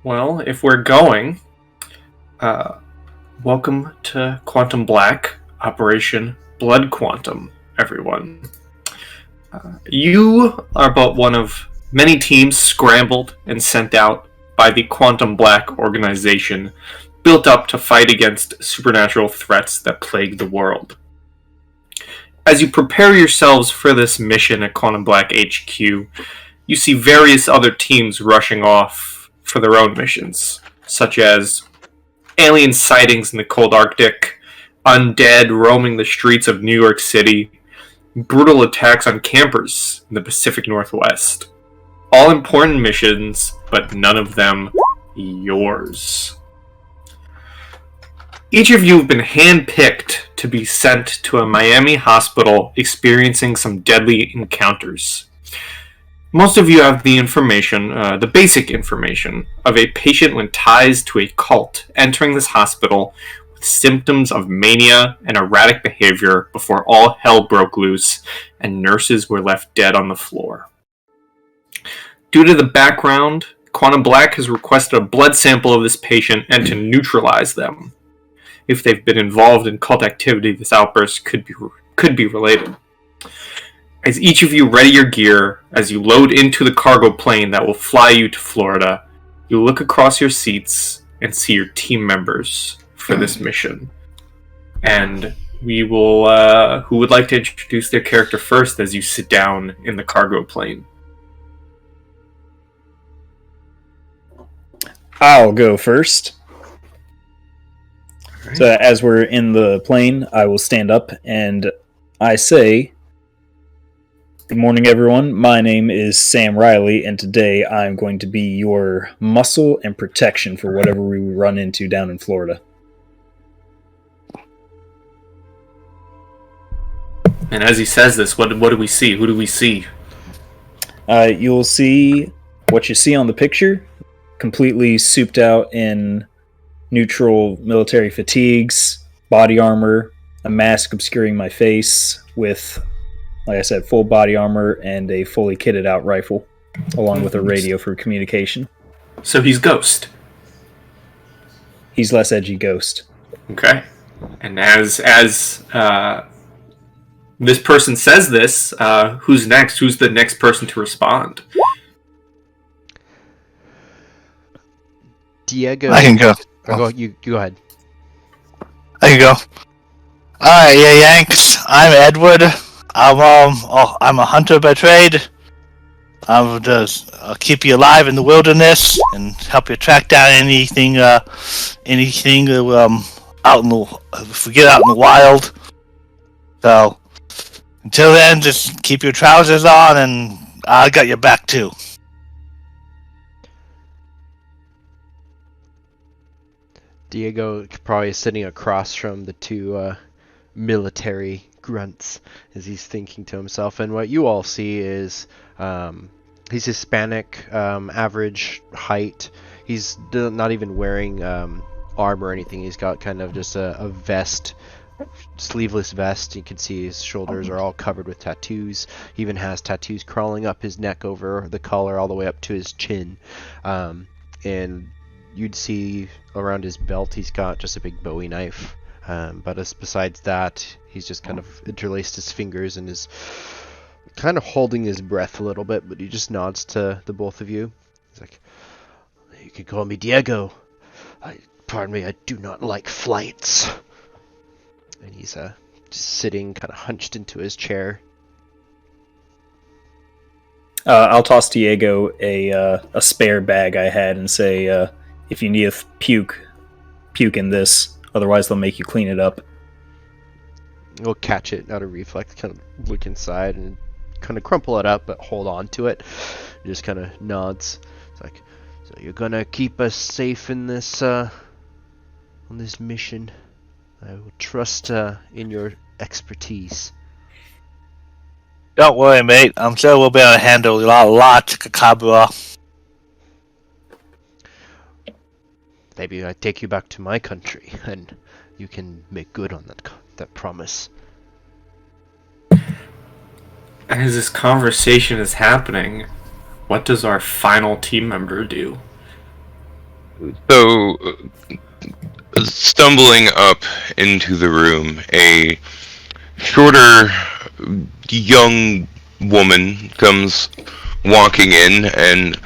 Well, if we're going, uh, welcome to Quantum Black, Operation Blood Quantum, everyone. You are but one of many teams scrambled and sent out by the Quantum Black organization, built up to fight against supernatural threats that plague the world. As you prepare yourselves for this mission at Quantum Black HQ, you see various other teams rushing off for their own missions, such as alien sightings in the cold Arctic, undead roaming the streets of New York City, brutal attacks on campers in the Pacific Northwest. All important missions, but none of them yours. Each of you have been handpicked to be sent to a Miami hospital experiencing some deadly encounters. Most of you have the information, the basic information, of a patient with ties to a cult entering this hospital with symptoms of mania and erratic behavior before all hell broke loose and nurses were left dead on the floor. Due to the background, Quantum Black has requested a blood sample of this patient and to neutralize them. If they've been involved in cult activity, this outburst could be related. As each of you ready your gear, as you load into the cargo plane that will fly you to Florida, you look across your seats and see your team members for this mission. And we will, who would like to introduce their character first as you sit down in the cargo plane? I'll go first. Right. So as we're in the plane, I will stand up and I say, "Good morning, everyone. My name is Sam Riley, and today I'm going to be your muscle and protection for whatever we run into down in Florida." And as he says this, what do we see? Who do we see? You'll see what you see on the picture, completely souped out in neutral military fatigues, body armor, a mask obscuring my face with, like I said, full body armor and a fully kitted out rifle, along with a radio for communication. So he's Ghost. He's less edgy Ghost. Okay. And as this person says this, who's next? Who's the next person to respond? Diego. I can go. You go ahead. I can go. Alright, yeah, Yanks. I'm Edward. I'm a hunter by trade. I'll keep you alive in the wilderness and help you track down anything out in the if we get out in the wild. So until then, just keep your trousers on, and I got your back too. Diego probably sitting across from the two military grunts as he's thinking to himself. And what you all see is he's Hispanic, average height. He's not even wearing armor or anything. He's got kind of just a vest, sleeveless vest. You can see his shoulders are all covered with tattoos. He even has tattoos crawling up his neck over the collar all the way up to his chin. And you'd see around his belt he's got just a big Bowie knife. But besides that, he's just kind of interlaced his fingers and is kind of holding his breath a little bit, but he just nods to the both of you. He's like, "You can call me Diego. Pardon me, I do not like flights." And he's just sitting kind of hunched into his chair. I'll toss Diego a spare bag I had and say, if you need a puke in this. Otherwise, they'll make you clean it up. We'll catch it out of reflex, kind of look inside and kind of crumple it up, but hold on to it. Just kind of nods. It's like, "So you're gonna keep us safe in this on this mission? I will trust in your expertise." Don't worry, mate. I'm sure we'll be able to handle a lot, Cabra. Maybe I take you back to my country, and you can make good on that promise. As this conversation is happening, what does our final team member do? So, stumbling up into the room, a shorter, young woman comes walking in and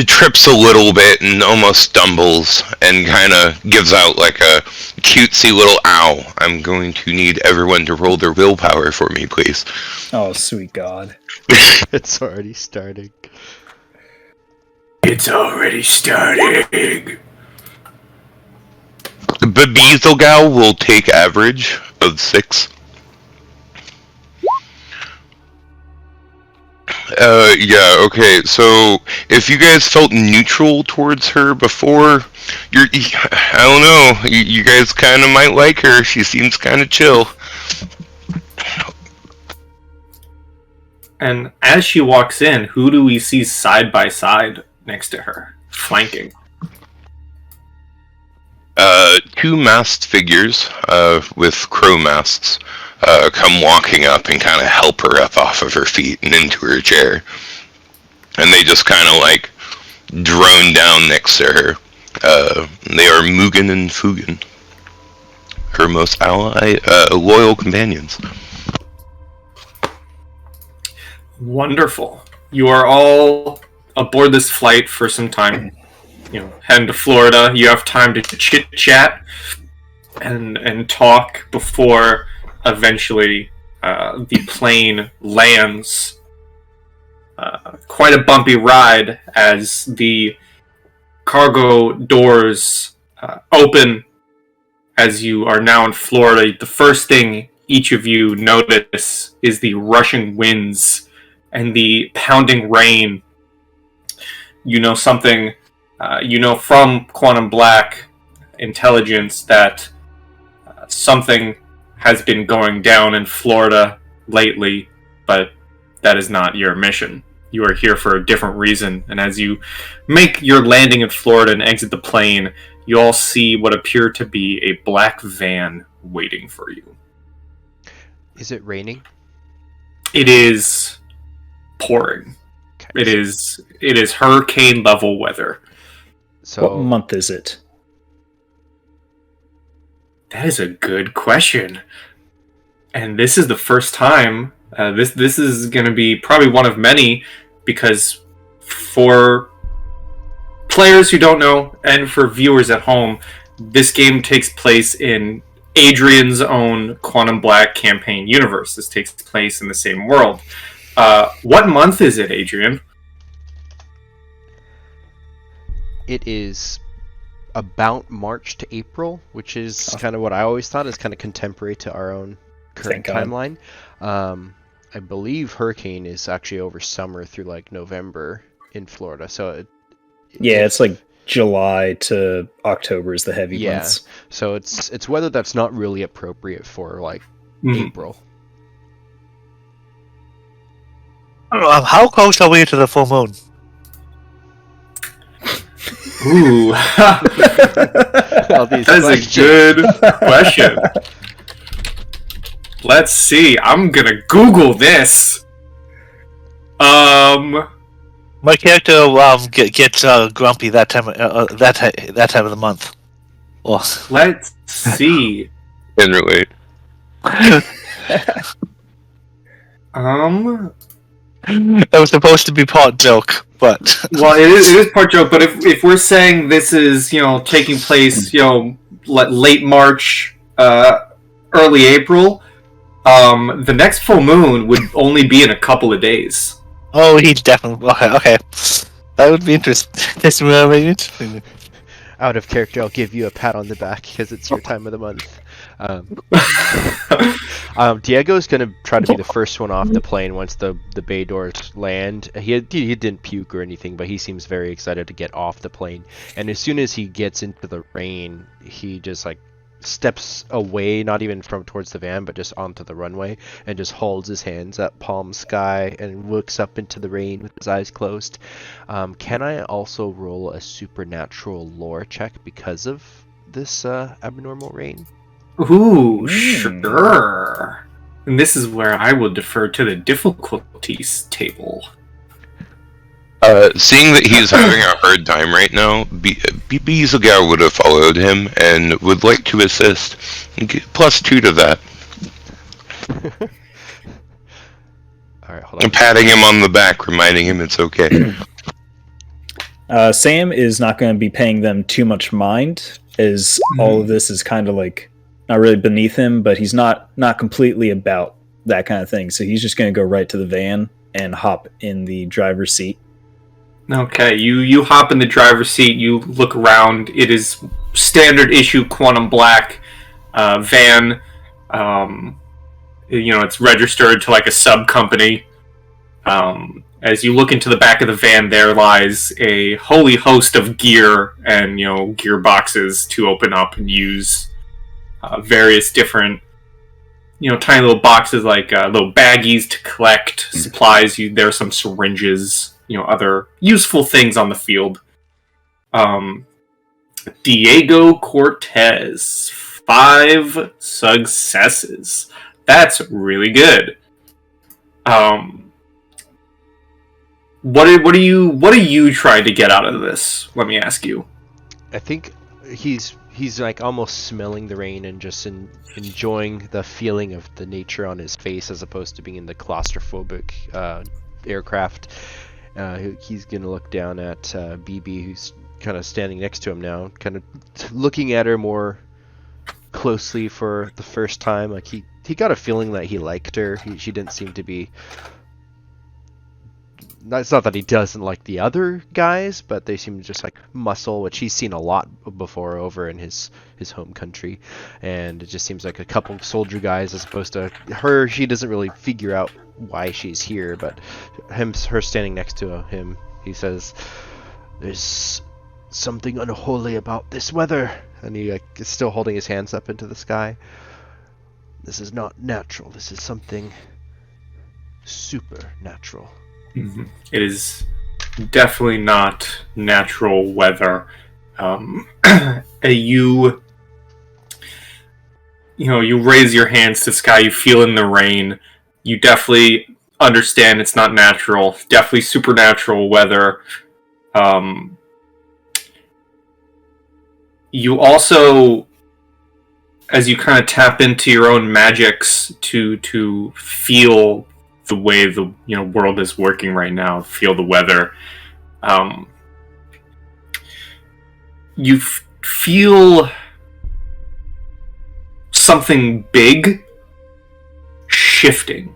trips a little bit and almost stumbles and kind of gives out like a cutesy little ow. I'm going to need everyone to roll their willpower for me, please. Oh, sweet God. It's already starting. It's already starting. BeBezelgal will take average of 6. Yeah, okay, so if you guys felt neutral towards her before, I don't know, you guys kind of might like her. She seems kind of chill. And as she walks in, who do we see side by side next to her, flanking? 2 masked figures, with crow masks, come walking up and kind of help her up off of her feet and into her chair. And they just kind of like drone down next to her. They are Mugen and Fugen, her most loyal companions. Wonderful. You are all aboard this flight for some time. Heading to Florida. You have time to chit chat and talk before eventually the plane lands. Quite a bumpy ride as the cargo doors open as you are now in Florida. The first thing each of you notice is the rushing winds and the pounding rain. You know something, from Quantum Black intelligence that something has been going down in Florida lately, but that is not your mission. You are here for a different reason, and as you make your landing in Florida and exit the plane, you all see what appear to be a black van waiting for you. Is it raining? It is pouring. Okay. It is hurricane level weather. So What month is it? That is a good question. And this is the first time. This is going to be probably one of many, because for players who don't know and for viewers at home, this game takes place in Adrian's own Quantum Black campaign universe. This takes place in the same world. What month is it, Adrian? it is about March to April, which is kind of what I always thought is kind of contemporary to our own current timeline. I believe hurricane is actually over summer through like November in Florida. So it's like July to October is the heavy months. So it's weather that's not really appropriate for like April. How close are we to the full moon? Ooh, that's a good question. Let's see. I'm gonna Google this. My character gets grumpy that time of the month. Oh. Let's see. Can relate. That was supposed to be part joke, but well, it is part joke. But if we're saying this is taking place late March, early April, the next full moon would only be in a couple of days. Oh, he definitely okay. That would be interesting. Out of character, I'll give you a pat on the back because it's your time of the month. Diego's gonna try to be the first one off the plane once the bay doors land. He didn't puke or anything, but he seems very excited to get off the plane. And as soon as he gets into the rain, he just like steps away, not even from towards the van, but just onto the runway, and just holds his hands up palm sky and looks up into the rain with his eyes closed. Can I also roll a supernatural lore check because of this abnormal rain? Ooh, sure. And this is where I will defer to the difficulties table. Seeing that he's having a hard time right now, BeBezelgal would have followed him and would like to assist. +2 to that. Alright, hold on. I'm patting him on the back, reminding him it's okay. Sam is not going to be paying them too much mind, as all of this is kind of like not really beneath him, but he's not completely about that kind of thing. So he's just going to go right to the van and hop in the driver's seat. Okay, you hop in the driver's seat, you look around. It is standard issue Quantum Black van. It's registered to like a sub company. As you look into the back of the van, there lies a holy host of gear and gear boxes to open up and use. Various different tiny little boxes, like little baggies to collect supplies. There are some syringes. Other useful things on the field. Diego Cortez, 5 successes. That's really good. What are you trying to get out of this? Let me ask you. I think he's like almost smelling the rain and just enjoying the feeling of the nature on his face, as opposed to being in the claustrophobic aircraft. He's gonna look down at BB, who's kind of standing next to him now, kind of looking at her more closely for the first time. Like he got a feeling that he liked her. She didn't seem to be. It's not that he doesn't like the other guys, but they seem to just like muscle, which he's seen a lot before over in his home country, and it just seems like a couple soldier guys as opposed to her. She doesn't really figure out why she's here, but her standing next to him, he says, "There's something unholy about this weather," and he is still holding his hands up into the sky. "This is not natural. This is something supernatural." Mm-hmm. It is definitely not natural weather. You raise your hands to the sky. You feel in the rain. You definitely understand it's not natural. Definitely supernatural weather. You also, as you kind of tap into your own magics to feel the way the world is working right now, feel the weather. You feel something big shifting,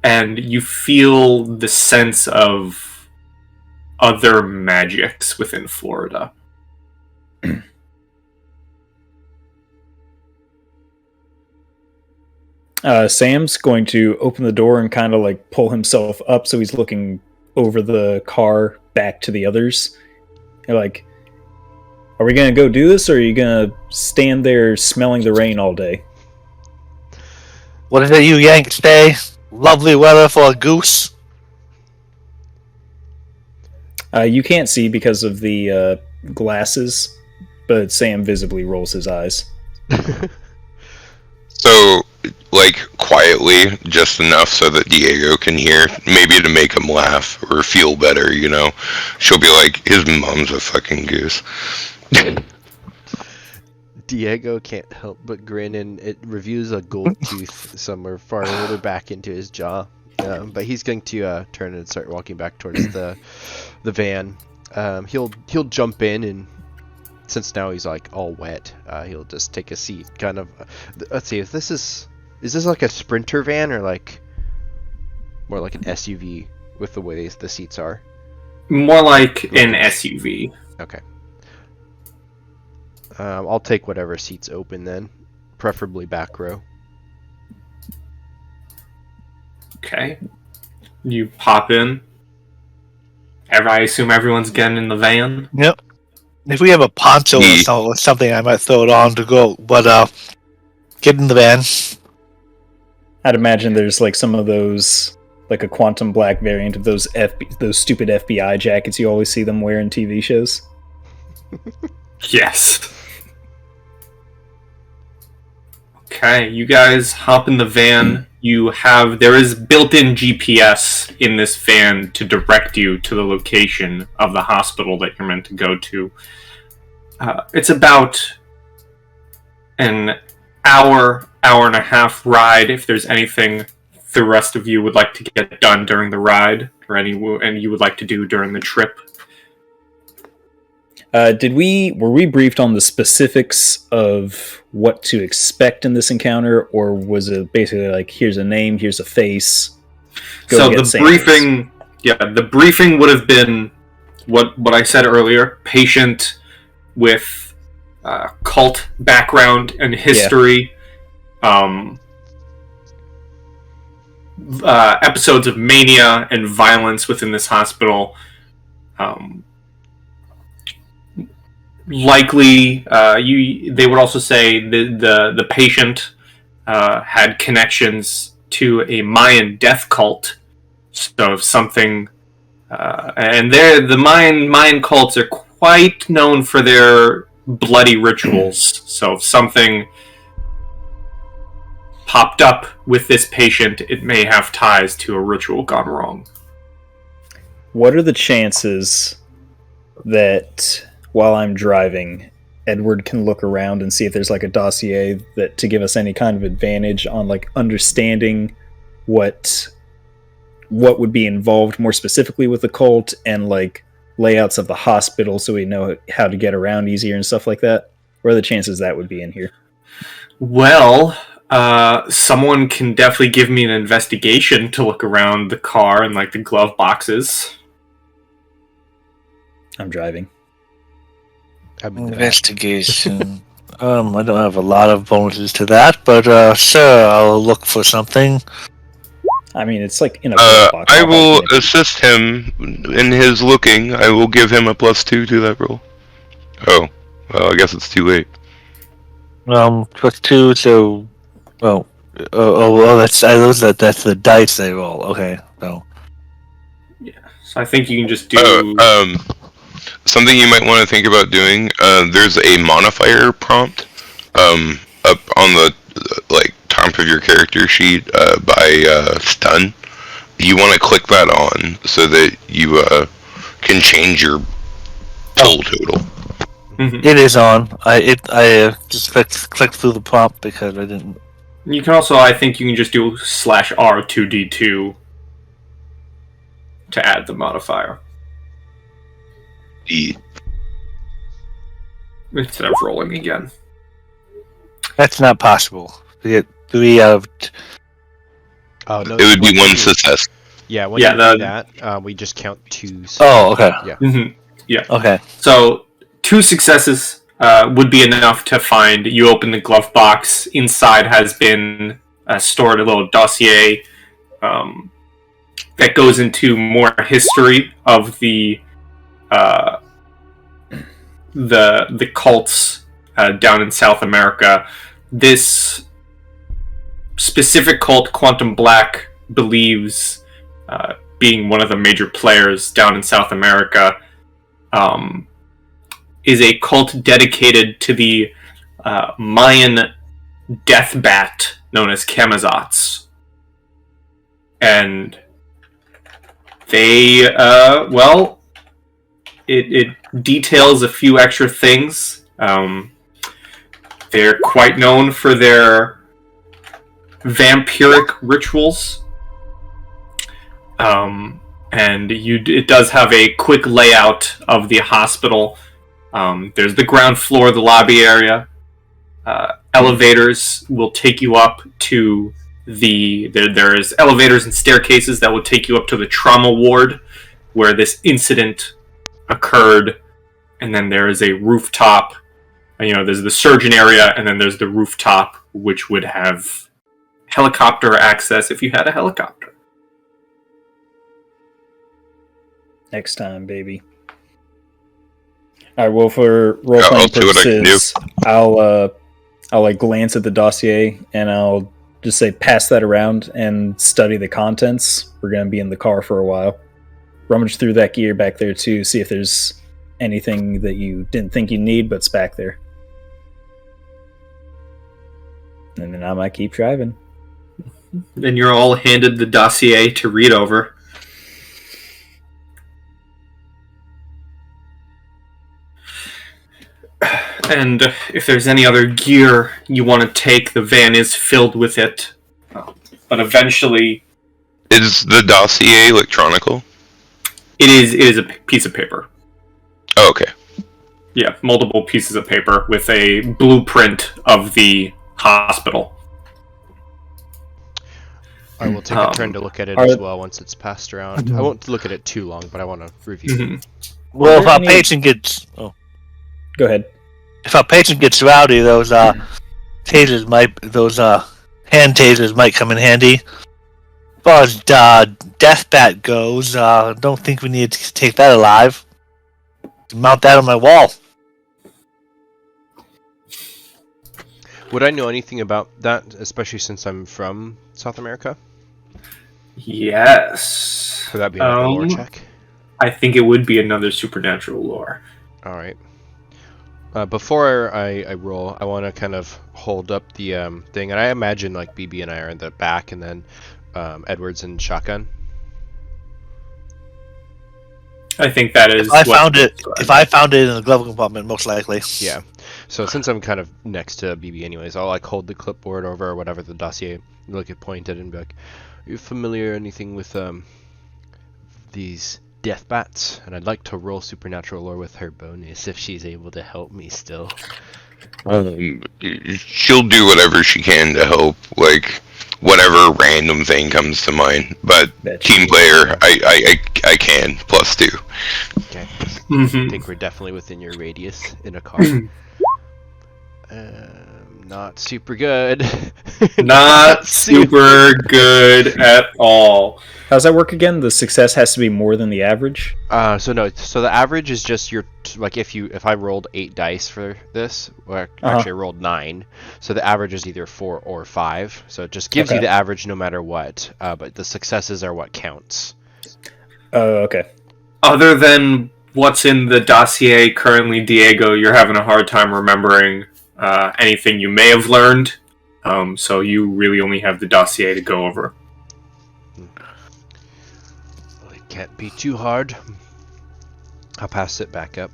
and you feel the sense of other magics within Florida. Sam's going to open the door and kind of like pull himself up so he's looking over the car back to the others. You're like, are we going to go do this, or are you going to stand there smelling the rain all day? What is it you Yanks say? Lovely weather for a goose. You can't see because of the glasses, but Sam visibly rolls his eyes. So, like, quietly, just enough so that Diego can hear, maybe to make him laugh or feel better, She'll be like, his mom's a fucking goose. Diego can't help but grin, and it reveals a gold tooth somewhere farther back into his jaw. But he's going to turn and start walking back towards the van. He'll jump in, and since now he's like all wet, he'll just take a seat. Kind of. Let's see if this is this like a Sprinter van or like more like an SUV with the way the seats are? More like an SUV. Okay. I'll take whatever seat's open then, preferably back row. Okay. You pop in. I assume everyone's getting in the van. Yep. If we have a poncho or something, I might throw it on to go. But get in the van. I'd imagine there's like some of those, like a Quantum Black variant of those stupid FBI jackets you always see them wear in TV shows. Yes. Okay, you guys hop in the van. There is built-in GPS in this van to direct you to the location of the hospital that you're meant to go to. It's about an hour and a half ride. If there's anything the rest of you would like to get done during the ride, or and you would like to do during the trip. Were we briefed on the specifics of what to expect in this encounter, or was it basically like, here's a name, here's a face? So the briefing would have been what I said earlier: patient with cult background and history. Yeah. Episodes of mania and violence within this hospital. Likely, they would also say the patient had connections to a Mayan death cult. So something, and the Mayan cults are quite known for their bloody rituals. So if something popped up with this patient, it may have ties to a ritual gone wrong. What are the chances that while I'm driving, Edward can look around and see if there's like a dossier that to give us any kind of advantage on like understanding what would be involved more specifically with the cult, and like layouts of the hospital so we know how to get around easier and stuff like that? What are the chances that would be in here? Well, someone can definitely give me an investigation to look around the car and like the glove boxes. I'm driving. Investigation. I don't have a lot of bonuses to that, but sure, I'll look for something. I mean, it's like in a glove box. I will assist him in his looking. I will give him a +2 to that roll. Oh, well, I guess it's too late. +2, so that's the dice they roll. Okay, so yeah. So I think you can just do. Something you might want to think about doing. There's a modifier prompt up on the top of your character sheet by stun. You want to click that on so that you can change your pull total. Mm-hmm. It is on. I just clicked through the prompt because I didn't. You can also, I think you can just do /R2D2 to add the modifier. Instead of rolling again. That's not possible. We get 3 out of. Oh no! It would be 1 success. Yeah, when you do that, we just count 2. Oh, okay. Yeah. Mm-hmm. Yeah. Okay. So 2 successes would be enough to find. You open the glove box. Inside has been stored a little dossier that goes into more history of the cults down in South America. This specific cult, Quantum Black, believes, being one of the major players down in South America, is a cult dedicated to the Mayan death bat known as Camazotz. And they, it details a few extra things. They're quite known for their vampiric rituals. And it does have a quick layout of the hospital. There's the ground floor, the lobby area. Elevators will take you up to there's elevators and staircases that will take you up to the trauma ward where this incident occurred. And then there is a rooftop. There's the surgeon area, and then there's the rooftop, which would have helicopter access if you had a helicopter. Next time, baby. All right. Well, for role-playing purposes, I'll glance at the dossier and I'll just say pass that around and study the contents. We're gonna be in the car for a while. Rummage through that gear back there too. See if there's anything that you didn't think you need, but's back there. And then I might keep driving. Then you're all handed the dossier to read over. And if there's any other gear you want to take, the van is filled with it. But eventually... Is the dossier electronical? It is a piece of paper. Oh, okay. Yeah, multiple pieces of paper with a blueprint of the hospital. I will take a turn to look at it as well once it's passed around. I won't look at it too long, but I want to review it. Well, if our patient gets... Oh. Go ahead. If our patient gets rowdy, those tasers might... Those hand tasers might come in handy. As far as death bat goes, don't think we need to take that alive. Mount that on my wall. Would I know anything about that, especially since I'm from South America? Yes. Would that be like a lore check? I think it would be another supernatural lore. Alright. Before I roll, I want to kind of hold up the thing, and I imagine like BB and I are in the back, and then Edward's in shotgun. I think that is. If I found it in the glove compartment, most likely. Yeah. So since I'm kind of next to BB anyways, I'll like hold the clipboard over or whatever the dossier, look at pointed, and be like, "Are you familiar anything with these death bats? And I'd like to roll supernatural lore with her bonus if she's able to help me still." She'll do whatever she can to help, like whatever random thing comes to mind. But team player, I can +2. Okay. I think we're definitely within your radius in a car. Not super good. Not super good at all. How's that work again? The success has to be more than the average? So the average is just your like if I rolled 8 dice for this, or actually I rolled 9, so the average is either 4 or 5. So it just gives you the average no matter what. But the successes are what counts. Oh, okay. Other than what's in the dossier currently, Diego, you're having a hard time remembering anything you may have learned. So you really only have the dossier to go over. Well, it can't be too hard. I'll pass it back up.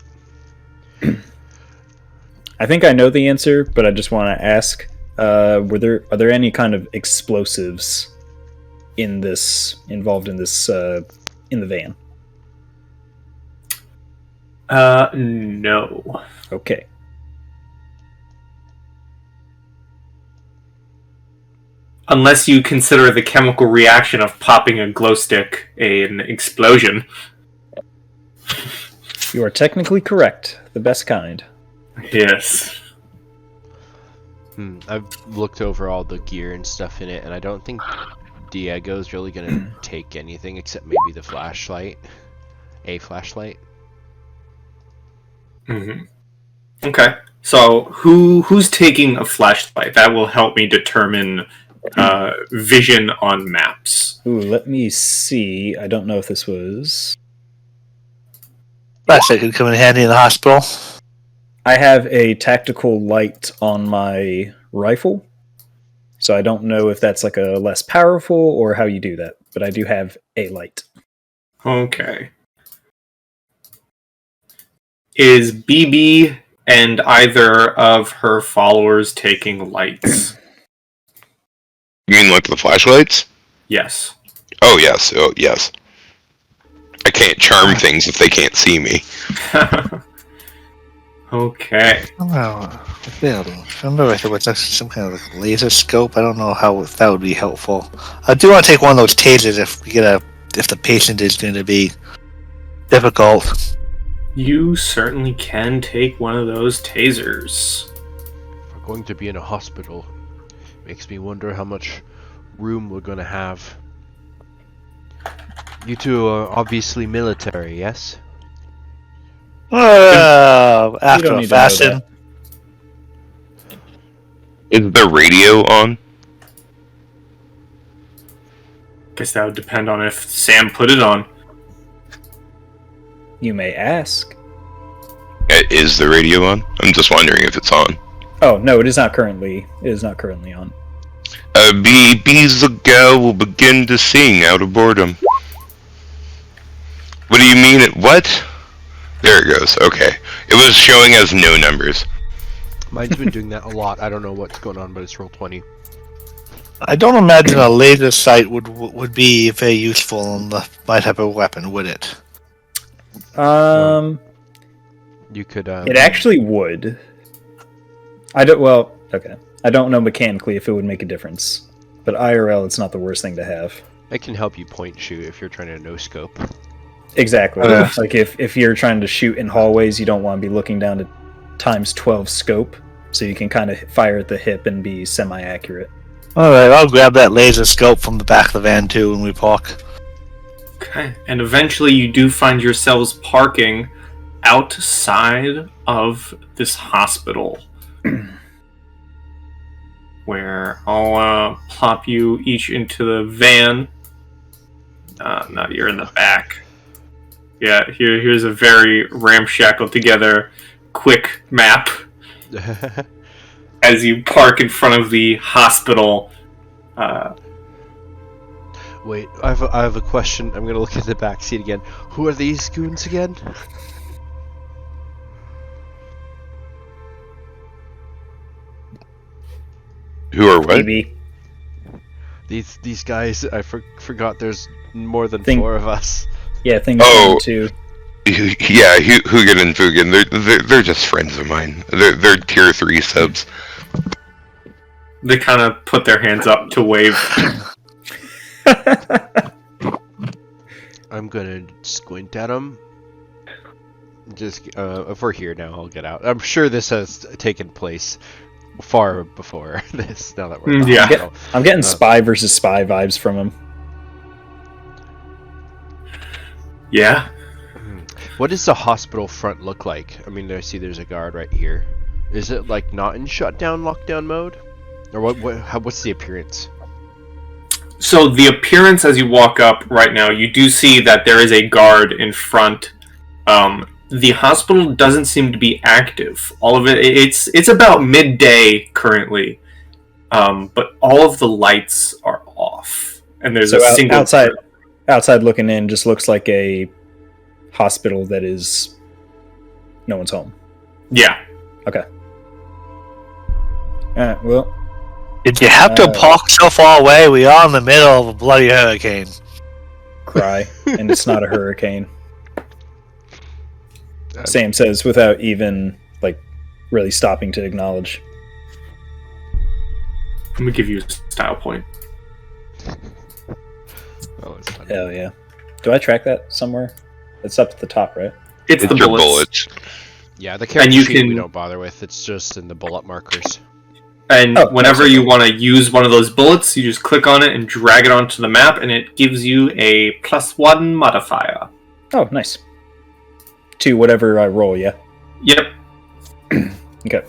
I think I know the answer, but I just want to ask: are there any kind of explosives involved in this in the van? No. Okay. Unless you consider the chemical reaction of popping a glow stick an explosion. You are technically correct. The best kind. Yes. I've looked over all the gear and stuff in it, and I don't think Diego's really gonna take anything except maybe the flashlight. A flashlight. Mm-hmm. Okay. So who's taking a flashlight? That will help me determine vision on maps. Ooh, let me see. I don't know if this was... Flashlight could come in handy in the hospital. I have a tactical light on my rifle, so I don't know if that's like a less powerful or how you do that, but I do have a light. Okay. Is BB and either of her followers taking lights? You mean like the flashlights? Yes. Oh yes, yes. I can't charm things if they can't see me. Okay. Well, I remember if there was some kind of like laser scope. I don't know how that would be helpful. I do want to take one of those tasers if the patient is going to be difficult. You certainly can take one of those tasers. We're going to be in a hospital. Makes me wonder how much room we're gonna have. You two are obviously military, yes? After a fashion. Is the radio on? Guess that would depend on if Sam put it on. You may ask. Is the radio on? I'm just wondering if it's on. Oh no, it is not currently. It is not currently on. BeBezelgal will begin to sing out of boredom. What do you mean? What? There it goes. Okay. It was showing as no numbers. Mine's been doing that a lot. I don't know what's going on, but it's roll 20. I don't imagine a laser sight would be very useful on my type of weapon, would it? You could. It actually would. I don't. Well, okay. I don't know mechanically if it would make a difference, but IRL, it's not the worst thing to have. It can help you point shoot if you're trying to no scope. Exactly. Like if you're trying to shoot in hallways, you don't want to be looking down to times 12 scope, so you can kind of fire at the hip and be semi-accurate. Alright, I'll grab that laser scope from the back of the van too when we park. Okay, and eventually you do find yourselves parking outside of this hospital, where I'll plop you each into the van. No, you're in the back. Yeah, here's a very ramshackle together quick map as you park in front of the hospital. Wait, I have a question. I'm gonna look at the back seat again. Who are these goons again? Who are what? Maybe. These guys. I forgot. There's more than Think- 4 of us. Yeah, things too. Yeah, Hugin and Fugin. They're just friends of mine. They're tier 3 subs. They kind of put their hands up to wave. I'm gonna squint at them. Just if we're here now, I'll get out. I'm sure this has taken place far before this. Now that we're Yeah. I'm getting spy versus spy vibes from him. Yeah. What does the hospital front look like? I mean, I see there's a guard right here. Is it like not in shutdown, lockdown mode, or what's the appearance? So the appearance as you walk up right now, you do see that there is a guard in front. The hospital doesn't seem to be active. All of it's about midday currently, but all of the lights are off, and there's a single outside looking in just looks like a hospital that is no one's home. Yeah. Okay. Alright, well. Did you have to park so far away? We are in the middle of a bloody hurricane. Cry. And it's not a hurricane. Sam says without even really stopping to acknowledge. I'm gonna give you a style point. Oh, it's funny. Hell yeah. Do I track that somewhere? It's up at the top, right? It's the your bullets. Yeah, the character you sheet we can- don't bother with. It's just in the bullet markers. And whenever that's you want to use one of those bullets, you just click on it and drag it onto the map, and it gives you a +1 modifier. Oh, nice. To whatever I roll, yeah? Yep. Okay.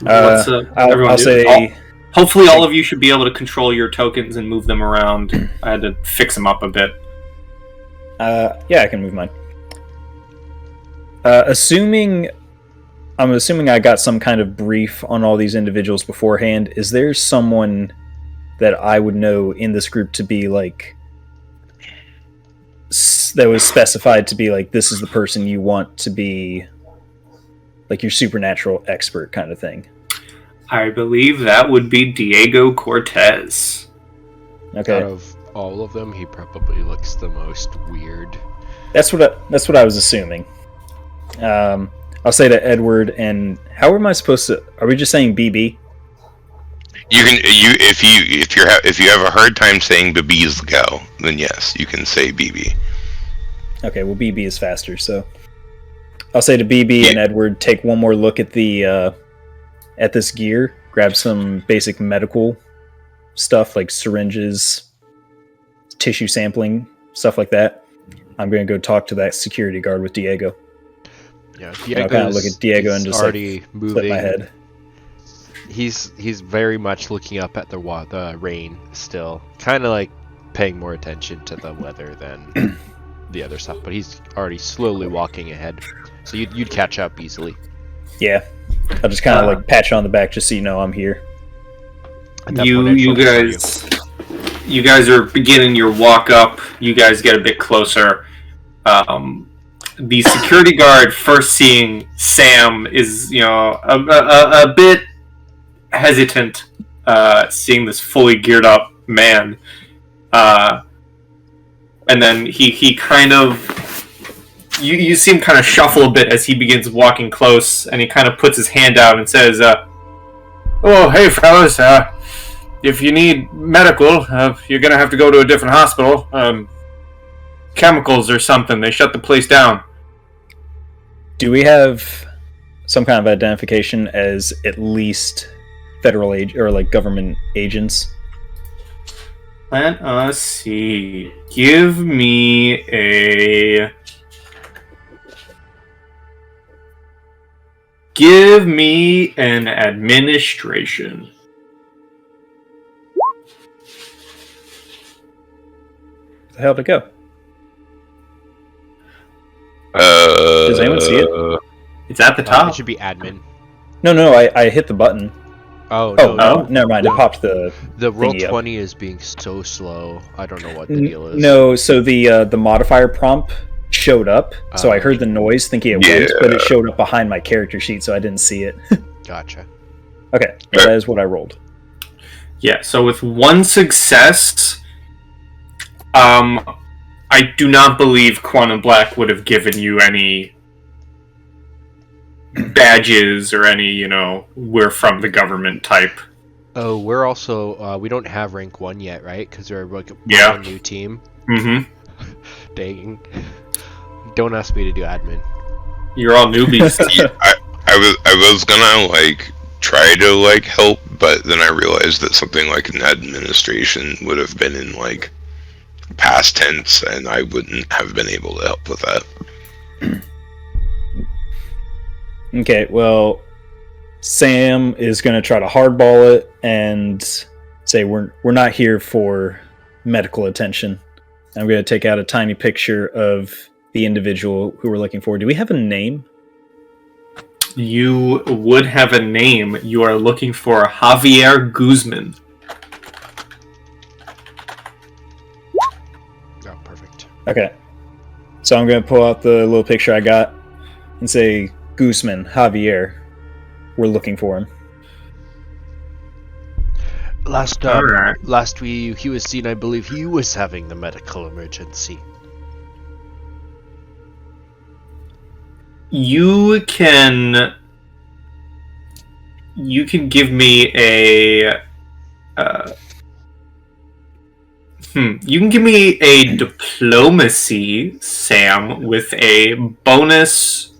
What's, everyone I'll do? say... Hopefully all of you should be able to control your tokens and move them around. I had to fix them up a bit. Yeah, I can move mine. I'm assuming I got some kind of brief on all these individuals beforehand. Is there someone that I would know in this group to be that was specified to be this is the person you want to be your supernatural expert kind of thing? I believe that would be Diego Cortez. Okay. Out of all of them, he probably looks the most weird. That's what I was assuming. I'll say to Edward, and how am I supposed to? Are we just saying BB? You can if you have a hard time saying BeBezelgal, then yes, you can say BB. Okay, well BB is faster, so I'll say to BB and Edward, take one more look at the at this gear, grab some basic medical stuff like syringes, tissue sampling, stuff like that. I'm going to go talk to that security guard with Diego. Yeah, I'll kind of look at Diego and just already moving. flip my head. He's very much looking up at the rain still, kind of paying more attention to the weather than the other stuff, but he's already slowly walking ahead, so you'd catch up easily. Yeah, I'll just kind of like pat you on the back just so you know I'm here. At that point, I'd focus on You guys are beginning your walk up. You guys get a bit closer. The security guard, first seeing Sam, is a bit hesitant seeing this fully geared up man, and then he kind of you see him kind of shuffle a bit as he begins walking close, and he kind of puts his hand out and says, "Oh, hey fellas, if you need medical, you're gonna have to go to a different hospital. Chemicals or something. They shut the place down." Do we have some kind of identification as at least federal or like government agents? Let us see. Give me an administration. Where the hell to go? Does anyone see it? It's at the top. It should be admin. No, I hit the button. Oh, no, never mind. It popped the roll thingy up. 20 is being so slow. I don't know what the deal is. No, so the modifier prompt showed up, so I heard the noise thinking it went, but it showed up behind my character sheet, so I didn't see it. Gotcha. Okay, that is what I rolled. Yeah, so with one success, I do not believe Quantum Black would have given you any badges or any, we're from the government type. Oh, we're also, we don't have rank 1 yet, right? Because we're like a new team. Mm-hmm. Dang. Don't ask me to do admin. You're all newbies. Yeah, I was gonna try to help, but then I realized that something like an administration would have been in past tense, and I wouldn't have been able to help with that. Okay, well, Sam is going to try to hardball it and say we're not here for medical attention. I'm going to take out a tiny picture of the individual who we're looking for. Do we have a name? You would have a name. You are looking for Javier Guzman. Oh, perfect. Okay. So I'm going to pull out the little picture I got and say, Guzman, Javier. We're looking for him. Last he was seen, I believe he was having the medical emergency. You can give me a you can give me a diplomacy, Sam, with a bonus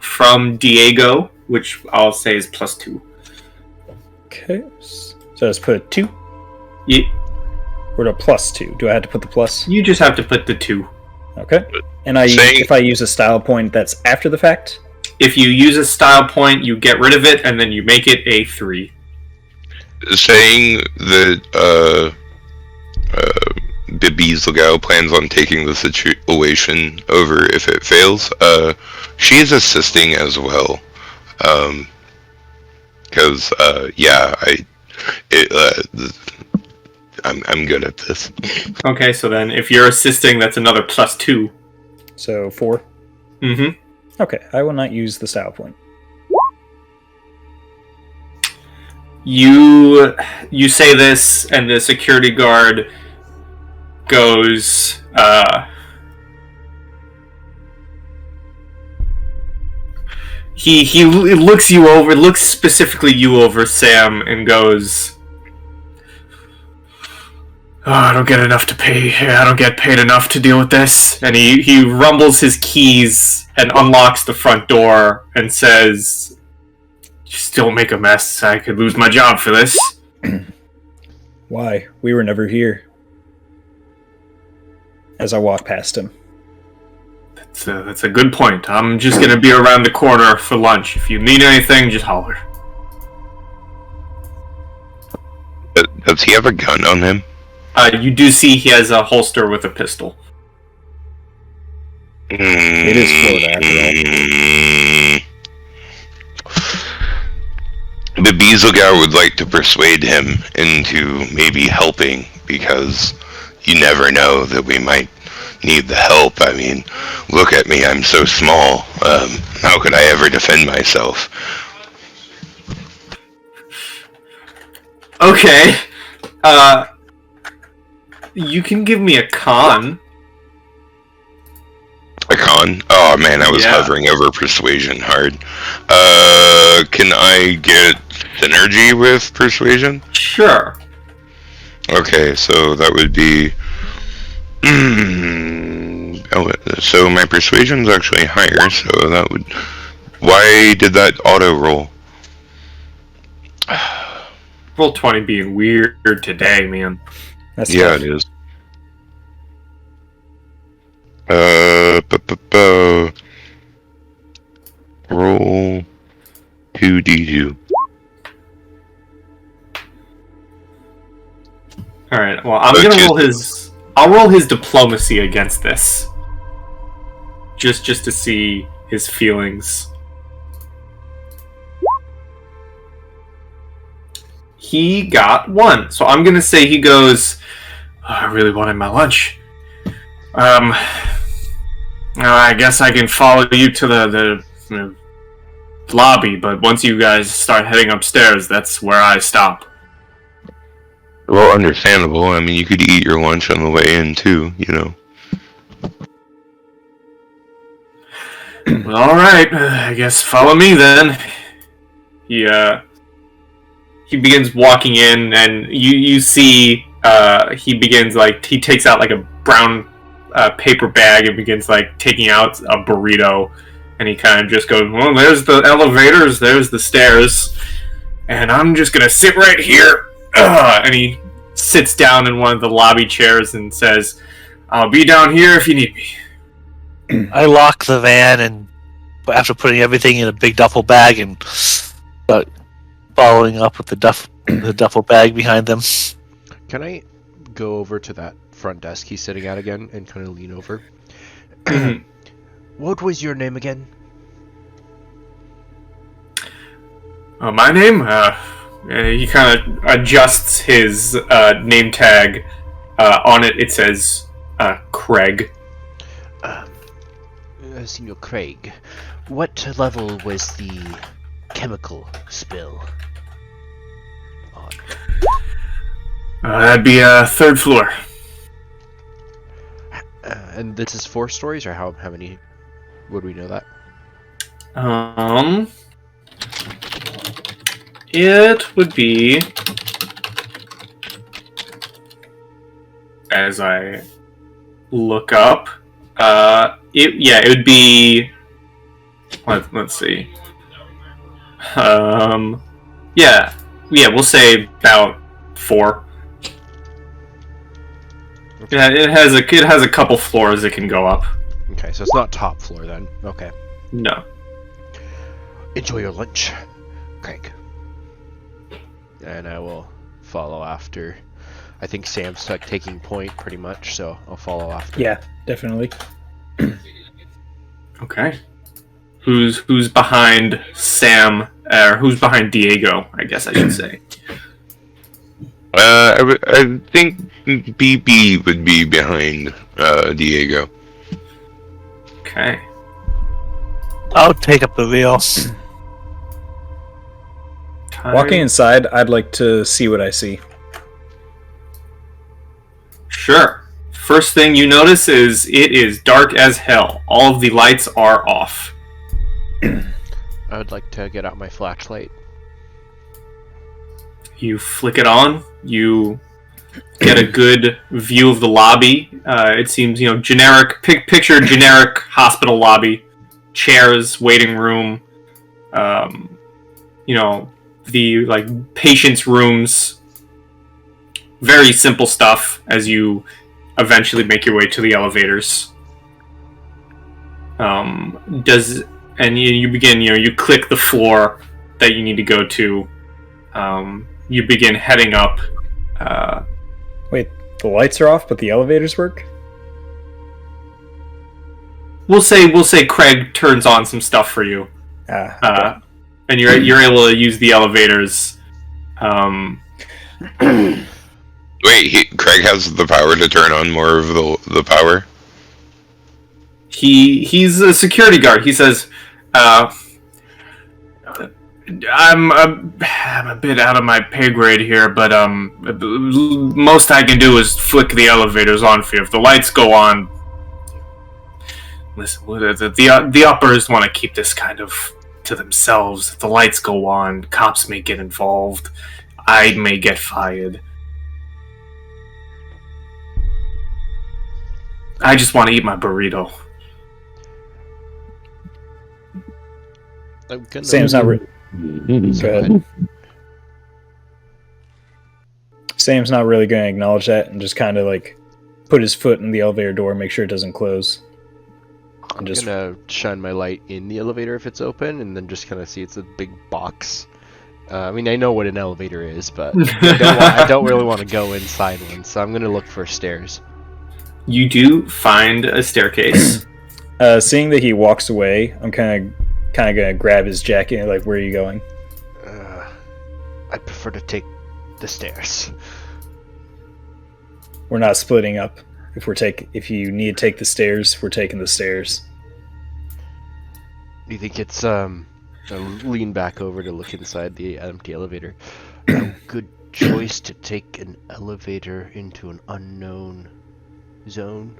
from Diego, which I'll say is +2. Okay. So let's put 2. Yeah. Or a +2. Do I have to put the plus? You just have to put the 2. Okay. And if I use a style point, that's after the fact? If you use a style point, you get rid of it, and then you make it a 3. Saying that BeBezelgal plans on taking the situation over if it fails, she is assisting as well. Because I'm good at this. Okay, so then if you're assisting, that's another +2. So 4? Mm-hmm. Okay, I will not use the style point. You say this, and the security guard goes, he looks specifically you over, Sam, and goes, "Oh, I don't get enough to pay. I don't get paid enough to deal with this." And he rumbles his keys and unlocks the front door and says, "Just don't make a mess. I could lose my job for this." Why? We were never here. As I walk past him. That's a good point. I'm just gonna be around the corner for lunch. If you need anything, just holler. Does he have a gun on him? You do see he has a holster with a pistol. It is Florida, after all. BeBezelgal would like to persuade him into maybe helping, because you never know that we might need the help. I mean, look at me, I'm so small. How could I ever defend myself? Okay. You can give me a con. A con? Oh man, I was Yeah. hovering over persuasion hard. Can I get synergy with persuasion? Sure. Okay, so that would be... so my persuasion's actually higher, so that would... Why did that auto roll? Roll 20 being weird today, man. That's Yeah, tough. it is. Roll 2d2. All right. Well, I'm Okay. gonna roll his. I'll roll his diplomacy against this. Just to see his feelings. He got 1, so I'm gonna say he goes. "Oh, I really wanted my lunch. I guess I can follow you to the lobby, but once you guys start heading upstairs, that's where I stop." Well, understandable. I mean, you could eat your lunch on the way in, too, you know. Well, all right. I guess follow me then. He begins walking in, and you see he begins he takes out a brown paper bag and begins taking out a burrito, and he kind of just goes, "Well, there's the elevators, there's the stairs, and I'm just gonna sit right here." And he sits down in one of the lobby chairs and says, "I'll be down here if you need me." I lock the van, and after putting everything in a big duffel bag and following up with the duffel bag behind them. Can I go over to that front desk he's sitting at again and kind of lean over? What was your name again? My name? He kind of adjusts his name tag. On it, it says Craig. Senor Craig, what level was the chemical spill on? That'd be 3rd floor. And this is 4 stories, or how many would we know that? It would be, as I look up, it would be, let's see. We'll say about 4. Okay. Yeah, it has a couple floors it can go up. Okay, so it's not top floor then. Okay. No. Enjoy your lunch, Craig. And I will follow after. I think Sam's taking point pretty much, so I'll follow after. Yeah, definitely. Okay. Who's behind Sam? Or who's behind Diego? I guess I should say. I think BB would be behind Diego. Okay. I'll take up the wheel. Walking inside, I'd like to see what I see. Sure. First thing you notice is it is dark as hell. All of the lights are off. I would like to get out my flashlight. You flick it on. You get a good view of the lobby. It seems, generic. Picture generic hospital lobby. Chairs, waiting room. The patients' rooms. Very simple stuff as you eventually make your way to the elevators. You begin. You click the floor that you need to go to. You begin heading up. Wait, the lights are off, but the elevators work? we'll say Craig turns on some stuff for you, and you're able to use the elevators. Wait, Craig has the power to turn on more of the power? He's a security guard. He says, I'm a bit out of my pay grade here, but most I can do is flick the elevators on for you. If the lights go on, listen, the uppers want to keep this kind of to themselves. If the lights go on, cops may get involved. I may get fired. I just want to eat my burrito. Sam's not really. Sam's not really going to acknowledge that and just kind of like put his foot in the elevator door, make sure it doesn't close. I'm just gonna shine my light in the elevator if it's open, and then just kind of see it's a big box. I mean, I know what an elevator is, but I don't really want to go inside one, so I'm gonna look for stairs. You do find a staircase. Seeing that he walks away, I'm kind of gonna grab his jacket and like, where are you going? I prefer to take the stairs. We're not splitting up. If you need to take the stairs, we're taking the stairs. Do you think it's I lean back over to look inside the empty elevator. A good choice to take an elevator into an unknown zone.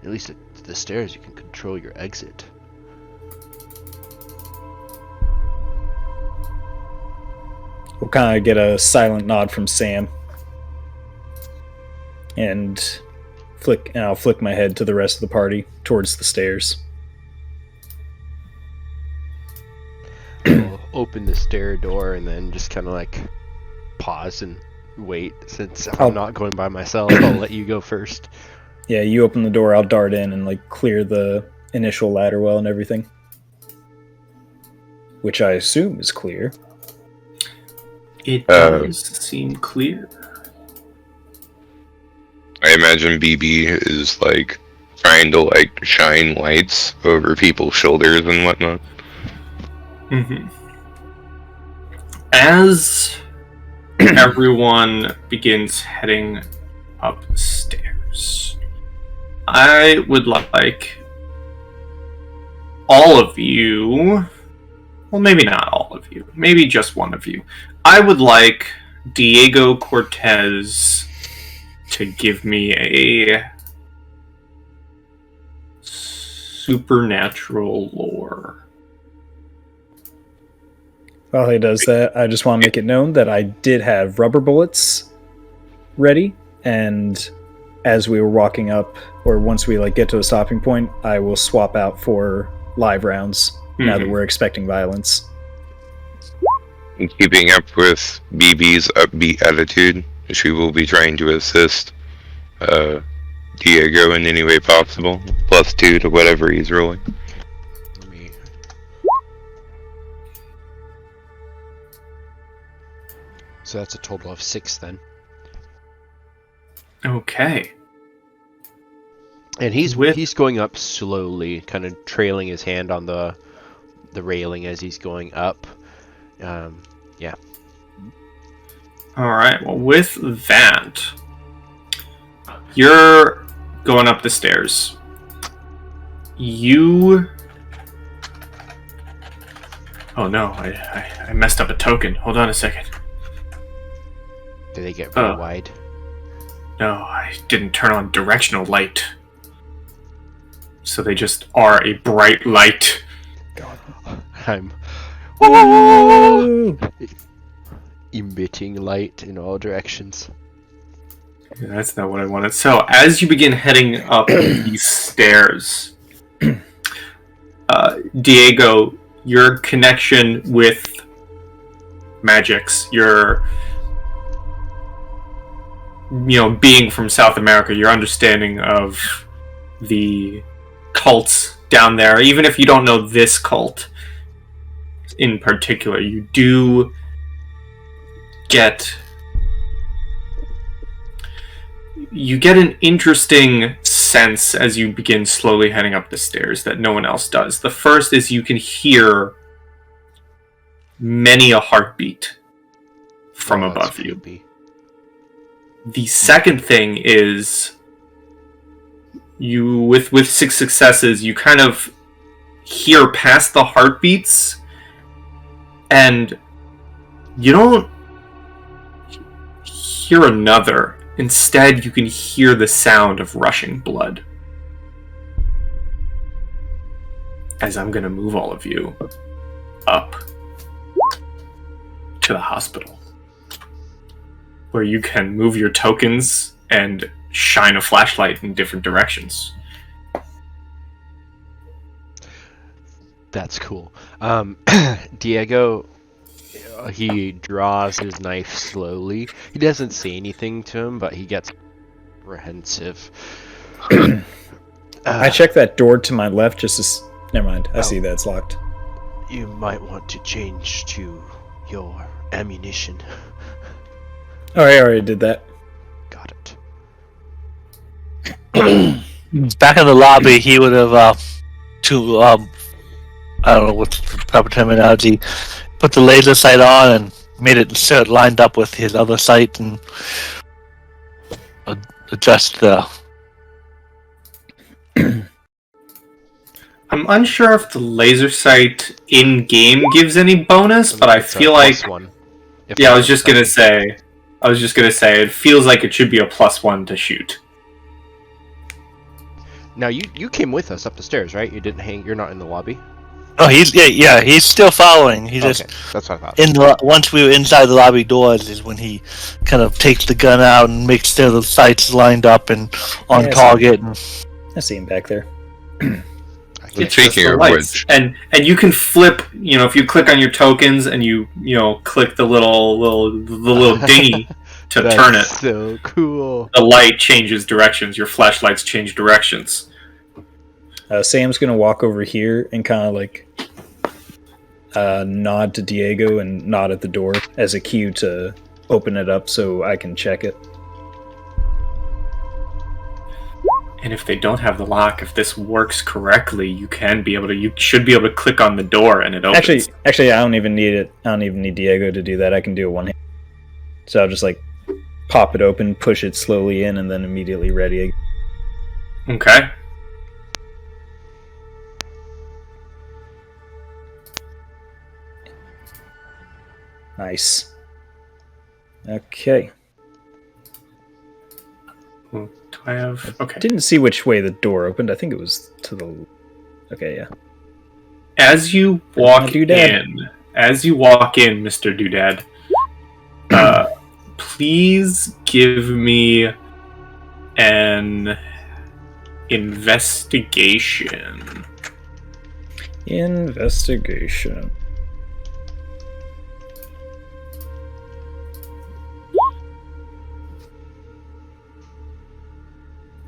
At least at the stairs you can control your exit. We'll kind of get a silent nod from Sam. And I'll flick my head to the rest of the party towards the stairs. I'll open the stair door and then just kind of like pause and wait. Since I'm not going by myself, I'll let you go first. Yeah, you open the door, I'll dart in and like clear the initial ladder well and everything. Which I assume is clear. It does seem clear. I imagine BB is like trying to like shine lights over people's shoulders and whatnot. Mm-hmm. As everyone begins heading upstairs, I would like all of you, well, maybe not all of you, maybe just one of you. I would like Diego Cortez to give me a supernatural lore. While he does that, I just want to make it known that I did have rubber bullets ready, and as we were walking up, or once we like get to a stopping point, I will swap out for live rounds now that we're expecting violence. In keeping up with BB's upbeat attitude, she will be trying to assist Diego in any way possible. +2 to whatever he's rolling. So that's a total of 6 then. Okay. And he's going up slowly, kind of trailing his hand on the railing as he's going up. Yeah. All right. Well, with that, you're going up the stairs. Oh no! I messed up a token. Hold on a second. Do they get very wide? No, I didn't turn on directional light. So they just are a bright light. God. I'm emitting light in all directions. Yeah, that's not what I wanted. So, as you begin heading up these stairs, Diego, your connection with magics, your being from South America, your understanding of the cults down there, even if you don't know this cult in particular, you do get an interesting sense as you begin slowly heading up the stairs that no one else does. The first is you can hear many a heartbeat from above you. Creepy. The second thing is you, with 6 successes, you kind of hear past the heartbeats, and you don't hear another. Instead, you can hear the sound of rushing blood. As I'm going to move all of you up to the hospital, where you can move your tokens and shine a flashlight in different directions. That's cool. Diego, he draws his knife slowly. He doesn't say anything to him, but he gets apprehensive. I check that door to my left just as... Never mind. I see that it's locked. You might want to change to your ammunition. Oh, I already did that. Got it. Back in the lobby, he would have I don't know what's the proper terminology. Put the laser sight on and made it so it lined up with his other sight and adjust the. I'm unsure if the laser sight in game gives any bonus, but I It's a feel like +1. I was just gonna say it feels like it should be a +1 to shoot. Now you came with us up the stairs, right? You didn't hang. You're not in the lobby. Oh, he's still following. He just That's what I thought. once we were inside the lobby doors is when he kind of takes the gun out and makes sure the sights lined up and on target. I see him back there. It's just the lights. And you can flip, if you click on your tokens and you click the little dinghy to turn it. So cool. The light changes directions. Your flashlights change directions. Sam's gonna walk over here and kind of like nod to Diego and nod at the door as a cue to open it up so I can check it. And if they don't have the lock, if this works correctly, you should be able to click on the door and it opens. Actually, I don't even need it. I don't even need Diego to do that. I can do it one hand. So I'll just like pop it open, push it slowly in, and then immediately ready again. Okay. Nice. Okay. Do I have... Okay. Didn't see which way the door opened. I think it was to the... Okay, yeah. As you walk in, Mr. Doodad, please give me an investigation. Investigation.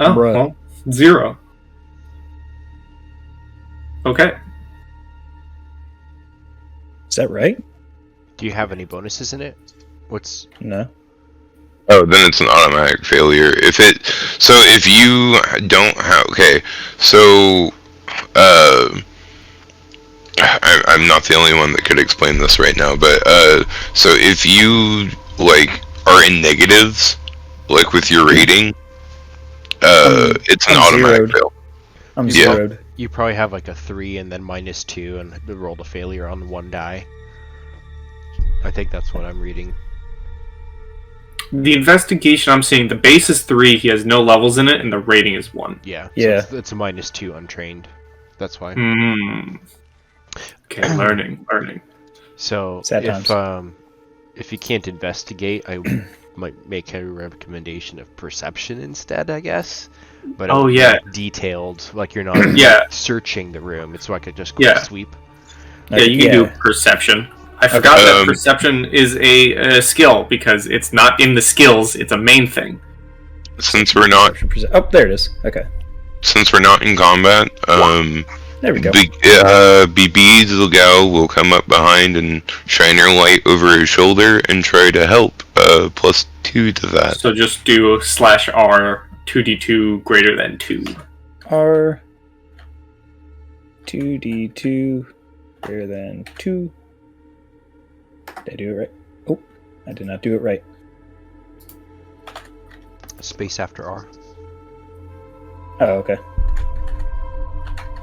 Oh, Bruh. well, 0. Okay. Is that right? Do you have any bonuses in it? What's No. Oh, then it's an automatic failure. If you don't have... Okay, so... I'm not the only one that could explain this right now, but, so if you, are in negatives, with your rating, it's an automatic fail. I'm Yeah. zeroed. you probably have like a 3 and then -2 and rolled a failure on 1 die. I think that's what I'm reading. The investigation I'm seeing, the base is 3, he has no levels in it, and the rating is 1. Yeah. Yeah. So it's a -2 untrained. That's why. Okay, learning. So Sad times. if you can't investigate, I might make a recommendation of perception instead, I guess. But it would be detailed, like you're not searching the room. It's like a just quick sweep. Yeah, you can do perception. I forgot that perception is a skill because it's not in the skills. It's a main thing. Since we're not... Oh, there it is. Okay. Since we're not in combat, There we go. BeBezelgal will come up behind and shine her light over his shoulder and try to help. +2 to that. So just do /R 2d2 greater than 2. R 2d2 greater than 2. Did I do it right? Oh, I did not do it right. Space after R. Oh, okay.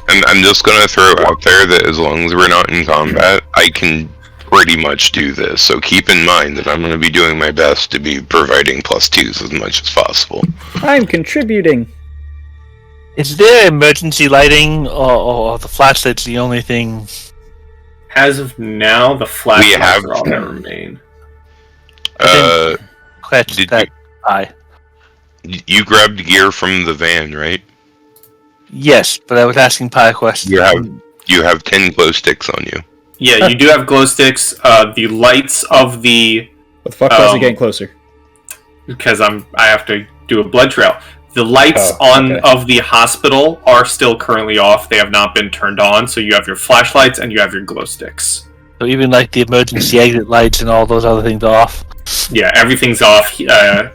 I'm just gonna throw out there that as long as we're not in combat, I can pretty much do this. So keep in mind that I'm gonna be doing my best to be providing +2s as much as possible. I'm contributing. Is there emergency lighting, or the flashlight's the only thing? As of now, the flashlights are all that remain. You grabbed gear from the van, right? Yes, but I was asking Pi a question. You have 10 glow sticks on you. Yeah, you do have glow sticks. The lights of the... What the fuck was it getting closer? Because I have to do a blood trail. The lights of the hospital are still currently off. They have not been turned on. So you have your flashlights and you have your glow sticks. So even like the emergency exit lights and all those other things off? Yeah, everything's off.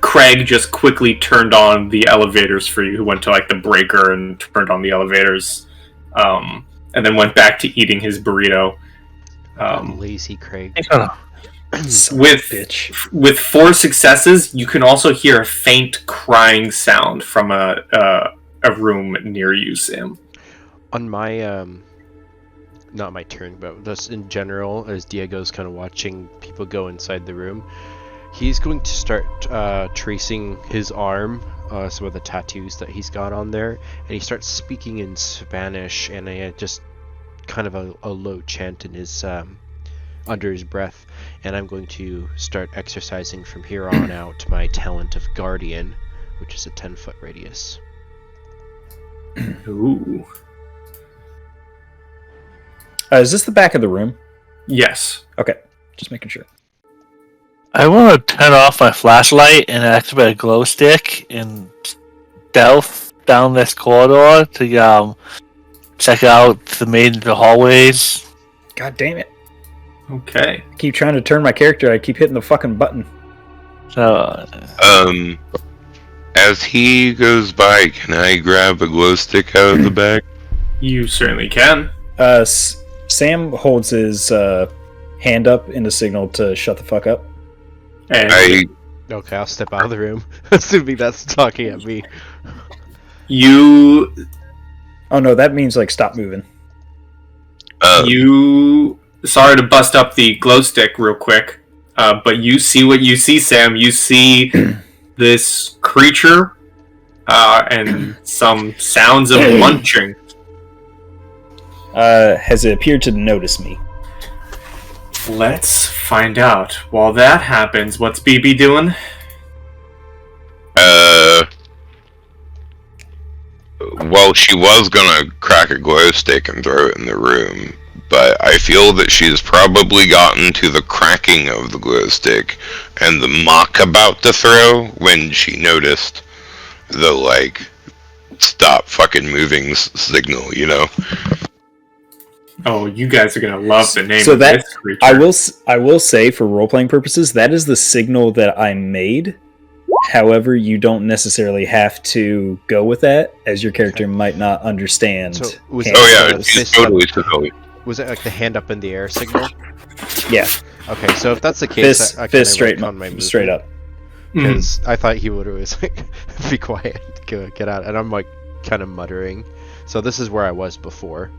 Craig just quickly turned on the elevators for you, who went to like the breaker and turned on the elevators. And then went back to eating his burrito. Lazy Craig. With 4 successes, you can also hear a faint crying sound from a room near you, Sam. On my not my turn, but just in general, as Diego's kind of watching people go inside the room, he's going to start tracing his arm, some of the tattoos that he's got on there, and he starts speaking in Spanish, and just kind of a low chant in his under his breath, and I'm going to start exercising from here on out my talent of Guardian, which is a 10-foot radius. Ooh. Is this the back of the room? Yes. Okay, just making sure. I want to turn off my flashlight and activate a glow stick and stealth down this corridor to check out the hallways. God damn it. Okay. I keep trying to turn my character, I keep hitting the fucking button. So, as he goes by, can I grab a glow stick out of the bag? You certainly can. Sam holds his hand up in the signal to shut the fuck up. And Okay, I'll step out of the room, assuming that's talking at me. You... Oh no, that means like stop moving. Sorry to bust up the glow stick real quick, but you see what you see, Sam. You see this creature and some sounds of munching. Has it appeared to notice me? Let's find out. While that happens, what's BB doing? Well, she was gonna crack a glow stick and throw it in the room, but I feel that she's probably gotten to the cracking of the glow stick and the mock about to throw when she noticed the, like, stop fucking moving signal, you know? Oh, you guys are gonna love the name So of that this creature. I will say, for role-playing purposes, that is the signal that I made. However, you don't necessarily have to go with that, as your character might not understand. So, was hand it's totally. Was it like the hand up in the air signal? Yeah, Okay, so if that's the case, I fist straight, on my movement, straight up. because I thought he would always like be quiet, get out, and I'm like kind of muttering. So this is where I was before,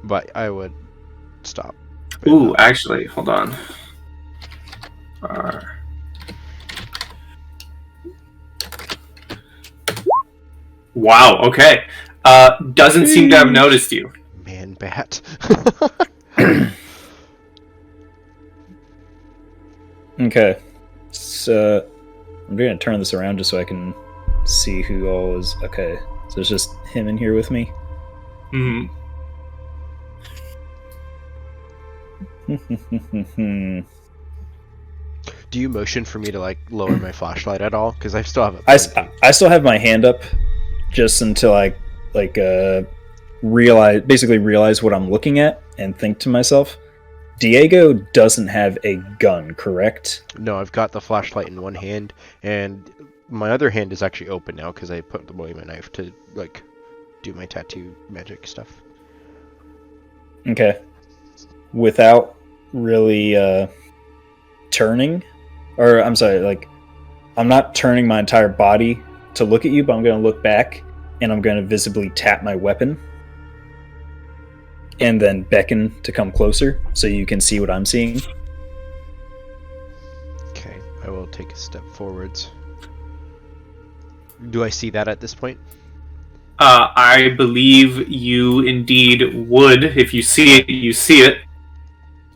but I would stop. Ooh, actually, hold on. Wow, okay. Doesn't seem to have noticed you. Man bat. Okay, so I'm going to turn this around just so I can see who all is. Okay, so it's just him in here with me. Mm-hmm. Do you motion for me to like lower my flashlight at all? Because I still have it. I still have my hand up just until I like realize what I'm looking at and think to myself, Diego doesn't have a gun, correct? No, I've got the flashlight in one hand, and my other hand is actually open now because I put away my knife to like do my tattoo magic stuff. Okay. Without really turning, or I'm sorry, like I'm not turning my entire body to look at you, but I'm going to look back and I'm going to visibly tap my weapon and then beckon to come closer so you can see what I'm seeing. Okay, I will take a step forwards. Do I see that at this point? I believe you indeed would. If you see it, you see it.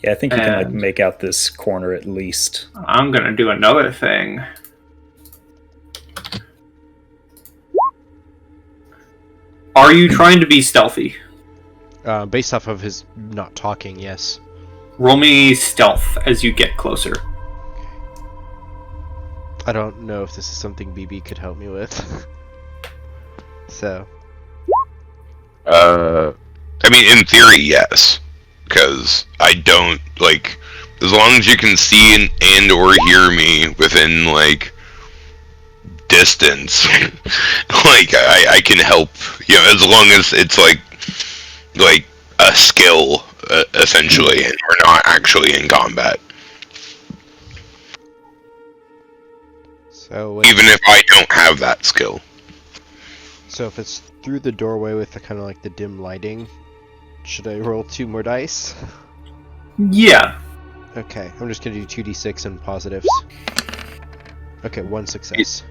Yeah, I think you can like And- make out this corner at least. I'm gonna do another thing. Are you trying to be stealthy? Based off of his not talking, yes. Roll me stealth as you get closer. I don't know if this is something BB could help me with. So, I mean, in theory, yes, because I don't like as long as you can see and or hear me within like distance, like I can help. You know, as long as it's like a skill essentially, and we're not actually in combat. so Even if I don't have that skill. So if it's through the doorway with the kind of like the dim lighting, should I roll 2 more dice? Yeah. Okay, I'm just gonna do 2d6 and positives. Okay, 1 success.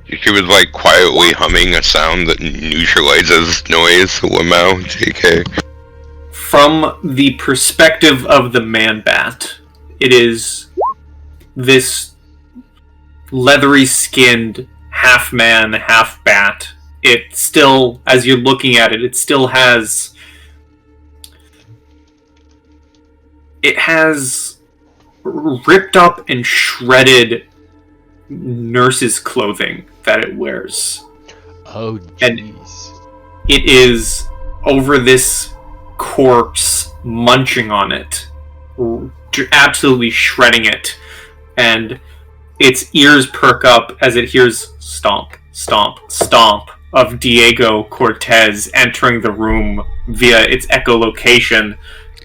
She was like quietly humming a sound that neutralizes noise. Lamo, JK. From the perspective of the man-bat, it is this leathery-skinned half-man, half-bat. It still, as you're looking at it, it still has... It has ripped up and shredded nurse's clothing that it wears. Oh, And- jeez. It is over this corpse, munching on it, absolutely shredding it, and its ears perk up as it hears stomp, stomp, stomp of Diego Cortez entering the room via its echolocation,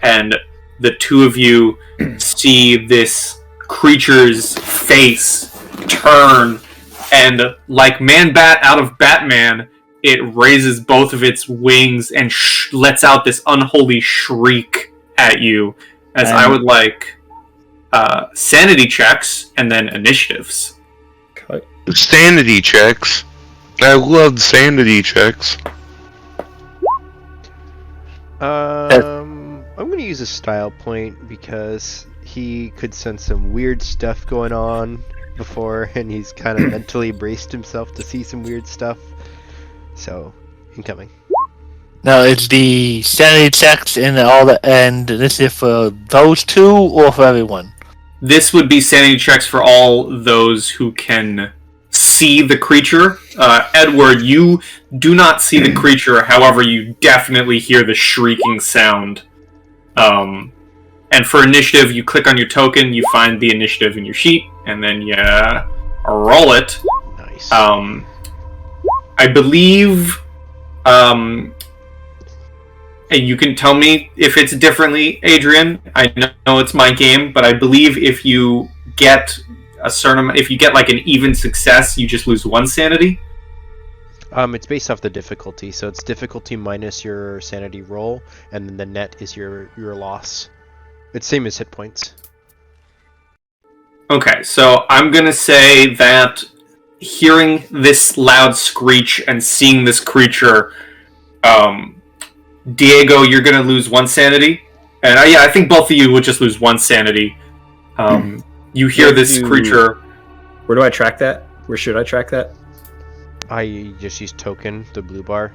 and the two of you see this creature's face turn, and like Man-Bat out of Batman, it raises both of its wings and lets out this unholy shriek at you, as I would like sanity checks and then initiatives. Sanity checks. I love sanity checks. I'm gonna use a style point because he could sense some weird stuff going on before, and he's kind of mentally braced himself to see some weird stuff. So, incoming. Now, is the sanity checks and all that, and this is for those two or for everyone? This would be sanity checks for all those who can see the creature. Edward, you do not see the creature, however, you definitely hear the shrieking sound. And for initiative, you click on your token, you find the initiative in your sheet, and then you roll it. Nice. I believe, and you can tell me if it's differently, Adrian. I know it's my game, but I believe if you get a certain amount, if you get like an even success, you just lose 1 sanity. It's based off the difficulty, so it's difficulty minus your sanity roll, and then the net is your loss. It's same as hit points. Okay, so I'm gonna say that hearing this loud screech and seeing this creature, Diego, you're gonna lose 1 sanity, and yeah, I think both of you would just lose 1 sanity. You hear this creature. Where do I track that? Where should I track that? I just use token, the blue bar,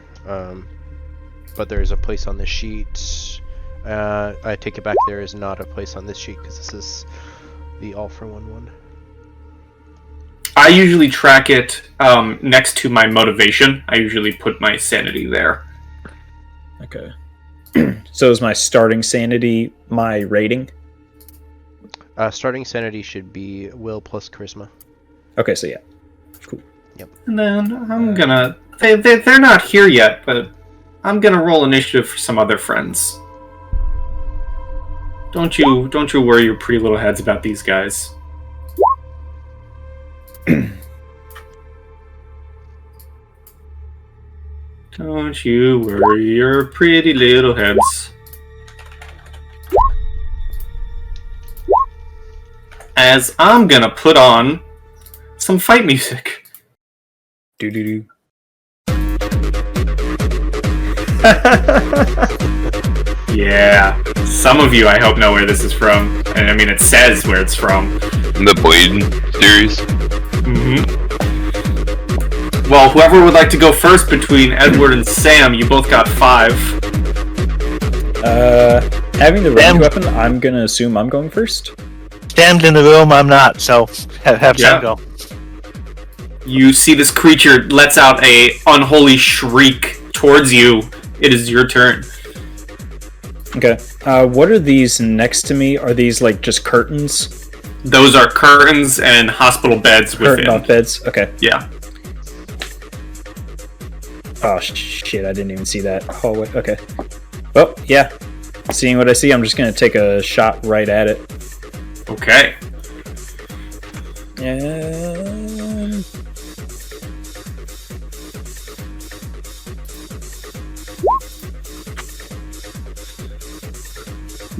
but there's a place on the sheet. I take it back, there is not a place on this sheet because this is the all for one. I usually track it next to my motivation. I usually put my sanity there. Okay. So is my starting sanity my rating? Starting sanity should be will plus charisma. Okay, so yeah. Cool. Yep. And then I'm gonna... They're not here yet, but I'm gonna roll initiative for some other friends. Don't you worry your pretty little heads about these guys. Don't you worry your pretty little heads. As I'm gonna put on some fight music. Do. Yeah. Some of you, I hope, know where this is from. And I mean, it says where it's from. The Blade series. Mm-hmm. Well, whoever would like to go first between Edward and Sam, you both got 5. Having the ranged weapon, I'm gonna assume I'm going first. Sam's in the room, I'm not, so have Sam go. You see this creature lets out a unholy shriek towards you. It is your turn. Okay. What are these next to me? Are these like just curtains? Those are curtains and hospital beds within. Curtain off beds? Okay. Yeah. Oh shit, I didn't even see that hallway. Okay. Well, yeah. Seeing what I see, I'm just gonna take a shot right at it. Okay. And...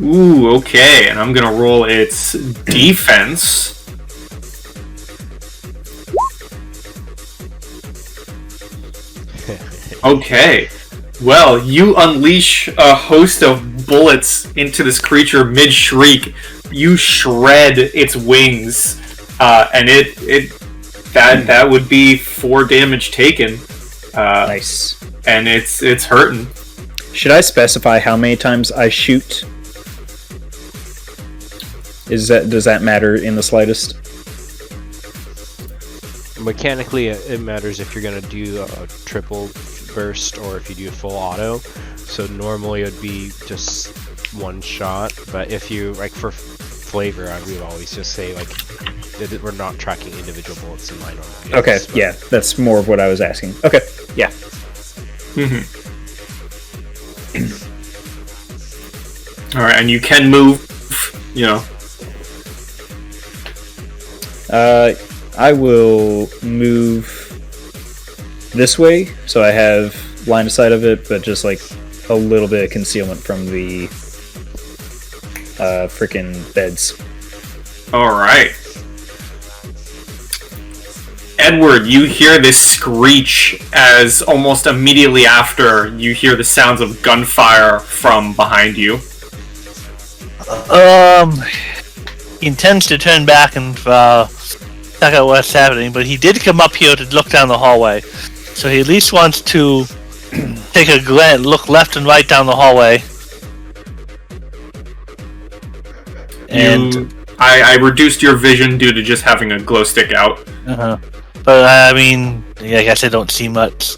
Ooh, okay. And I'm gonna roll its defense. Okay. Well, you unleash a host of bullets into this creature mid-shriek. You shred its wings, and that would be 4 damage taken. nice. And it's hurting. Should I specify how many times I shoot? Does that matter in the slightest? Mechanically, it matters if you're gonna do a triple burst or if you do a full auto. So normally it would be just 1 shot, but if you, like, for flavor, I would always just say, like, we're not tracking individual bullets in line on. Okay, yeah, that's more of what I was asking. Okay, yeah. Mm-hmm. All right, and you can move. You know. I will move this way, so I have line of sight of it, but just like a little bit of concealment from the freaking beds. All right. Edward, you hear this screech as almost immediately after you hear the sounds of gunfire from behind you. He intends to turn back and check out what's happening, but he did come up here to look down the hallway. So he at least wants to take a glance, look left and right down the hallway. And I reduced your vision due to just having a glow stick out. But I mean, yeah, I guess I don't see much.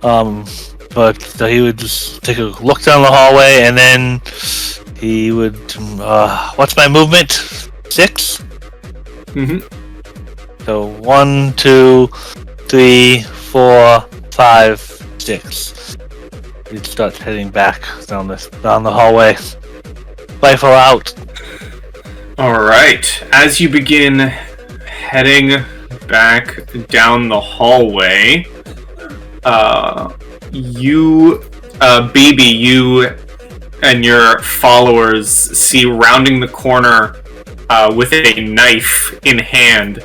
But so he would just take a look down the hallway, and then he would. What's my movement? 6. Mm-hmm. So 1, 2, 3, 4, 5, 6. He starts heading back down the hallway. Rifle out. All right. As you begin heading back down the hallway, you and your followers see rounding the corner with a knife in hand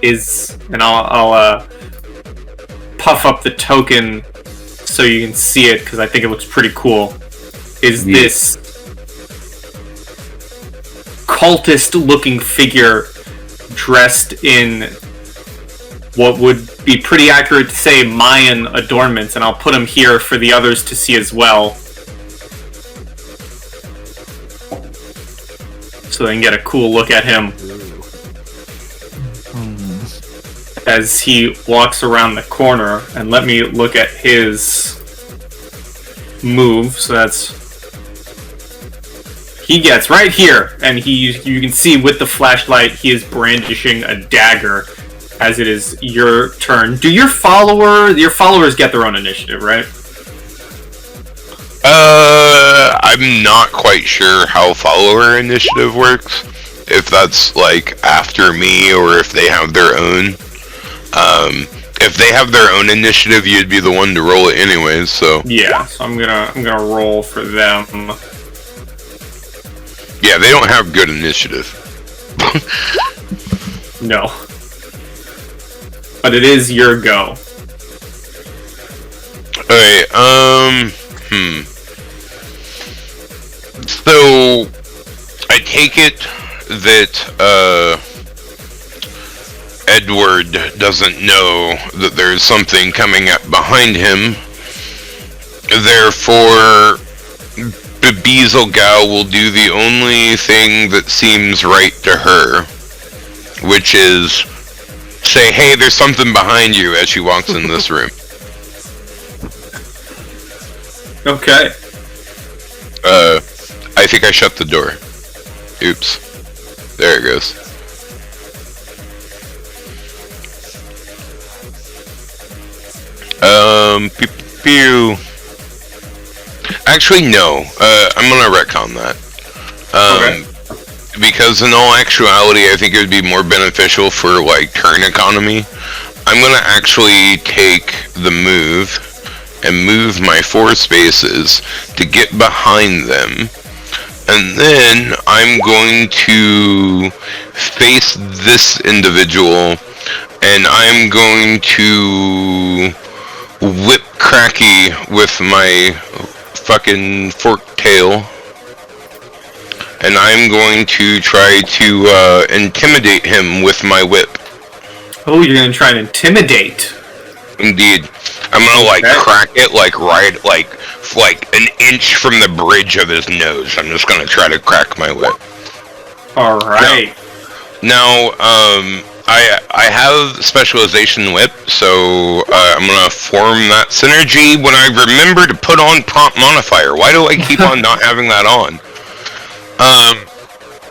and I'll puff up the token so you can see it because I think it looks pretty cool. This cultist-looking figure dressed in what would be pretty accurate to say Mayan adornments, and I'll put him here for the others to see as well, so they can get a cool look at him as he walks around the corner. And let me look at his move. So he gets right here, and you can see with the flashlight he is brandishing a dagger, as it is your turn. Do your followers get their own initiative, right? I'm not quite sure how follower initiative works. If that's like after me or if they have their own. If they have their own initiative, you'd be the one to roll it anyways. So yeah, so I'm gonna roll for them. Yeah, they don't have good initiative. No, but it is your go. Alright, So, I take it that, Edward doesn't know that there's something coming up behind him. Therefore, BeBezelgal will do the only thing that seems right to her, which is say, hey, there's something behind you as she walks in this room. Okay. I think I shut the door. Oops. There it goes. Pew, pew. Actually, no. I'm gonna retcon that. Okay. Because in all actuality, I think it would be more beneficial for, like, turn economy. I'm gonna actually take the move and move my 4 spaces to get behind them. And then I'm going to face this individual and I'm going to whip Cracky with my fucking fork tail. And I'm going to try to intimidate him with my whip. Oh, you're gonna try and intimidate. Indeed. I'm gonna like crack it like right like an inch from the bridge of his nose. I'm just gonna try to crack my whip. Alright. Now, I have specialization whip, so I'm gonna form that synergy when I remember to put on prompt modifier. Why do I keep on not having that on?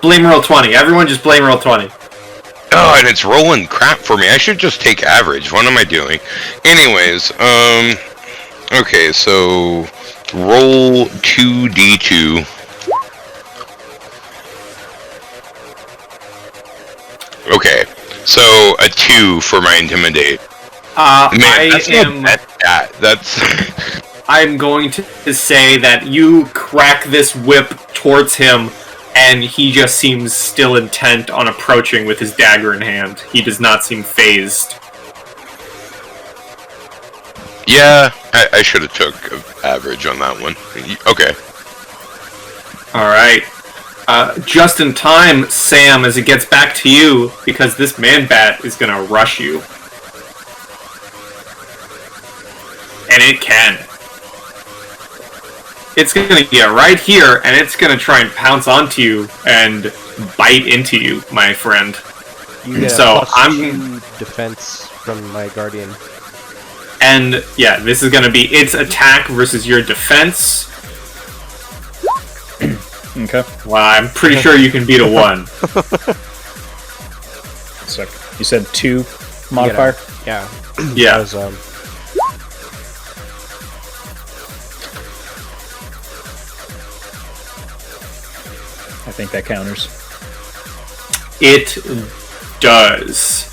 Blame roll 20. Everyone just blame roll 20. Oh, and it's rolling crap for me. I should just take average. What am I doing? Anyways, okay, so roll 2d2. Okay, so a 2 for my intimidate. Man, that's I'm going to say that you crack this whip towards him, and he just seems still intent on approaching with his dagger in hand. He does not seem phased. Yeah, I should have took average on that one. Okay. Alright. Just in time, Sam, as it gets back to you, because this man-bat is going to rush you. And it can. It's going to get right here, and it's going to try and pounce onto you and bite into you, my friend. You get So, a +2 defense from my guardian. And, yeah, this is going to be its attack versus your defense. Okay. Well, I'm pretty sure you can beat a 1. So you said 2 modifier? Yeah. Yeah. That was, I think that counters. It does.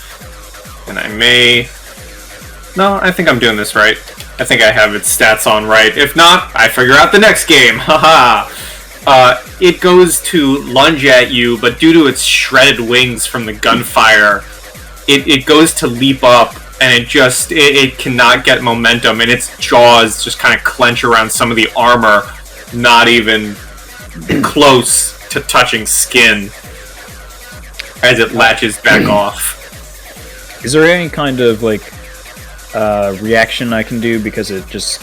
And I may... No, I think I'm doing this right. I think I have its stats on right. If not, I figure out the next game. Haha. It goes to lunge at you, but due to its shredded wings from the gunfire, it goes to leap up, and it cannot get momentum, and its jaws just kind of clench around some of the armor, not even close to touching skin, as it latches back off. Is there any kind of like reaction I can do because it just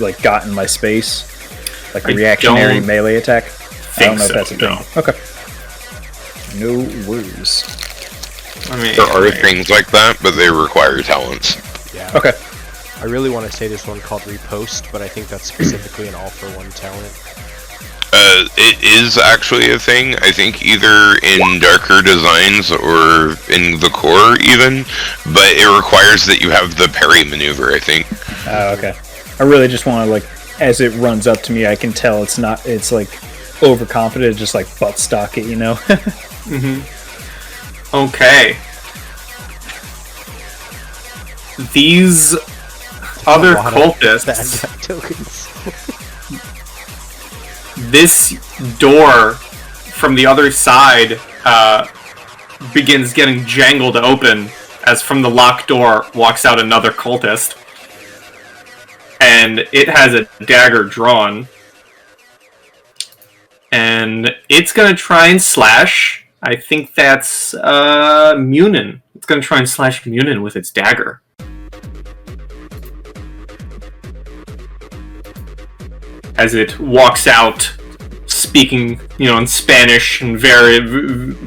like got in my space? Like a reactionary melee attack? I don't know if that's a thing. Okay. No worries. There are things like that, but they require talents. yeah. Okay. I really want to say this one called Repost, but I think that's specifically an all-for-one talent. It is actually a thing. I think either in darker designs or in the core even, but it requires that you have the parry maneuver, I think. Okay. I really just want to, like, as it runs up to me, I can tell it's like overconfident, just like butt stock it, you know? Okay. These other cultists. Tokens. This door from the other side begins getting jangled open as from the locked door walks out another cultist. And it has a dagger drawn. And it's going to try and slash. I think that's Munin. It's going to try and slash Munin with its dagger. As it walks out, speaking, in Spanish and various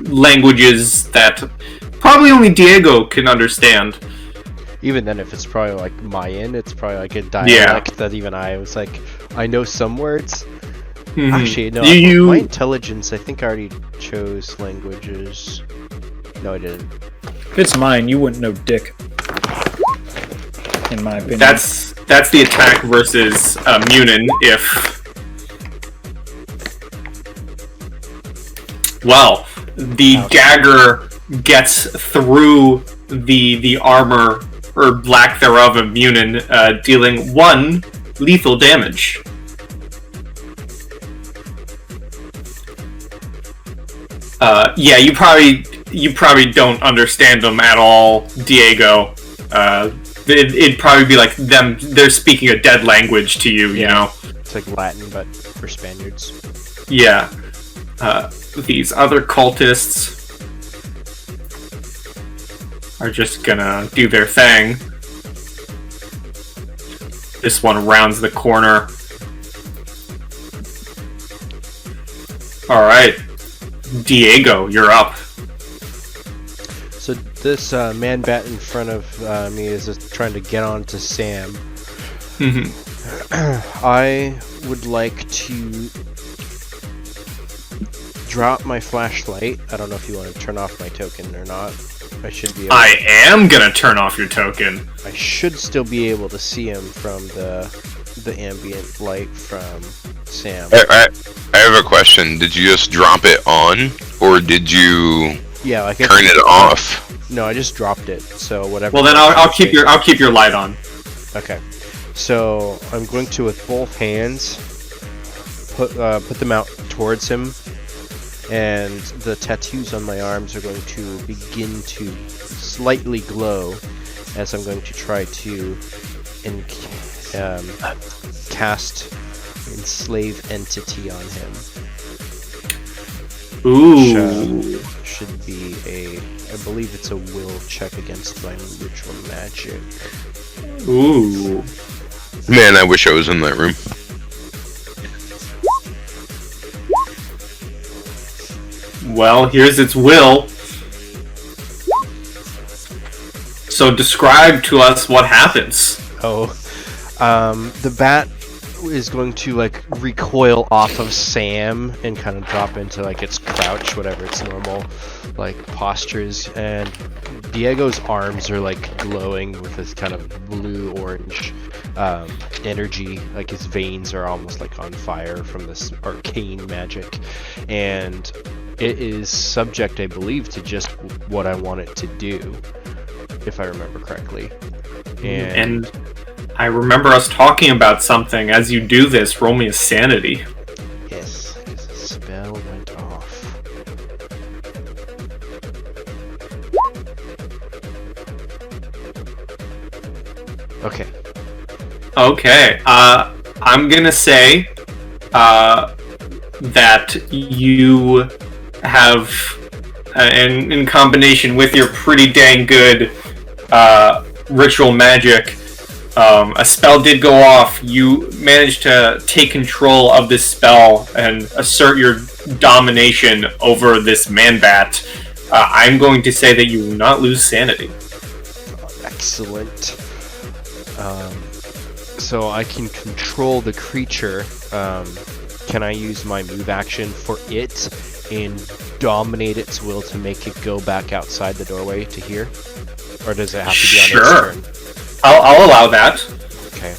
languages that probably only Diego can understand. Even then, if it's probably like Mayan, it's probably like a dialect that even I was like, I know some words. Actually, no. My intelligence, I think I already chose languages. No, I didn't. If it's mine, you wouldn't know dick. In my opinion. That's the attack versus Munin. If the dagger gets through the armor or lack thereof of Munin, dealing 1 lethal damage. You probably don't understand them at all, Diego. It'd probably be like they're speaking a dead language to you, you know? It's like Latin, but for Spaniards. Yeah. These other cultists are just gonna do their thing. This one rounds the corner. Alright. Diego, you're up. So this man bat in front of me is just trying to get on to Sam. I would like to drop my flashlight. I don't know if you want to turn off my token or not. I should be able I am gonna turn off your token. I should still be able to see him from the ambient light from Sam. I have a question. Did you just drop it on, or did you turn it off? No, I just dropped it. So whatever. Well, then I'll keep your light on. Okay. So I'm going to, with both hands, put them out towards him, and the tattoos on my arms are going to begin to slightly glow as I'm going to try to cast Enslave Entity on him. Ooh. Which should be I believe it's a will check against my ritual magic. Ooh. Man, I wish I was in that room. Well, here's its will. So describe to us what happens. The bat is going to recoil off of Sam and kind of drop into its crouch, whatever its normal postures, and Diego's arms are glowing with this kind of blue-orange energy. His veins are almost on fire from this arcane magic, and it is subject, I believe, to just what I want it to do, if I remember correctly. And I remember us talking about something. As you do this, roll me a sanity. Yes, because the spell went off. Okay. Okay. I'm gonna say that you have, in combination with your pretty dang good ritual magic, a spell did go off. You managed to take control of this spell and assert your domination over this man-bat. I'm going to say that you will not lose sanity. Excellent. So I can control the creature. Can can I use my move action for it and dominate its will to make it go back outside the doorway to here? Or does it have to be on its turn? I'll allow that. Okay.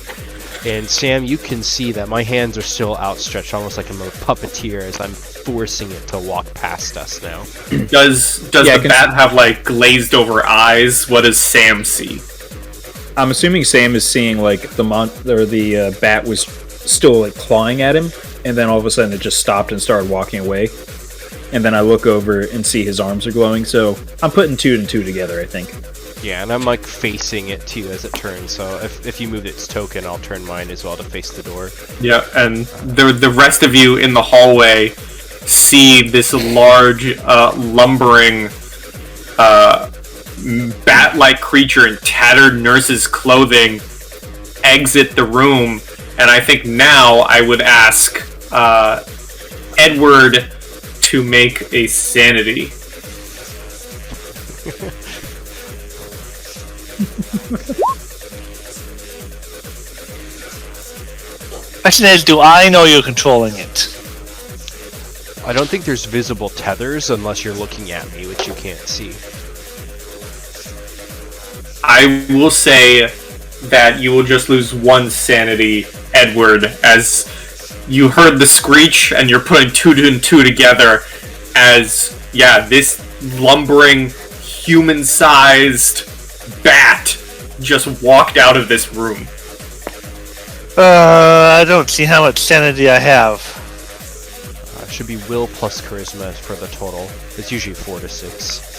And Sam, you can see that my hands are still outstretched, almost like I'm a puppeteer as I'm forcing it to walk past us now. Does the bat have like glazed over eyes? What does Sam see? I'm assuming Sam is seeing like the bat was still like clawing at him, and then all of a sudden it just stopped and started walking away. And then I look over and see his arms are glowing, so I'm putting 2 and 2 together, I think. Yeah, and I'm like facing it too as it turns, so if you move its token, I'll turn mine as well to face the door. Yeah, and the rest of you in the hallway see this large, lumbering, bat-like creature in tattered nurse's clothing exit the room, and I think now I would ask Edward to make a sanity. Question is, do I know you're controlling it? I don't think there's visible tethers unless you're looking at me, which you can't see. I will say that you will just lose 1 sanity, Edward, as you heard the screech and you're putting 2 and 2 together as, this lumbering, human-sized bat just walked out of this room. I don't see how much sanity I have. Should be will plus charisma for the total. It's usually 4 to 6.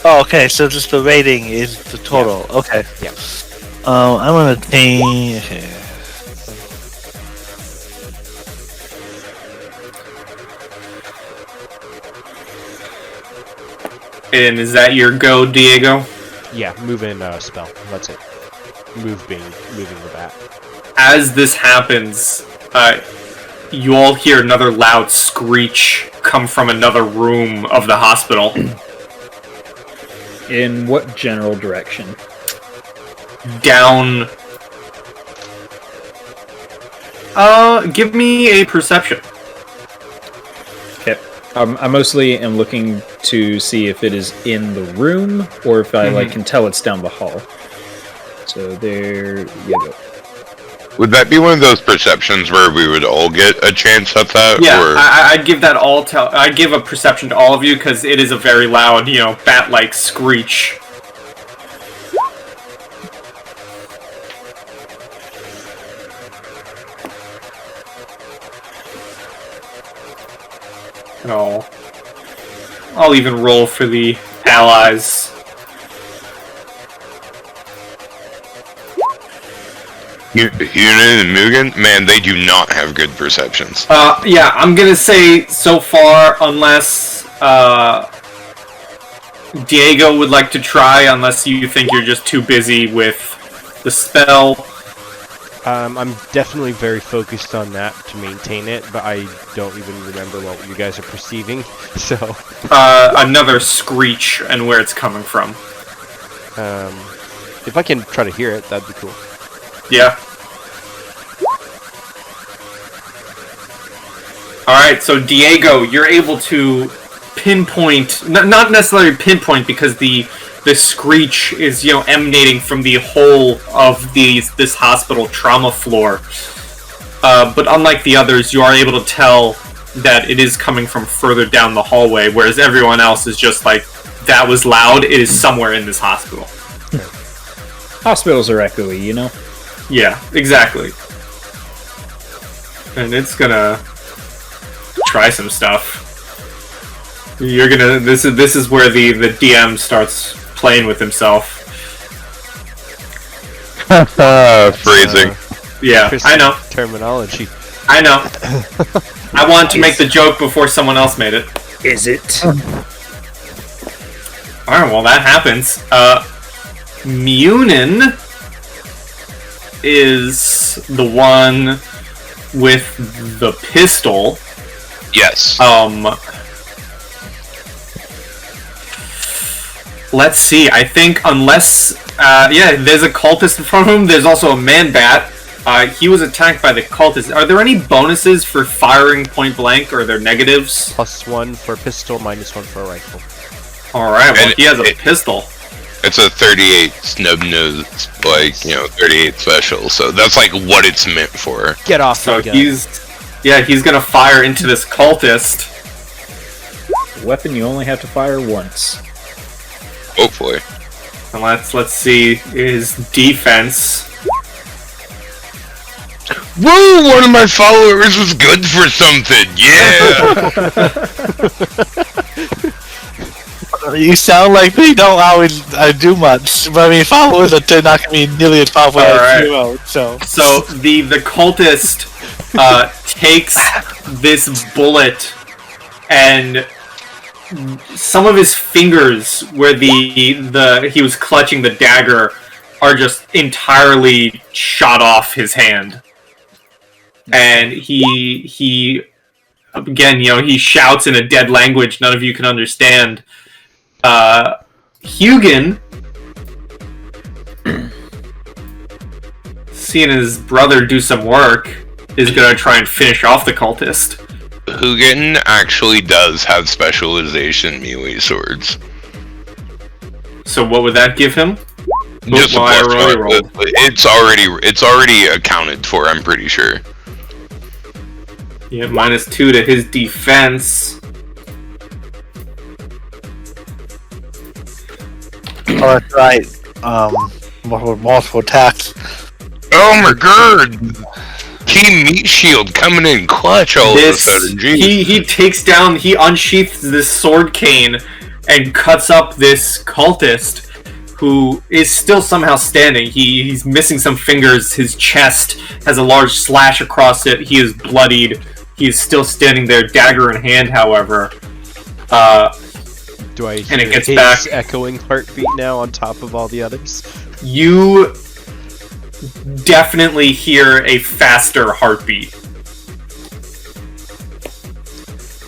Oh, okay, so just the rating is the total. Yeah. Okay. Yeah. I'm gonna change. Okay. And is that your go, Diego? Yeah, move in spell. That's it. Moving the bat. As this happens, you all hear another loud screech come from another room of the hospital. In what general direction? Down. Give me a perception. Okay. I mostly am looking to see if it is in the room or if I can tell it's down the hall. So there you go. Would that be one of those perceptions where we would all get a chance at that? Yeah, or... I'd give that all. I'd give a perception to all of you because it is a very loud, bat-like screech. And I'll even roll for the allies. Unin and Mugen, man, they do not have good perceptions. Yeah, I'm gonna say so far, unless Diego would like to try, unless you think you're just too busy with the spell. I'm definitely very focused on that to maintain it, but I don't even remember what you guys are perceiving, so... Another screech and where it's coming from. If I can try to hear it, that'd be cool. Yeah. Alright, so Diego, you're able to pinpoint, not necessarily pinpoint because the screech is, emanating from the whole of this hospital trauma floor. But unlike the others, you are able to tell that it is coming from further down the hallway, whereas everyone else is just like, that was loud, it is somewhere in this hospital. Hospitals are echoey, Yeah, exactly. And it's gonna try some stuff. You're gonna. This is where the DM starts playing with himself. Phrasing. Yeah, I know. Terminology. I know. I wanted to make the joke before someone else made it. Is it? Alright, well that happens. Munin is the one with the pistol. Yes. Let's see. I think unless, there's a cultist in front of him. There's also a man bat. He was attacked by the cultists. Are there any bonuses for firing point blank, or are there negatives? +1 for pistol, -1 for a rifle. Alright, well, And he has a pistol. It's a 38 snub nose, 38 special. So that's like what it's meant for. Get off So my gun. he's gonna fire into this cultist. Weapon you only have to fire once. Hopefully. And let's see his defense. Woo! One of my followers was good for something. Yeah. You sound like they don't always do much, but I mean, followers are not going to be nearly as powerful as you out, so. So the cultist takes this bullet, and some of his fingers, where he was clutching the dagger, are just entirely shot off his hand. And he again, he shouts in a dead language none of you can understand. Hugin, seeing his brother do some work, is gonna try and finish off the cultist. Hugin actually does have specialization melee swords. So what would that give him? Just a Well, I plus already one, rolled. but it's already accounted for, I'm pretty sure. Yeah, -2 to his defense. Oh, that's right. Multiple attacks. Oh my god! Team Meat Shield coming in clutch all of a sudden, jeez. He unsheaths this sword cane and cuts up this cultist, who is still somehow standing. He's missing some fingers. His chest has a large slash across it. He is bloodied. He is still standing there, dagger in hand, however. Do I hear and it gets his back. echoing heartbeat now on top of all the others? You definitely hear a faster heartbeat.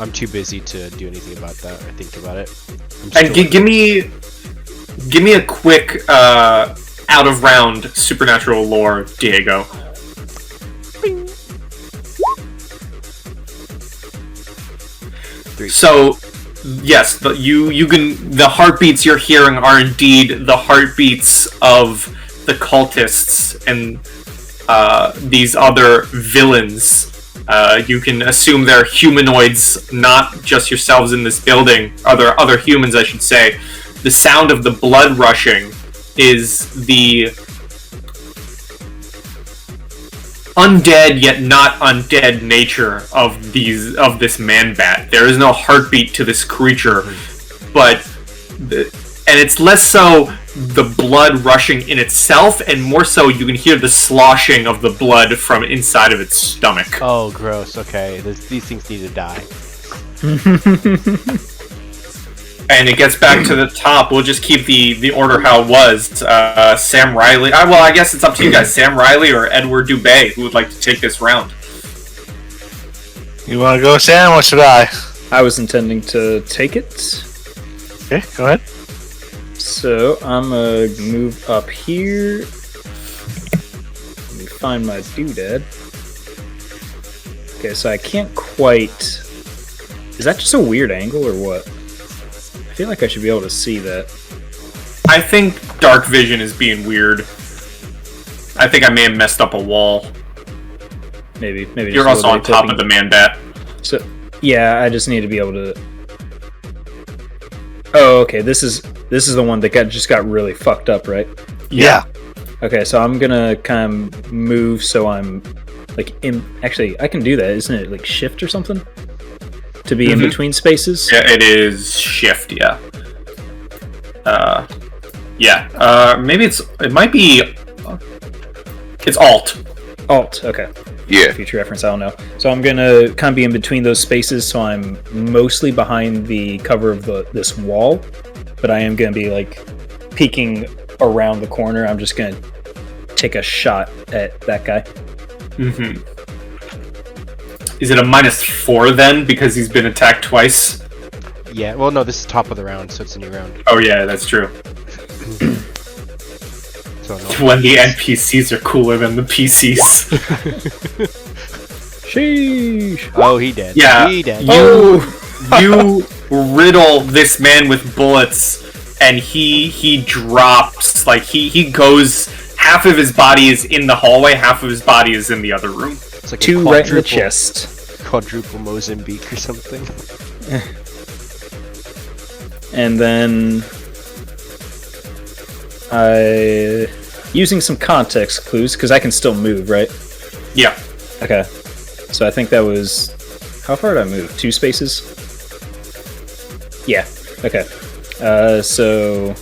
I'm too busy to do anything about that or think about it. And give me a quick out of round supernatural lore, Diego. So, yes, the heartbeats you're hearing are indeed the heartbeats of the cultists and these other villains. You can assume they're humanoids, not just yourselves in this building. Other humans, I should say. The sound of the blood rushing is the undead yet not undead nature of this man-bat. There is no heartbeat to this creature, and it's less so the blood rushing in itself, and more so you can hear the sloshing of the blood from inside of its stomach. Oh, gross. Okay, these things need to die. And it gets back to the top. We'll just keep the order how it was. Sam Riley. Well, I guess it's up to you guys. Sam Riley or Edward Dubay, who would like to take this round? You want to go, Sam, or should I? I was intending to take it. Okay, go ahead. So I'm gonna move up here. Let me find my doodad. Okay, so I can't quite. Is that just a weird angle or what? I feel like I should be able to see that. I think dark vision is being weird. I think I may have messed up a wall. Maybe. You're just also on top of the man-bat. So yeah, I just need to be able to. Oh, okay. This is the one that just got really fucked up, right? Yeah. Okay, so I'm gonna kind of move so I'm like in. Actually, I can do that. Isn't it like shift or something? To be in between spaces. Yeah, it is shift. Yeah. Maybe it might be. It's alt. Alt. Okay. Yeah. Future reference. I don't know. So I'm gonna kind of be in between those spaces, so I'm mostly behind the cover of this wall, but I am gonna be like peeking around the corner. I'm just gonna take a shot at that guy. Mm-hmm. Is it a -4 then, because he's been attacked twice? Yeah, well, no, this is top of the round, so it's a new round. Oh yeah, that's true. So no. When the NPCs are cooler than the PCs. Sheesh. Oh, he did. Yeah. He did. You riddle this man with bullets, and he drops. Like he goes. Half of his body is in the hallway. Half of his body is in the other room. It's like 2 right in the chest. Quadruple Mozambique or something. And then using some context clues, because I can still move, right? Yeah. Okay. So I think that was... How far did I move? 2 spaces? Yeah. Okay. So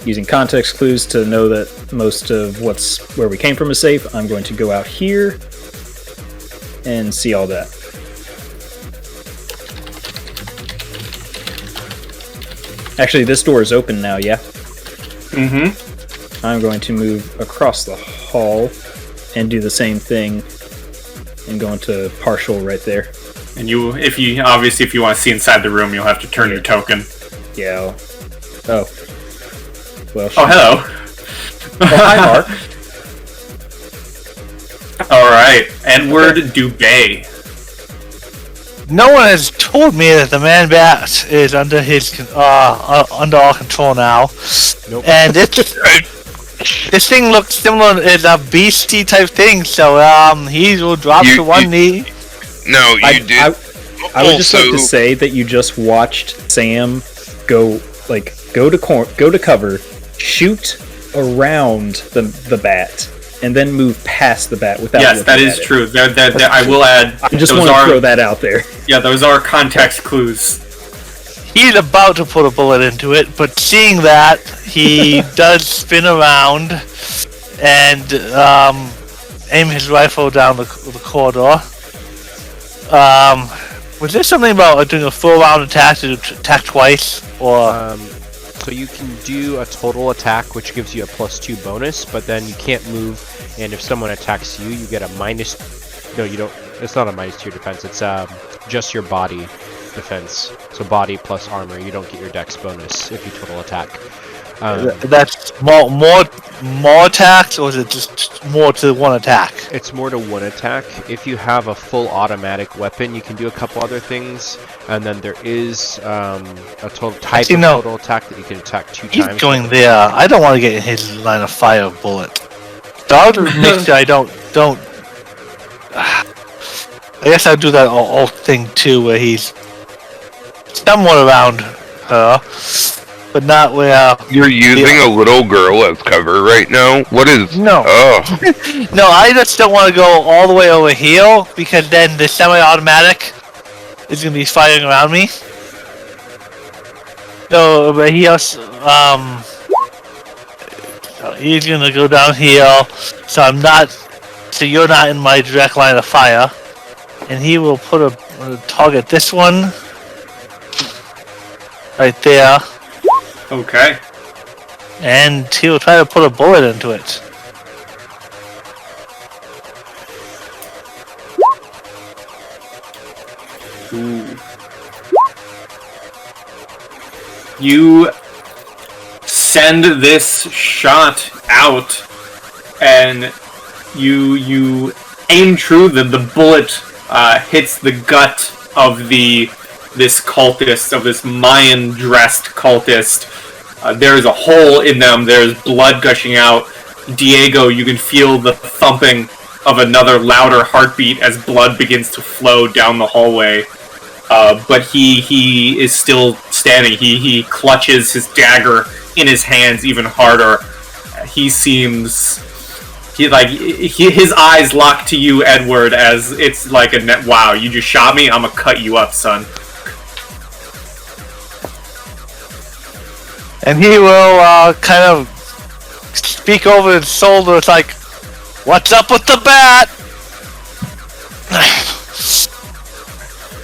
using context clues to know that most of where we came from is safe, I'm going to go out here and see all that. Actually, this door is open now, yeah? Mm-hmm. I'm going to move across the hall and do the same thing and go into partial right there. And if you want to see inside the room, you'll have to turn your token. Yeah. Oh. Well. Oh, hello. Hi, Mark. All right, Edward Dubay. No one has told me that the man bat is under under our control now. Nope. And this thing looks similar. It's a beastie type thing. So he will drop to one knee. No, you did. I would just like to say that you just watched Sam go to cover, shoot around the bat, and then move past the bat without. Yes, that is true. I will add. I just want to throw that out there. Yeah, those are context clues. He's about to put a bullet into it, but seeing that, he does spin around and aim his rifle down the corridor. Was there something about doing a full round attack to attack twice, or? So you can do a total attack, which gives you a +2 bonus, but then you can't move, and if someone attacks you, you get a minus... No, you don't... It's not a minus to your defense, it's just your body defense. So body plus armor, you don't get your dex bonus if you total attack. That's more attacks, or is it just more to one attack? It's more to one attack. If you have a full automatic weapon, you can do a couple other things, and then there is a total type of total attack that you can attack 2 times. He's going there. I don't want to get in his line of fire bullet. The other makes sure I don't. I guess I'll do that old thing too, where he's somewhat around her. But not where you're using a little girl as cover right now. What is? No. Oh. No, I just don't want to go all the way over here because then the semi-automatic is gonna be firing around me. No, but he's gonna go down here, so I'm not. So you're not in my direct line of fire, and he will put a target this one right there. Okay. And he will try to put a bullet into it. Ooh. You send this shot out, and you aim true. The bullet hits the gut of this cultist, of this Mayan-dressed cultist. There's a hole in them. There's blood gushing out. Diego, you can feel the thumping of another louder heartbeat as blood begins to flow down the hallway. But he is still standing. He clutches his dagger in his hands even harder. He seems... his eyes lock to you, Edward, as it's like wow, you just shot me? I'm gonna cut you up, son. And he will kind of speak over his shoulder. It's like, "What's up with the bat?"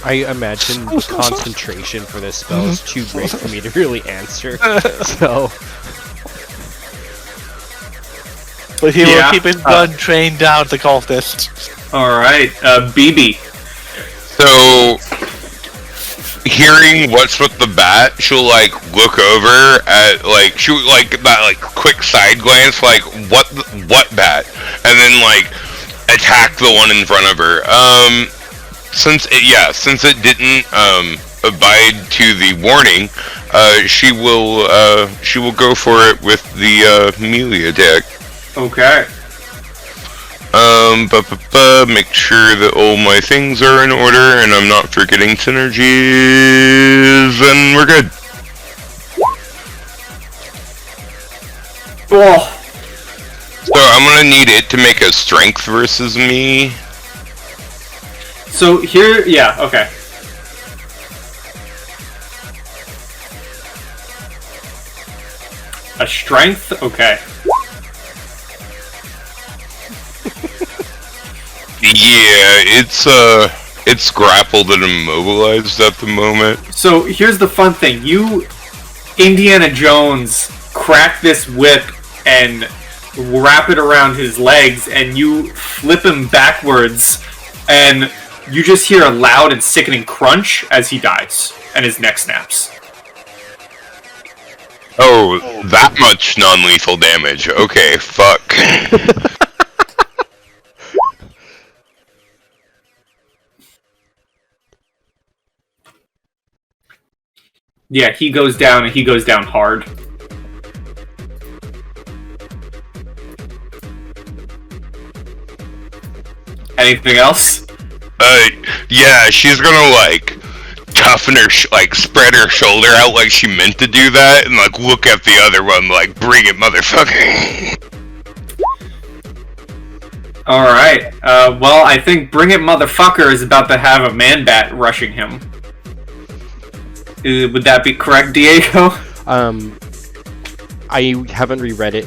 I imagine the concentration for this spell is too great for me to really answer. So, but he will keep his gun trained down the cultist. All right, BB. So hearing what's with the bat, she'll like look over at like she'll like that like quick side glance, like what bat, and then like attack the one in front of her. Since it didn't abide to the warning, she will go for it with the melee attack. Okay. Make sure that all my things are in order and I'm not forgetting synergies, and we're good. Oh. So I'm gonna need it to make a strength versus me. So here, yeah, okay. A strength? Okay. Yeah, it's grappled and immobilized at the moment. So here's the fun thing. You, Indiana Jones, crack this whip and wrap it around his legs, and you flip him backwards, and you just hear a loud and sickening crunch as he dies, and his neck snaps. Oh, that much non-lethal damage. Okay, fuck. Yeah, he goes down, and he goes down hard. Anything else? Yeah, she's gonna like toughen her, like spread her shoulder out like she meant to do that, and like look at the other one like, bring it, motherfucker. Alright, well, I think Bring It Motherfucker is about to have a man-bat rushing him. Would that be correct, Diego? I haven't reread it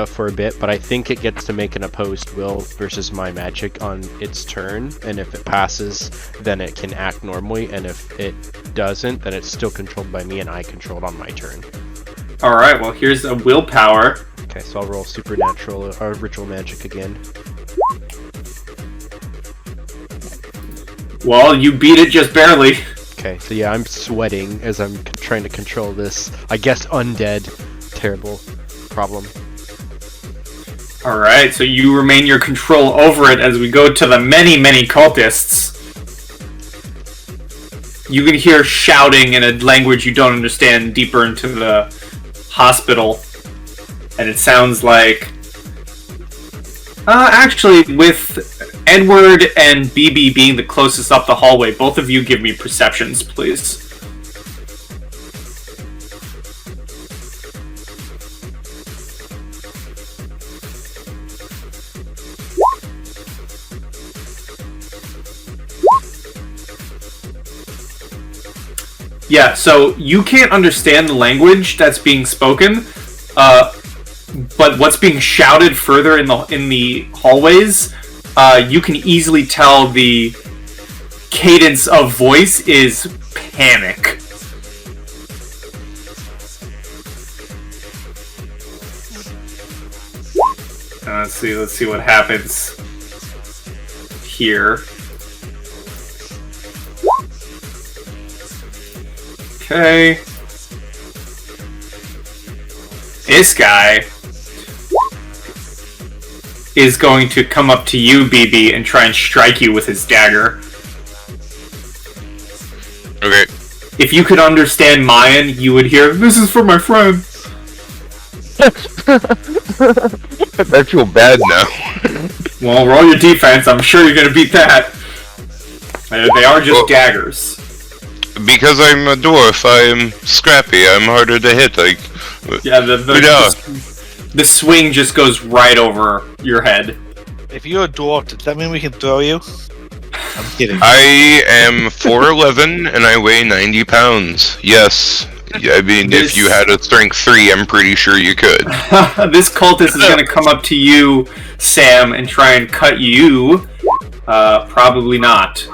for a bit, but I think it gets to make an opposed will versus my magic on its turn, and if it passes, then it can act normally, and if it doesn't, then it's still controlled by me and I control it on my turn. Alright, well, here's a willpower. Okay, so I'll roll supernatural or ritual magic again. Well, you beat it just barely. Okay, so yeah, I'm sweating as I'm trying to control this, I guess, undead, terrible problem. Alright, so you remain your control over it as we go to the many, many cultists. You can hear shouting in a language you don't understand deeper into the hospital. And it sounds like... actually, with Edward and BB being the closest up the hallway, both of you give me perceptions, please. Yeah, so you can't understand the language that's being spoken, but what's being shouted further in the hallways, you can easily tell the cadence of voice is panic. Let's see what happens here. Okay. This guy is going to come up to you, BB, and try and strike you with his dagger. Okay. If you could understand Mayan, you would hear, "This is for my friend." I feel bad now. Well, roll your defense. I'm sure you're going to beat that. They are just daggers. Because I'm a dwarf, I'm scrappy. I'm harder to hit. Like, yeah, the swing just goes right over your head. If you're a dwarf, does that mean we can throw you? I'm kidding. I am 4'11" and I weigh 90 pounds. Yes. I mean, if you had a strength 3, I'm pretty sure you could. This cultist is going to come up to you, Sam, and try and cut you. Probably not.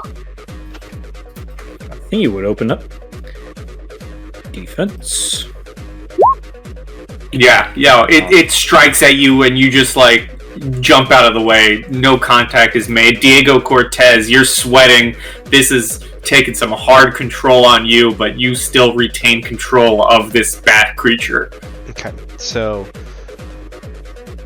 I think you would open up. Defense. Yeah, it strikes at you, and you just, like, jump out of the way. No contact is made. Diego Cortez, you're sweating. This is taking some hard control on you, but you still retain control of this bat creature. Okay, so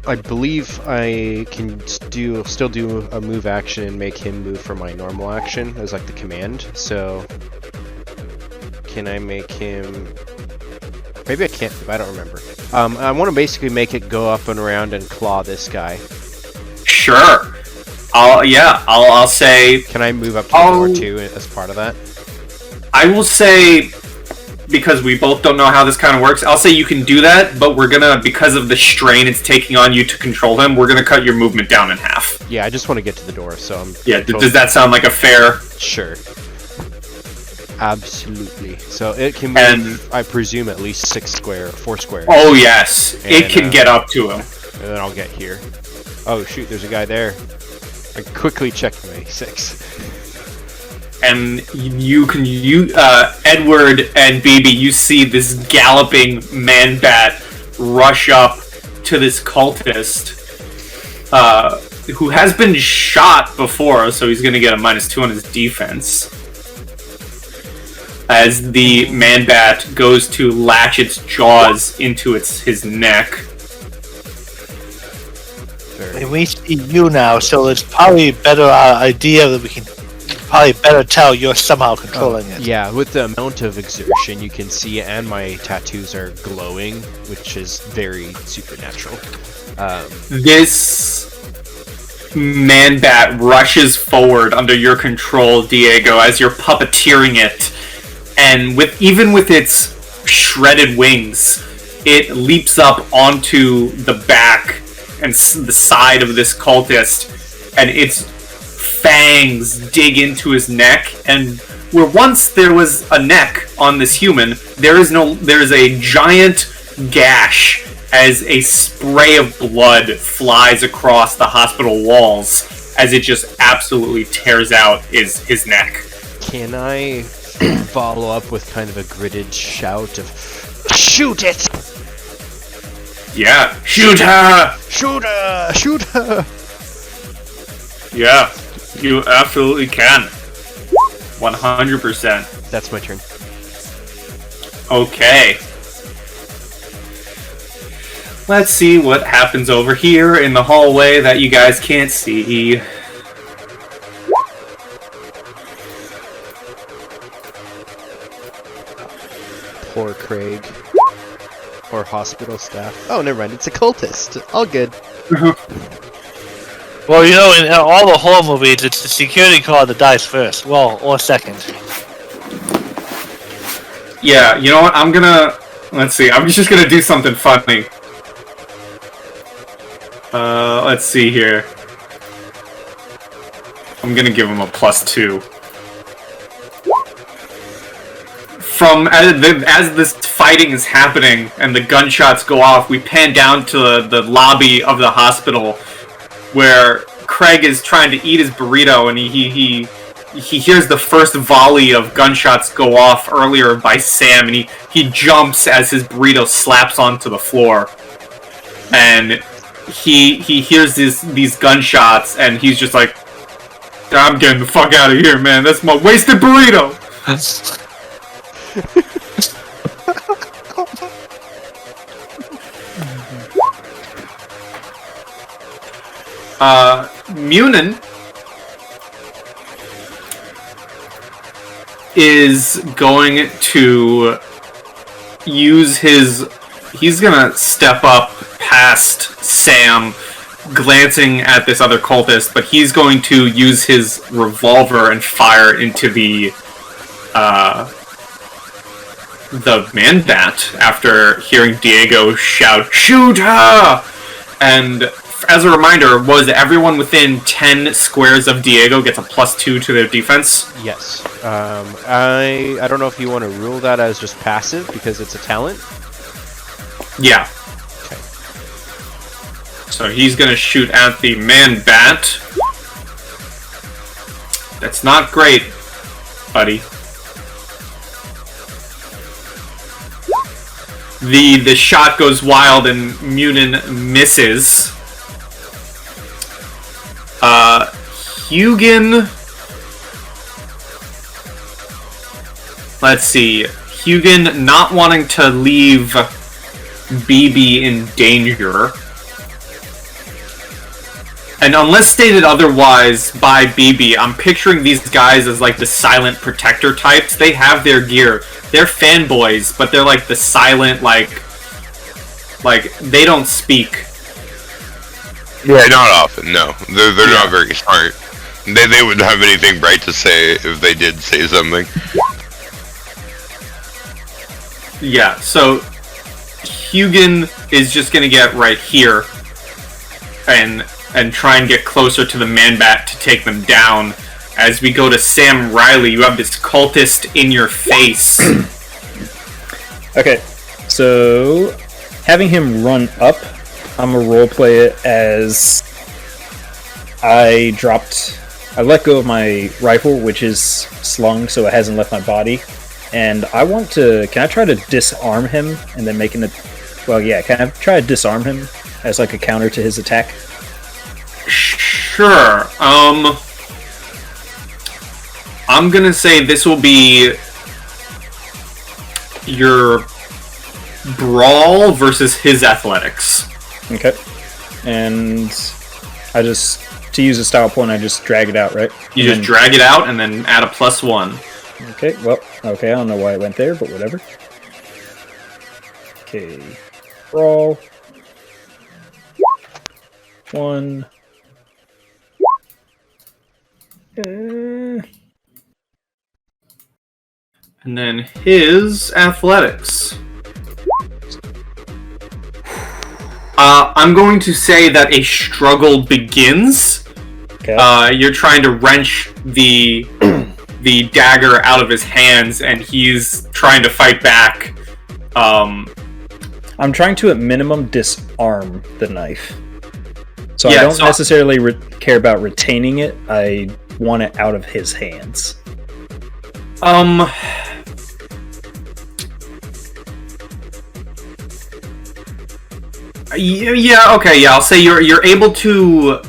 I believe I can still do a move action and make him move for my normal action as like the command. So can I make him? Maybe I can't. I don't remember. I want to basically make it go up and around and claw this guy. Sure. I'll say. Can I move up to the door too as part of that? I will say, because we both don't know how this kind of works, I'll say you can do that, but we're gonna, because of the strain it's taking on you to control him, we're gonna cut your movement down in half. Yeah, I just want to get to the door, so I'm... Yeah, does that sound like a fair... Sure. Absolutely. So it can move, I presume, at least 4 squares. Oh, yes. It can get up to him. And then I'll get here. Oh, shoot, there's a guy there. I quickly checked my 6. And Edward and BB, you see this galloping man-bat rush up to this cultist, who has been shot before, so he's going to get a -2 on his defense. As the man-bat goes to latch its jaws into his neck. And we see you now, so it's probably a better idea that we can probably better tell you're somehow controlling it. Yeah, with the amount of exertion you can see, and my tattoos are glowing, which is very supernatural. This man-bat rushes forward under your control, Diego, as you're puppeteering it. And even with its shredded wings, it leaps up onto the back and the side of this cultist, and its fangs dig into his neck, and where once there was a neck on this human, there is a giant gash as a spray of blood flies across the hospital walls as it just absolutely tears out his neck. Can I follow up with kind of a gritted shout of "Shoot it! Yeah, shoot her! Shoot her! Shoot her!" Yeah, you absolutely can. 100%. That's my turn. Okay. Let's see what happens over here in the hallway that you guys can't see. Poor Craig. Or hospital staff. Oh, never mind. It's a cultist. All good. Well, you know, in all the horror movies, it's the security guard that dies first. Well, or second. Yeah, you know what? Let's see. I'm just gonna do something funny. Let's see here. I'm gonna give him a +2. As this fighting is happening and the gunshots go off, we pan down to the lobby of the hospital where Craig is trying to eat his burrito, and he hears the first volley of gunshots go off earlier by Sam, and he jumps as his burrito slaps onto the floor, and he hears these gunshots, and he's just like, "I'm getting the fuck out of here, man. That's my wasted burrito." Munin is going to use he's gonna step up past Sam, glancing at this other cultist, but he's going to use his revolver and fire into the man-bat after hearing Diego shout, "Shoot her!" And as a reminder, was everyone within 10 squares of Diego gets a +2 to their defense? Yes. I don't know if you want to rule that as just passive because it's a talent. Yeah. Okay. So he's gonna shoot at the man-bat. That's not great, buddy. The shot goes wild and Munin misses. Hugin. Let's see. Hugin not wanting to leave BB in danger. And unless stated otherwise by BB, I'm picturing these guys as like the silent protector types. They have their gear. They're fanboys, but they're like the silent, like they don't speak. Yeah, not often. No, they're not very smart. They wouldn't have anything bright to say if they did say something. Yeah. So Hugin is just gonna get right here, and try and get closer to the Man-Bat to take them down. As we go to Sam Riley, you have this cultist in your face. Okay, so having him run up, I'm gonna roleplay it as I let go of my rifle, which is slung, so it hasn't left my body, and can I try to disarm him, and then can I try to disarm him as like a counter to his attack? Sure. I'm gonna say this will be your brawl versus his athletics. Okay. And to use a style point, I just drag it out, right? You just drag it out and then add a +1. Okay, I don't know why it went there, but whatever. Okay. Brawl. 1. And then his athletics. I'm going to say that a struggle begins. Okay. You're trying to wrench the dagger out of his hands, and he's trying to fight back. I'm trying to, at minimum, disarm the knife. So Yeah, I don't necessarily care about retaining it. I want it out of his hands. Yeah. Okay. Yeah. I'll say you're able to.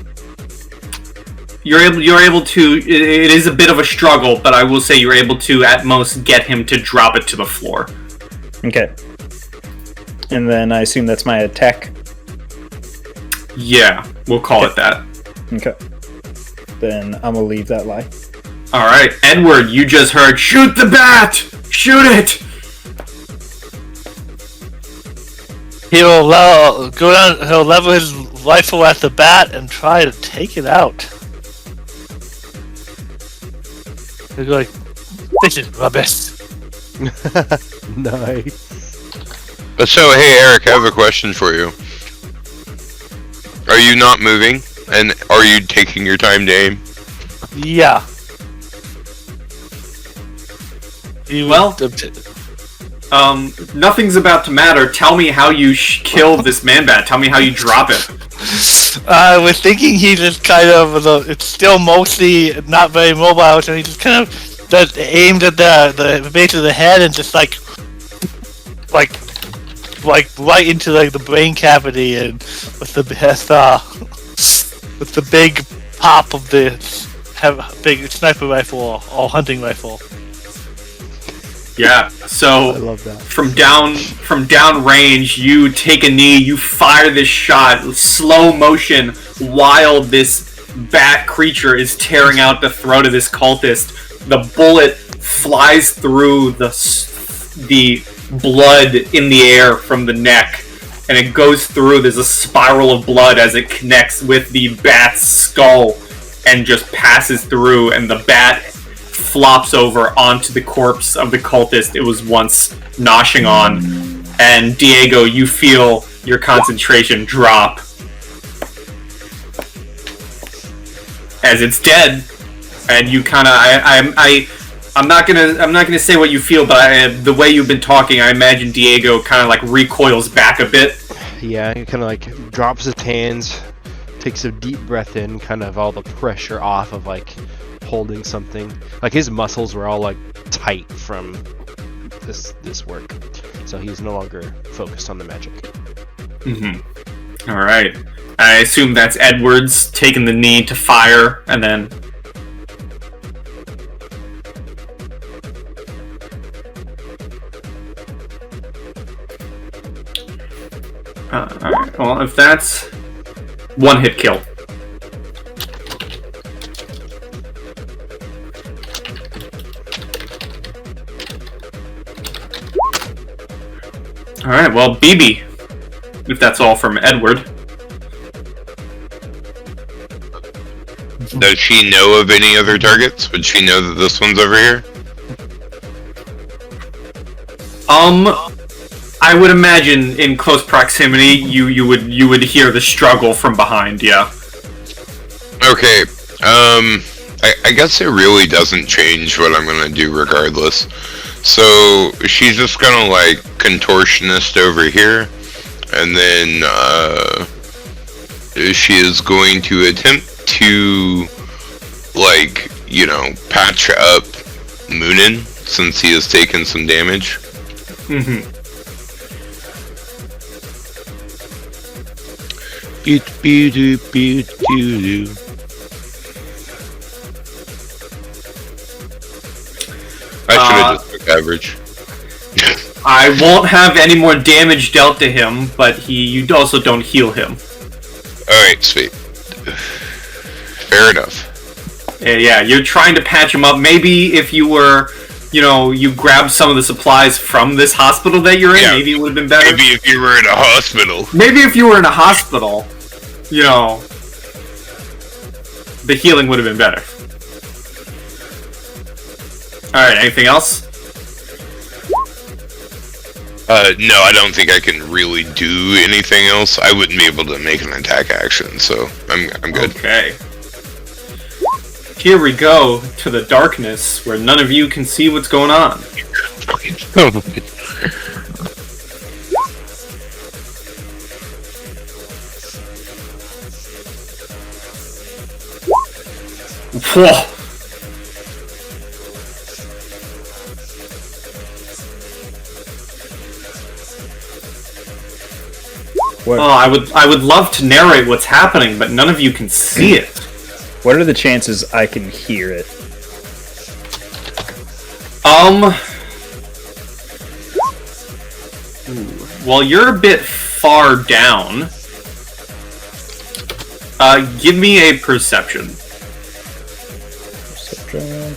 You're able to. It is a bit of a struggle, but I will say you're able to at most get him to drop it to the floor. Okay. And then I assume that's my attack. Yeah, we'll call it that. Okay. Then I'm gonna leave that lie. All right, Edward, you just heard, shoot the bat! Shoot it! He'll level his rifle at the bat and try to take it out. He'll go like, this is rubbish. Nice. So, hey Eric, I have a question for you. Are you not moving? And are you taking your time to aim? Yeah. Well, nothing's about to matter. Tell me how you kill this Man-Bat. Tell me how you drop it. We're thinking he just kind of, it's still mostly not very mobile, so he just kind of just aimed at the base of the head and just like right into like the brain cavity, and with the big pop of the big sniper rifle or hunting rifle. Yeah, so I love that. From down range, you take a knee, you fire this shot, slow motion, while this bat creature is tearing out the throat of this cultist. The bullet flies through the blood in the air from the neck, and it goes through. There's a spiral of blood as it connects with the bat's skull and just passes through, and the bat flops over onto the corpse of the cultist it was once noshing on. And Diego, you feel your concentration drop as it's dead, and you kind of I'm not gonna say what you feel, but the way you've been talking, I imagine Diego kind of like recoils back a bit. Yeah, he kind of like drops his hands, takes a deep breath in, kind of all the pressure off of like holding something. Like his muscles were all like tight from this work, so he's no longer focused on the magic. Mm-hmm. All right. I assume that's Edwards taking the knee to fire, and then... Alright, well, if that's... one hit kill. Alright, well, BB. If that's all from Edward. Does she know of any other targets? Would she know that this one's over here? I would imagine in close proximity, you would hear the struggle from behind. Yeah. Okay. I guess it really doesn't change what I'm gonna do regardless. So she's just gonna like contortionist over here, and then she is going to attempt to, like, you know, patch up Moonin since he has taken some damage. Mm-hmm. I should have just took average. I won't have any more damage dealt to him, but you also don't heal him. Alright, sweet. Fair enough. Yeah, you're trying to patch him up. Maybe if you were, you grabbed some of the supplies from this hospital that you're in, maybe it would have been better. Maybe if you were in a hospital. Maybe if you were in a hospital, the healing would have been better. Alright, anything else? No, I don't think I can really do anything else. I wouldn't be able to make an attack action, so I'm good. Okay. Here we go to the darkness where none of you can see what's going on. Whoa! What? Oh, I would love to narrate what's happening, but none of you can see it. What are the chances I can hear it? Well, you're a bit far down. Give me a perception.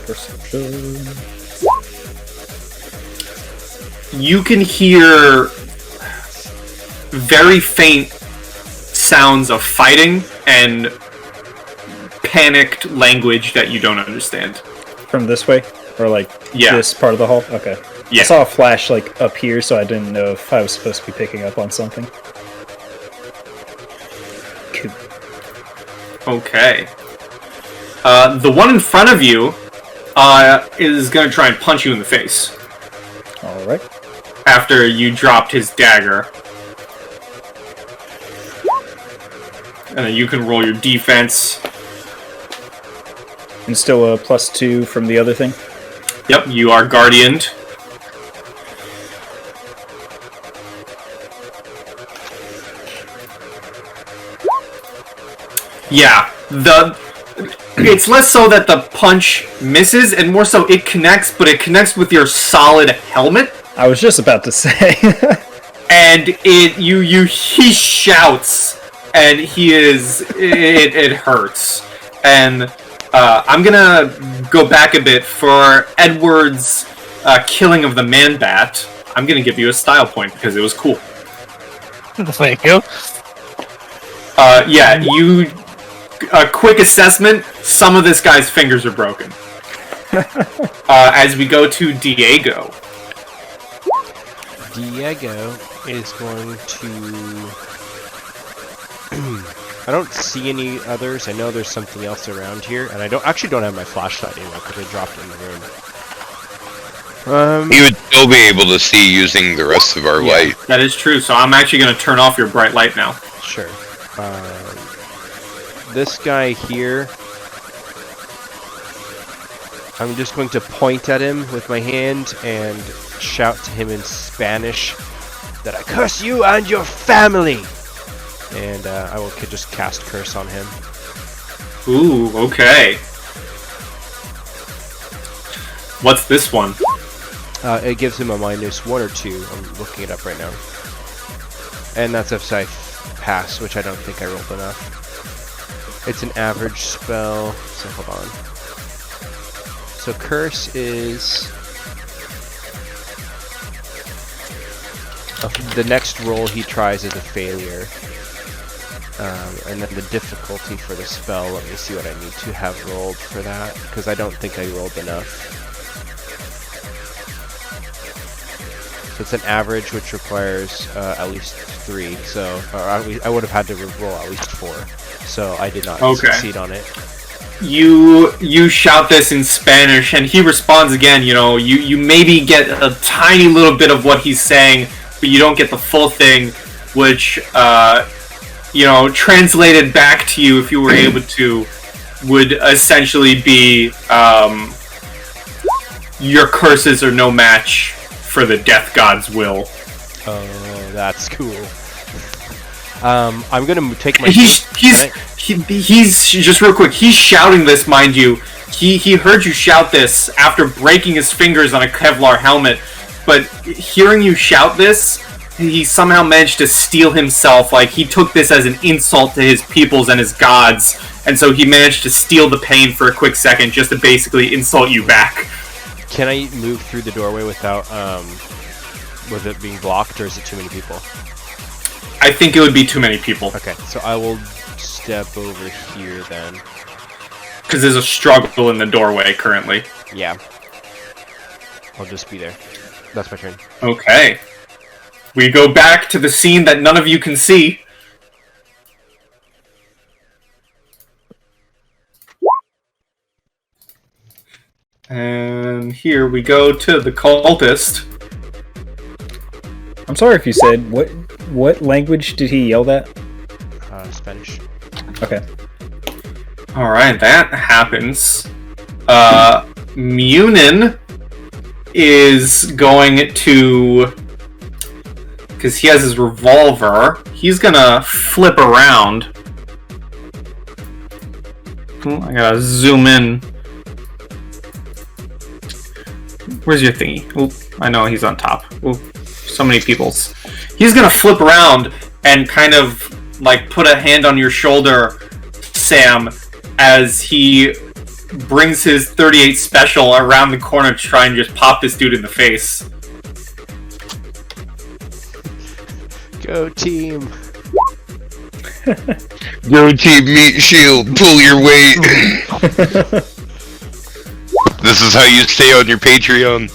Perception. You can hear very faint sounds of fighting and panicked language that you don't understand. From this way? Or like this part of the hall? Okay. Yeah. I saw a flash like up here, so I didn't know if I was supposed to be picking up on something. Cool. Okay. The one in front of you is going to try and punch you in the face. Alright. After you dropped his dagger. And then you can roll your defense. And still a +2 from the other thing? Yep, you are guardianed. Yeah, it's less so that the punch misses, and more so it connects, but it connects with your solid helmet. I was just about to say. And he shouts, and it hurts. And I'm gonna go back a bit for Edward's killing of the man-bat. I'm gonna give you a style point because it was cool. Thank you. Yeah, a quick assessment, some of this guy's fingers are broken. As we go to Diego. Diego is going to... I don't see any others. I know there's something else around here, and I don't have my flashlight anymore because I dropped it in the room. You would still be able to see using the rest of our light. That is true, so I'm actually going to turn off your bright light now. Sure. This guy here, I'm just going to point at him with my hand and shout to him in Spanish that I curse you and your family. and I will just cast Curse on him. Ooh, okay. What's this one? It gives him a -1 or 2. I'm looking it up right now. And that's if I pass, which I don't think I rolled enough. It's an average spell, so hold on. So Curse is... the next roll he tries is a failure. And then the difficulty for the spell, let me see what I need to have rolled for that, because I don't think I rolled enough. So it's an average, which requires at least 3, so I would have had to roll at least 4. So I did not succeed on it. You shout this in Spanish, and he responds again. You maybe get a tiny little bit of what he's saying, but you don't get the full thing, which translated back to you, if you were able to, would essentially be your curses are no match for the death god's will. Oh, that's cool. I'm gonna take my. He's just real quick. He's shouting this, mind you. He heard you shout this after breaking his fingers on a Kevlar helmet, but hearing you shout this, he somehow managed to steel himself. Like, he took this as an insult to his peoples and his gods, and so he managed to steal the pain for a quick second just to basically insult you back. Can I move through the doorway without with it being blocked, or is it too many people? I think it would be too many people. Okay, so I will step over here then. Because there's a struggle in the doorway currently. Yeah. I'll just be there. That's my turn. Okay. We go back to the scene that none of you can see. And here we go to the cultist. I'm sorry if you said, what language did he yell that? Spanish. Okay. Alright, that happens. Munin is going to... because he has his revolver, he's gonna flip around. I gotta zoom in. Where's your thingy? Oop, I know he's on top. Oop, so many peoples. He's gonna flip around and kind of like put a hand on your shoulder, Sam, as he brings his 38 special around the corner to try and just pop this dude in the face. Go team! Go team, meat shield, pull your weight. This is how you stay on your Patreon.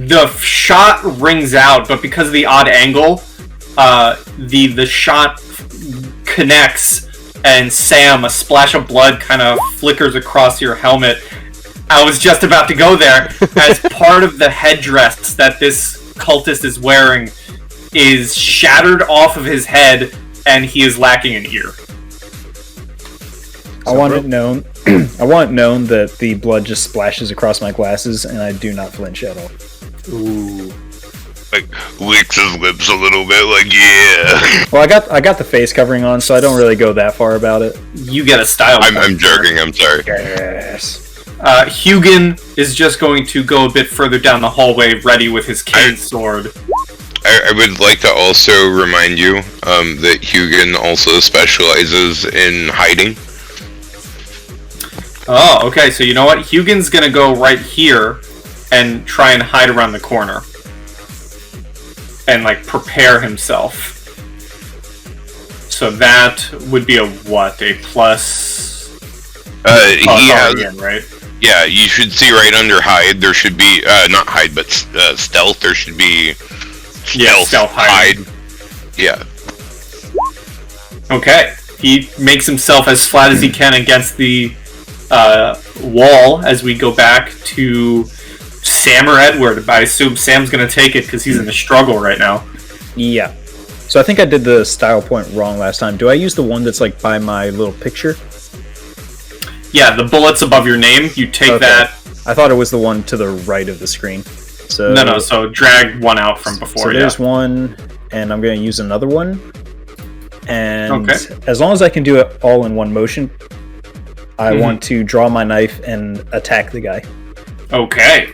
The shot rings out, but because of the odd angle, the shot connects, and Sam, a splash of blood kind of flickers across your helmet. I was just about to go there. As part of the headdress that this cultist is wearing is shattered off of his head, and he is lacking an ear. I want it known that the blood just splashes across my glasses, and I do not flinch at all. Ooh. Like, licks his lips a little bit, like, yeah. Well, I got the face covering on, so I don't really go that far about it. You get a style. I'm joking, I'm sorry. Yes. Hugin is just going to go a bit further down the hallway, ready with his cane sword. I would like to also remind you that Hugin also specializes in hiding. Oh, okay, so you know what? Hugin's gonna go right here and try and hide around the corner. And, like, prepare himself. So that would be a what? A plus... He has... again, right? Yeah, you should see right under hide, there should be... not hide, but stealth, there should be... Stealth hide. Yeah. Okay. He makes himself as flat as he can against the wall as we go back to Sam or Edward. I assume Sam's going to take it because he's in the struggle right now. Yeah. So I think I did the style point wrong last time. Do I use the one that's like by my little picture? Yeah, the bullets above your name, you take that. I thought it was the one to the right of the screen. So No, so drag one out from before. So there's one, and I'm going to use another one. And Okay. as long as I can do it all in one motion, I want to draw my knife and attack the guy. Okay.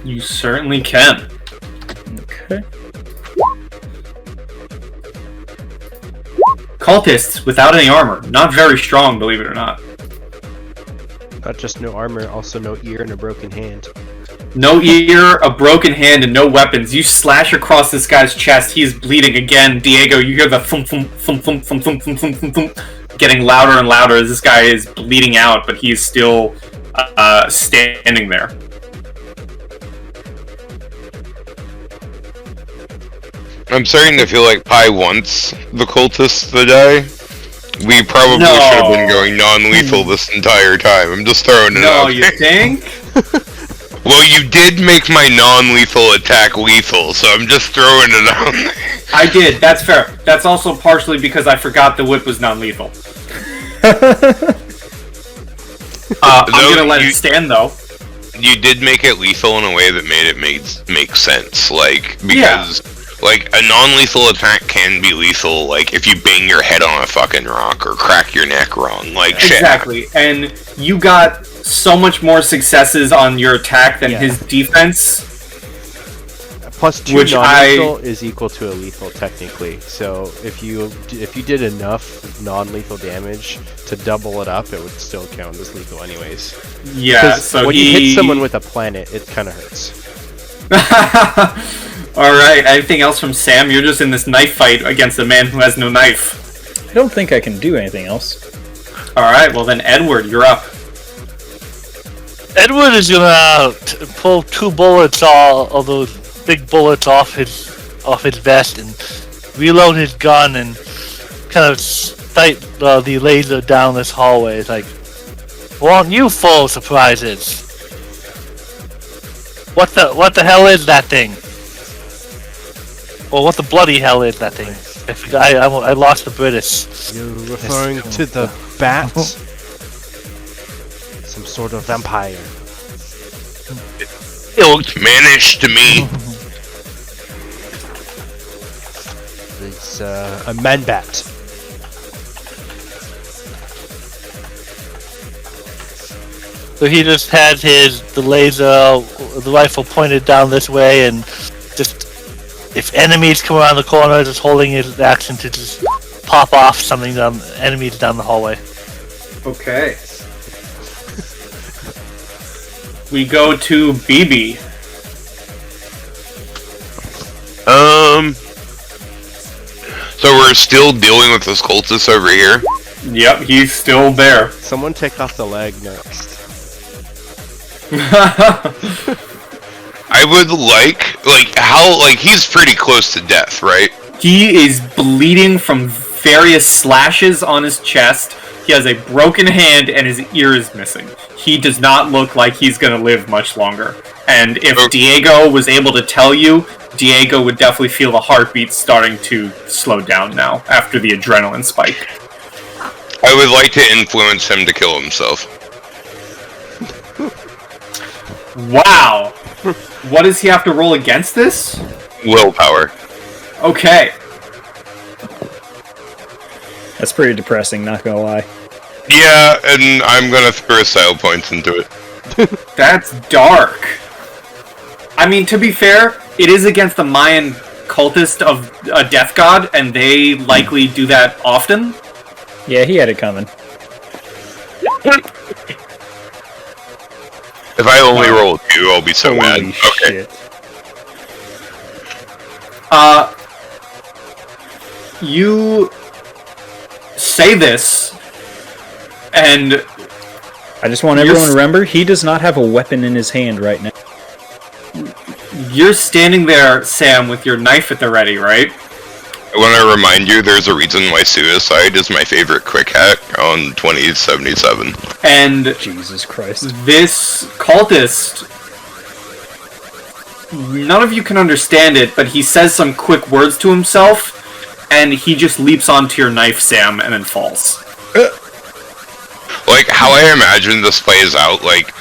You certainly can. Okay. Cultists without any armor. Not very strong, believe it or not. Not just no armor, also no ear and a broken hand. No ear, a broken hand, and no weapons. You slash across this guy's chest. He is bleeding again. Diego, you hear the thump, thump, thump, thump, thump, thump, thump, thump, thump, thump, getting louder and louder as this guy is bleeding out, but he's still standing there. I'm starting to feel like Pi wants the cultists to die. We probably should have been going non-lethal this entire time. I'm just throwing it out. No, you think? Well, you did make my non-lethal attack lethal, so I'm just throwing it out there. I did, that's fair. That's also partially because I forgot the whip was non-lethal. I'm gonna let it stand, though. You did make it lethal in a way that made it make sense, because like a non-lethal attack can be lethal, like if you bang your head on a fucking rock or crack your neck wrong, like shit. Exactly, and you got so much more successes on your attack than his defense. Plus 2 non-lethal is equal to a lethal technically. So if you did enough non-lethal damage to double it up, it would still count as lethal anyways. Yeah, so when you hit someone with a planet, it kind of hurts. Alright, anything else from Sam? You're just in this knife fight against a man who has no knife. I don't think I can do anything else. Alright, well then Edward, you're up. Edward is gonna pull 2 bullets, all those big bullets off his vest, and reload his gun and kind of sight the laser down this hallway. It's like, want you full of surprises? What the hell is that thing? Or what the bloody hell is that thing? I lost the British. You're referring to the bat? Some sort of vampire. It looked mannish to me. It's a man bat. So he just had the rifle pointed down this way, and just if enemies come around the corner, just holding his action to just pop off something enemies down the hallway. Okay. We go to BB. So we're still dealing with this cultist over here? Yep, he's still there. Someone take off the leg next. I would he's pretty close to death, right? He is bleeding from various slashes on his chest. He has a broken hand and his ear is missing. He does not look like he's gonna live much longer. And if Diego was able to tell you, Diego would definitely feel the heartbeat starting to slow down now after the adrenaline spike. I would like to influence him to kill himself. Wow! What does he have to roll against this? Willpower. Okay. That's pretty depressing, not gonna lie. Yeah, and I'm gonna throw style points into it. That's dark. I mean, to be fair, it is against the Mayan cultist of a death god, and they likely do that often. Yeah, he had it coming. If I only roll 2, I'll be so mad. Holy Okay. shit. You say this, and I just want everyone to remember, he does not have a weapon in his hand right now. you're standing there, Sam, with your knife at the ready, right? I want to remind you, there's a reason why suicide is my favorite quick hack on 2077. And Jesus Christ. this cultist, none of you can understand it, but he says some quick words to himself, and he just leaps onto your knife, Sam, and then falls. like how I imagine this plays out, like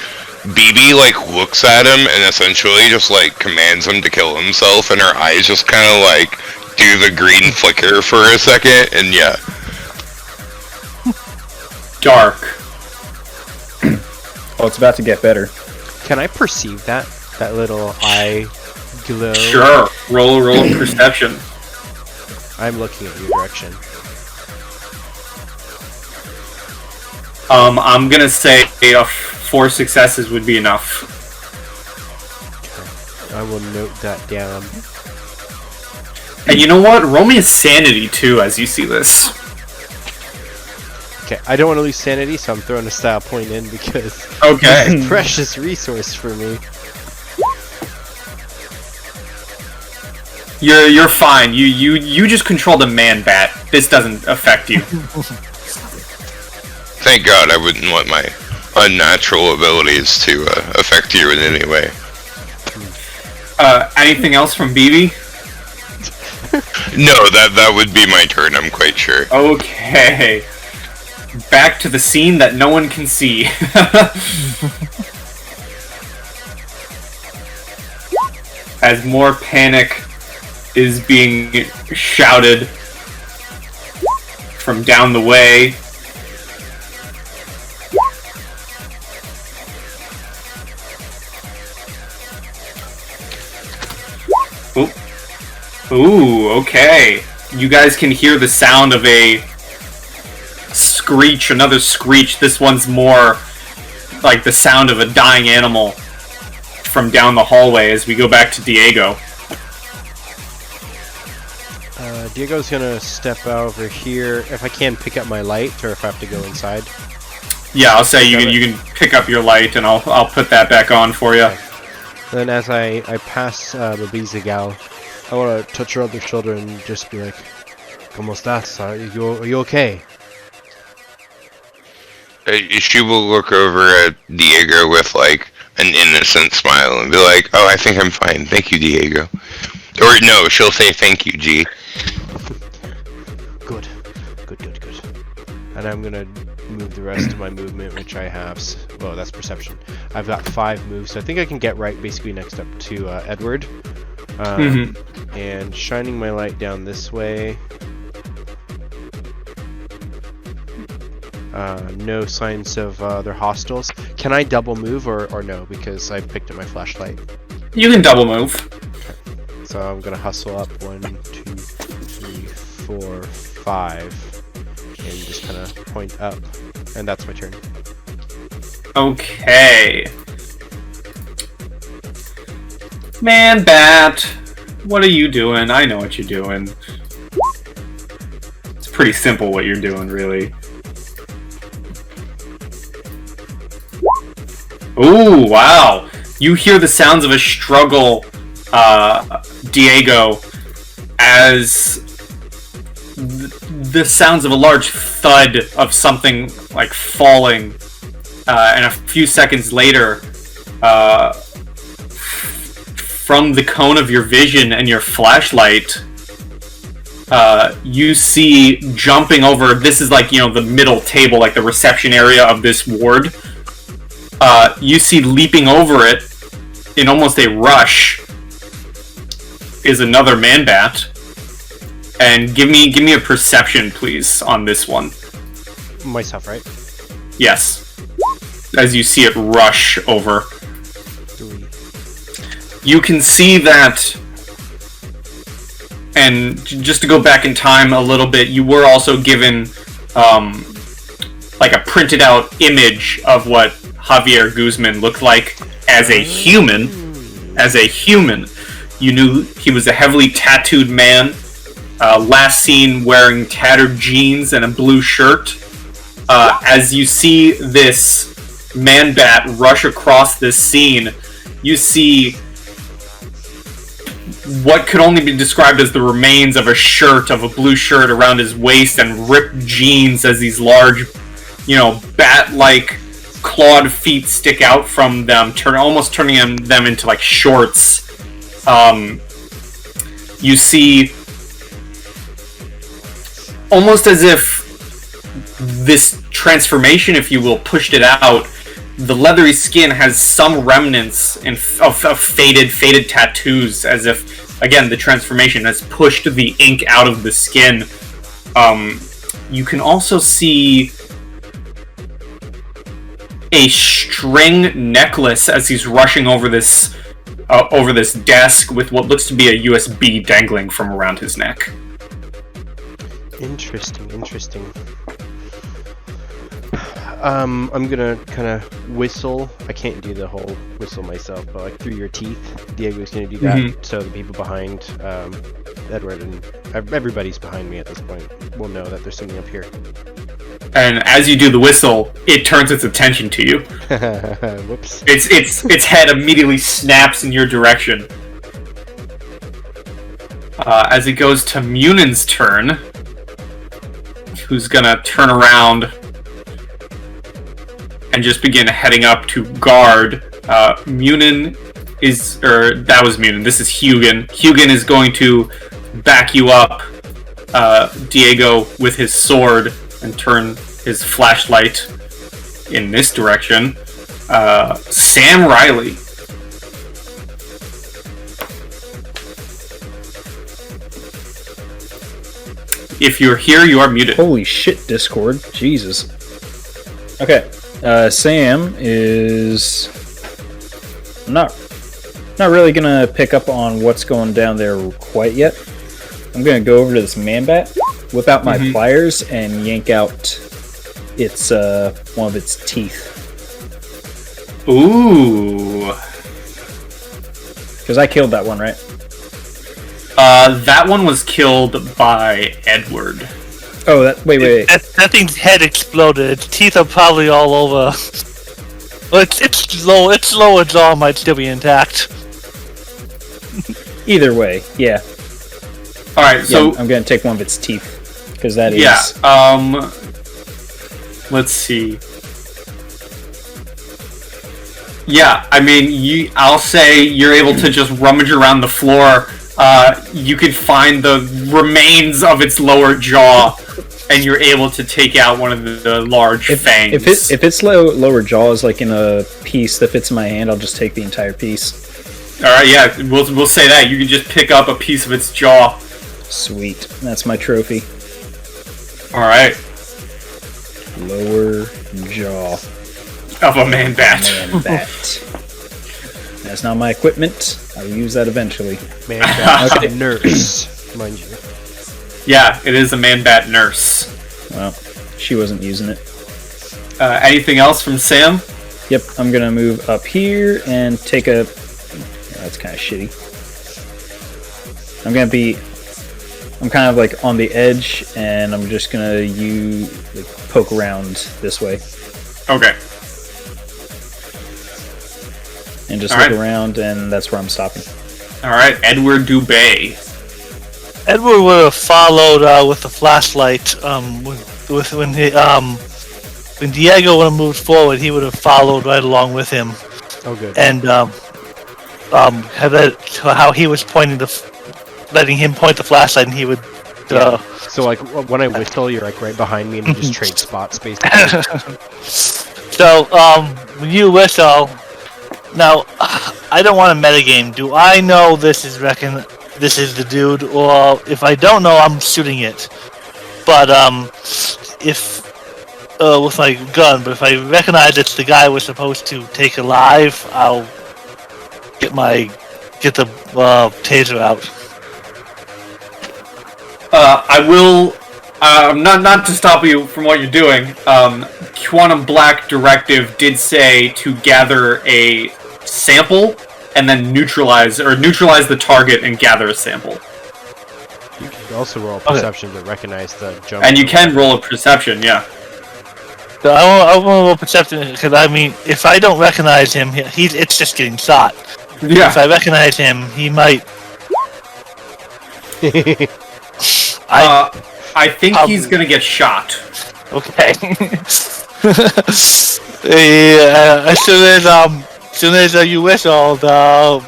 BB like looks at him and essentially just like commands him to kill himself, and her eyes just kind of like do the green flicker for a second, and yeah. Dark. Oh, it's about to get better. Can I perceive that little eye glow? Sure. Roll perception. I'm looking at your direction. I'm gonna say 4 successes would be enough. Okay. I will note that down. And you know what? Roll me a sanity too as you see this. Okay, I don't want to lose sanity, so I'm throwing a style point in because Okay. it's a precious resource for me. You're fine. You just control the man bat. This doesn't affect you. Thank God I wouldn't want my unnatural abilities to affect you in any way. Anything else from BB? No, that would be my turn, I'm quite sure. Okay. Back to the scene that no one can see. As more panic is being shouted from down the way. Ooh, okay. You guys can hear the sound of a screech, another screech. This one's more like the sound of a dying animal from down the hallway as we go back to Diego. Diego's gonna step over here. If I can pick up my light, or if I have to go inside. Yeah, I'll say you can pick up your light, and I'll put that back on for you. Okay. Then as I pass BeBezelgal, I want to touch her other shoulder and just be like, "¿Cómo estás? Are you okay?" She will look over at Diego with like an innocent smile and be like, "Oh, I think I'm fine. Thank you, Diego." Or no, she'll say, "Thank you, G." Good. And I'm gonna move the rest of my movement, which I have. Well, that's perception. I've got 5 moves, so I think I can get right basically next up to Edward. And shining my light down this way. No signs of other hostiles. Can I double move or no? Because I picked up my flashlight. You can double move. So I'm gonna hustle up 1, 2, 3, 4, 5, and just kind of point up, and that's my turn. Okay. Man bat, what are you doing? I know what you're doing. It's pretty simple what you're doing, really. Ooh, wow. You hear the sounds of a struggle, Diego, as the sounds of a large thud of something like falling, and a few seconds later, from the cone of your vision and your flashlight, you see jumping over. This is like, the middle table, like the reception area of this ward. You see leaping over it in almost a rush is another man-bat. And give me a perception, please, on this one. Myself, right? Yes. As you see it rush over. 3. You can see that, and just to go back in time a little bit, you were also given like a printed out image of what Javier Guzman looked like as a human. You knew he was a heavily tattooed man, last seen wearing tattered jeans and a blue shirt. As you see this man-bat rush across this scene, you see what could only be described as the remains of a blue shirt around his waist, and ripped jeans as these large, bat-like clawed feet stick out from them, almost turning them into like shorts. You see, almost as if this transformation, if you will, pushed it out, the leathery skin has some remnants of faded tattoos, as if, again, the transformation has pushed the ink out of the skin. You can also see a string necklace as he's rushing over this desk with what looks to be a USB dangling from around his neck. Interesting. I'm gonna kind of whistle. I can't do the whole whistle myself, but like through your teeth. Diego's gonna do that, so the people behind Edward and everybody's behind me at this point will know that there's something up here. And as you do the whistle, it turns its attention to you. Whoops. Its head immediately snaps in your direction. As it goes to Munen's turn, who's gonna turn around and just begin heading up to guard. Munin is, or that was Munin. This is Hugin. Hugin is going to back you up, Diego, with his sword and turn his flashlight in this direction. Sam Riley. If you're here, you are muted. Holy shit, Discord. Jesus. Okay. Sam is not really gonna pick up on what's going down there quite yet. I'm gonna go over to this man-bat, whip out my pliers, and yank out its one of its teeth. Ooh. Because I killed that one, right? That one was killed by Edward. Oh, wait. That thing's head exploded. Its teeth are probably all over. Well, its lower jaw might still be intact. Either way, yeah. Alright, so... Yeah, I'm gonna take one of its teeth. Because that is... Yeah, let's see. Yeah, I mean, I'll say you're able to just rummage around the floor. You can find the remains of its lower jaw, and you're able to take out one of the large fangs. If its lower jaw is like in a piece that fits in my hand, I'll just take the entire piece. Alright, yeah, we'll say that. You can just pick up a piece of its jaw. Sweet. That's my trophy. Alright. Lower jaw. Of a man-bat. Man-bat. That's not my equipment. I'll use that eventually. Man-bat nurse, mind you. Yeah, it is a man-bat nurse. Well, she wasn't using it. Anything else from Sam? Yep, I'm gonna move up here and take a... That's kind of shitty. I'm kind of like on the edge, and I'm just gonna poke around this way. Okay. And just look around, and that's where I'm stopping. Alright, Edward Dubay. Edward would have followed with the flashlight. When Diego would have moved forward, he would have followed right along with him. Oh, good. And how he was letting him point the flashlight, and he would. So like when I whistle, you're like right behind me, and you just trade spots basically. So when you whistle, now I don't want a metagame. Do I know this is the dude, or if I don't know, I'm shooting it. But if with my gun, but if I recognize it's the guy we're supposed to take alive, I'll get the taser out. I will, not to stop you from what you're doing, Quantum Black Directive did say to gather a sample and then neutralize the target and gather a sample. You can also roll a perception to recognize the jump. And you can roll a perception, yeah. So I won't roll perception, because I mean, if I don't recognize him, it's just getting shot. Yeah. If I recognize him, he might... I think he's gonna get shot. Okay. As soon as you whistle, the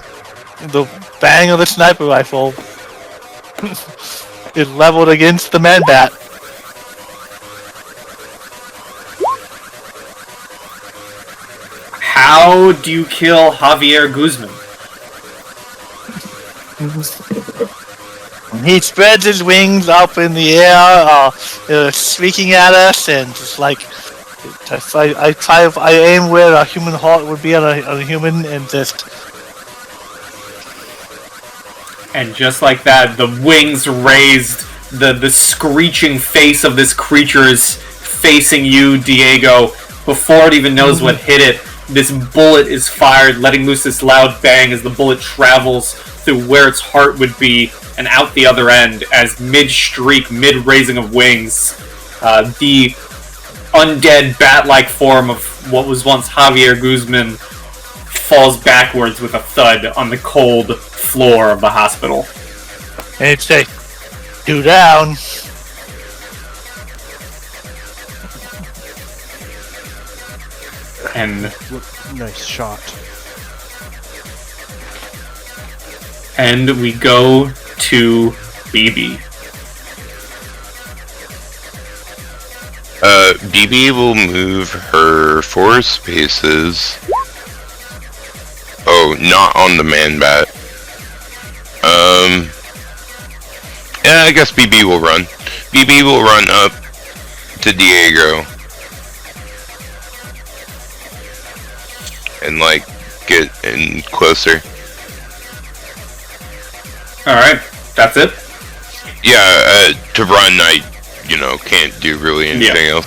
bang of the sniper rifle is leveled against the man-bat. How do you kill Javier Guzman? He spreads his wings up in the air, speaking at us, and just like I aim where a human heart would be on a human, and just. And just like that, the wings raised, the screeching face of this creature is facing you, Diego. Before it even knows what hit it, this bullet is fired, letting loose this loud bang as the bullet travels through where its heart would be and out the other end, as mid-streak, mid-raising of wings, the undead bat-like form of what was once Javier Guzman falls backwards with a thud on the cold floor of the hospital. And it'd say, "Two down." And Nice shot. And we go to BB. BB will move her 4 spaces. Oh, not on the man bat. Yeah, I guess BB will run. BB will run up to Diego. And, like, get in closer. Alright, that's it? Yeah, to run, I, can't do really anything else.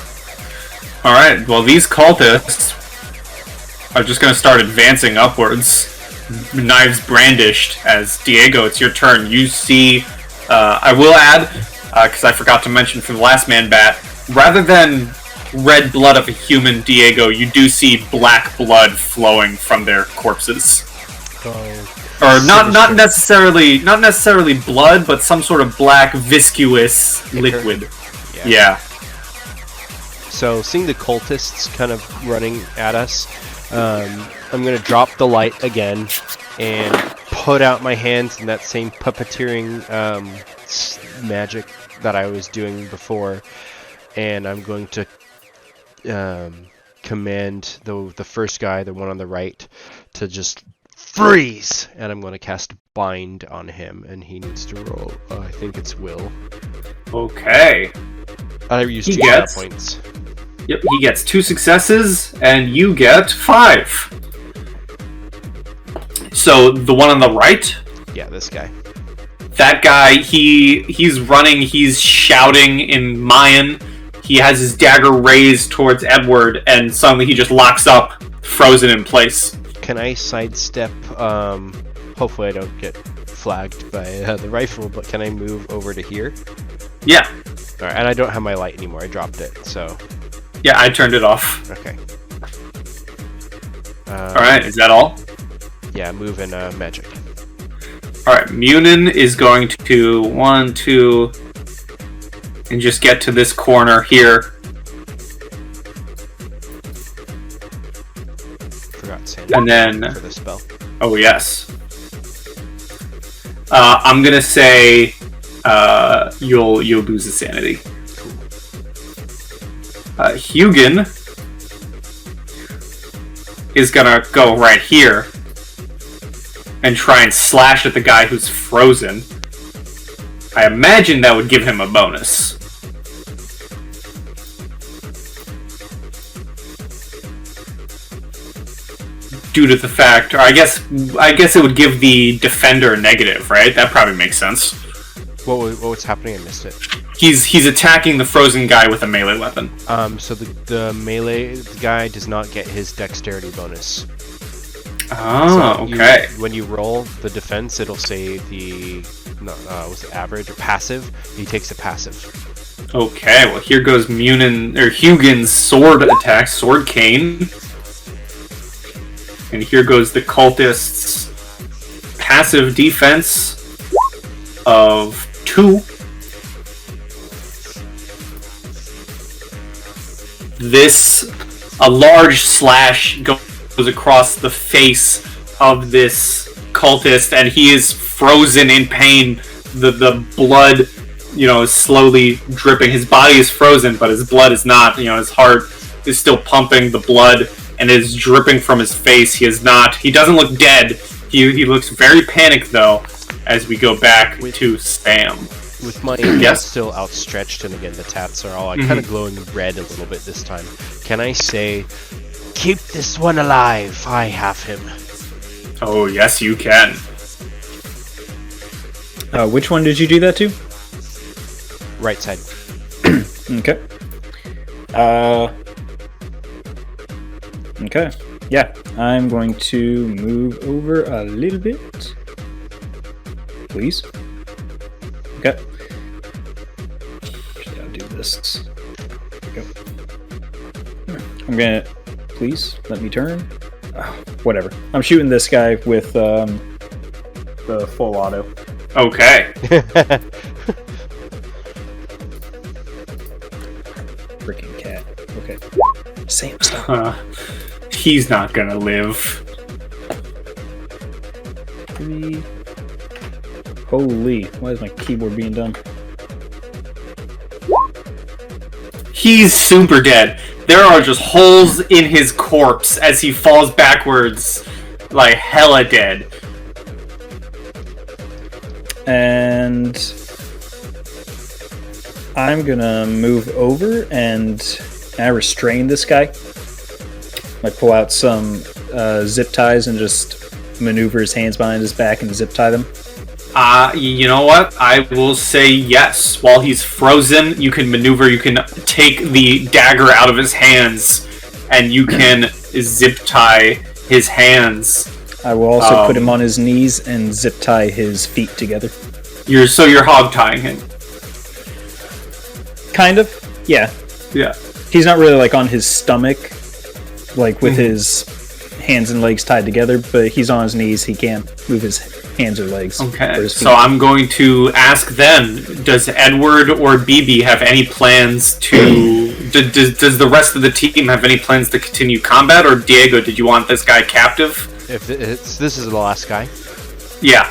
Alright, well, these cultists are just gonna start advancing upwards, knives brandished. As Diego, it's your turn. You see, I will add, because I forgot to mention for the last man bat, rather than red blood of a human, Diego, you do see black blood flowing from their corpses. Or not necessarily blood, but some sort of black viscous liquid. Yeah. So seeing the cultists kind of running at us, I'm going to drop the light again and put out my hands in that same puppeteering magic that I was doing before, and I'm going to command the first guy, the one on the right, to just freeze, and I'm going to cast bind on him, and he needs to roll. I think it's will. Okay. I used 2 mana points. Yep, he gets 2 successes, and you get 5. So, the one on the right? Yeah, this guy. That guy, he's running, he's shouting in Mayan. He has his dagger raised towards Edward, and suddenly he just locks up, frozen in place. Can I sidestep? Hopefully I don't get flagged by the rifle, but can I move over to here? Yeah. Alright, and I don't have my light anymore. I dropped it, so... Yeah, I turned it off. Okay. Alright, is that all? Yeah, move in magic. Alright, Munin is going to 1, 2, and just get to this corner here. Forgot Sandy And then... for the spell. Oh, yes. I'm gonna say you'll lose the sanity. Hugin is gonna go right here and try and slash at the guy who's frozen. I imagine that would give him a bonus. Due to the fact, or I guess it would give the defender a negative, right? That probably makes sense. What's happening? I missed it. He's attacking the frozen guy with a melee weapon. So the melee guy does not get his dexterity bonus. Oh, So okay. when you roll the defense, it'll say was it average or passive? He takes a passive. Okay, well here goes Hugin's sword attack, sword cane. And here goes the cultist's passive defense of 2. A large slash goes across the face of this cultist, and he is frozen in pain. The blood, is slowly dripping. His body is frozen, but his blood is not. His heart is still pumping the blood, and it is dripping from his face. He doesn't look dead. He looks very panicked, though, as we go back to Sam. With my hand Yes? still outstretched, and again, the tats are all kind of glowing red a little bit this time. Can I say, keep this one alive, I have him. Oh, yes, you can. Which one did you do that to? Right side. Okay. Okay. Yeah, I'm going to move over a little bit. Please. Okay. Actually, I'll do this. There we go. I'm gonna... Please, let me turn. Oh, whatever. I'm shooting this guy with the full auto. Okay. Freaking cat. Okay. Sam, stop. He's not gonna live. 3. Holy, why is my keyboard being dumb? He's super dead. There are just holes in his corpse as he falls backwards, like hella dead. And I'm gonna move over and I restrain this guy. I pull out some zip ties and just maneuver his hands behind his back and zip tie them. You know what? I will say yes. While he's frozen, you can maneuver. You can take the dagger out of his hands, and you can zip tie his hands. I will also put him on his knees and zip tie his feet together. You're hog tying him. Kind of, yeah. Yeah. He's not really like on his stomach, like with his hands and legs tied together, but he's on his knees. He can't move his hands or legs. Or Okay. his feet. So I'm going to ask then: does Edward or BB have any plans to? Does the rest of the team have any plans to continue combat? Or Diego, did you want this guy captive? If this is the last guy. Yeah.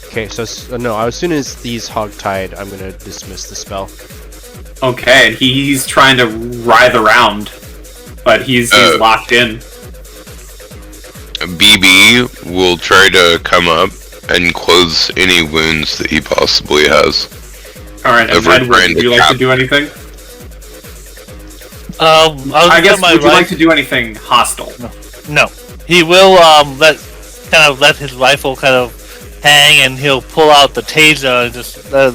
Okay, so no. As soon as these hog-tied, I'm gonna dismiss the spell. Okay, and he's trying to writhe around, but he's locked in. BB will try to come up and close any wounds that he possibly has. Alright, and If we're Edward, trying would to you like to do anything? I guess, would you like to do anything hostile? No. He will let his rifle kind of hang, and he'll pull out the taser and just let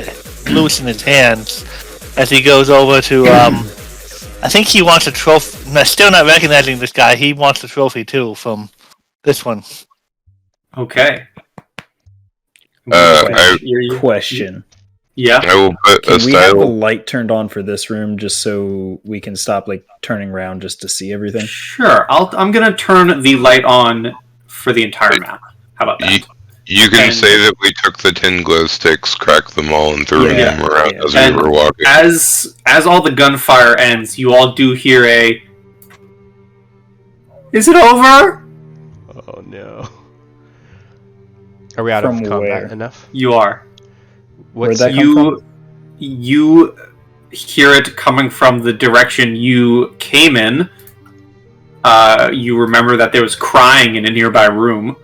it loose in his hands as he goes over to. I think he wants a trophy. Still not recognizing this guy. He wants a trophy too from this one. Okay. Question. Yeah. I will put Can a we have the style. light turned on for this room just so we can stop like turning around just to see everything? Sure. I'm gonna turn the light on for the entire map. How about that? You can And- say that we took the 10 glow sticks, cracked them all, and threw Yeah, them around yeah. as And we were walking. As all the gunfire ends, you all do hear a. Is it over? Oh no. Are we out From of combat where? enough? You are. Where'd What's that come from? You hear it coming from the direction you came in. You remember that there was crying in a nearby room.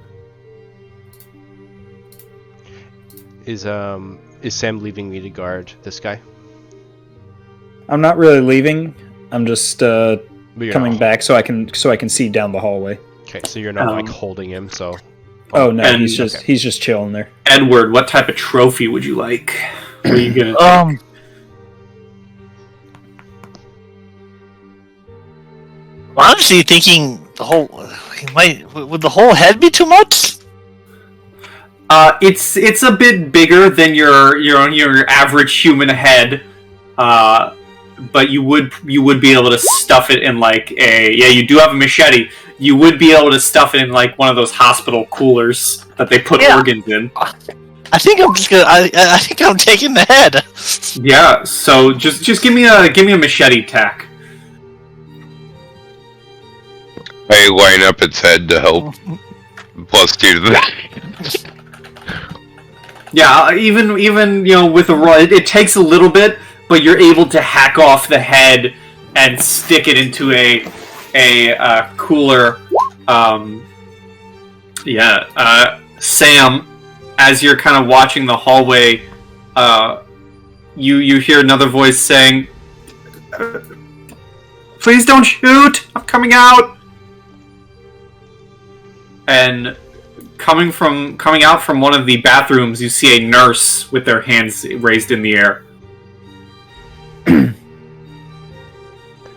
Is Sam leaving me to guard this guy? I'm not really leaving. I'm just But you're coming not- back so I can see down the hallway. Okay, so you're not like holding him, so. Oh no, And- he's just chilling there. Edward, what type of trophy would you like? What are you gonna take? Honestly, thinking would the whole head be too much? It's a bit bigger than your average human head, but you would be able to stuff it in like you do have a machete. You would be able to stuff it in like one of those hospital coolers that they put organs in. I think I'm just gonna. I think I'm taking the head. Yeah, so just give me a machete tack. I line up its head to help. Plus 2 to the. Yeah, even with a raw, it takes a little bit, but you're able to hack off the head and stick it into a a cooler. Sam, as you're kind of watching the hallway, you hear another voice saying, "Please don't shoot! I'm coming out!" And coming out from one of the bathrooms, you see a nurse with their hands raised in the air.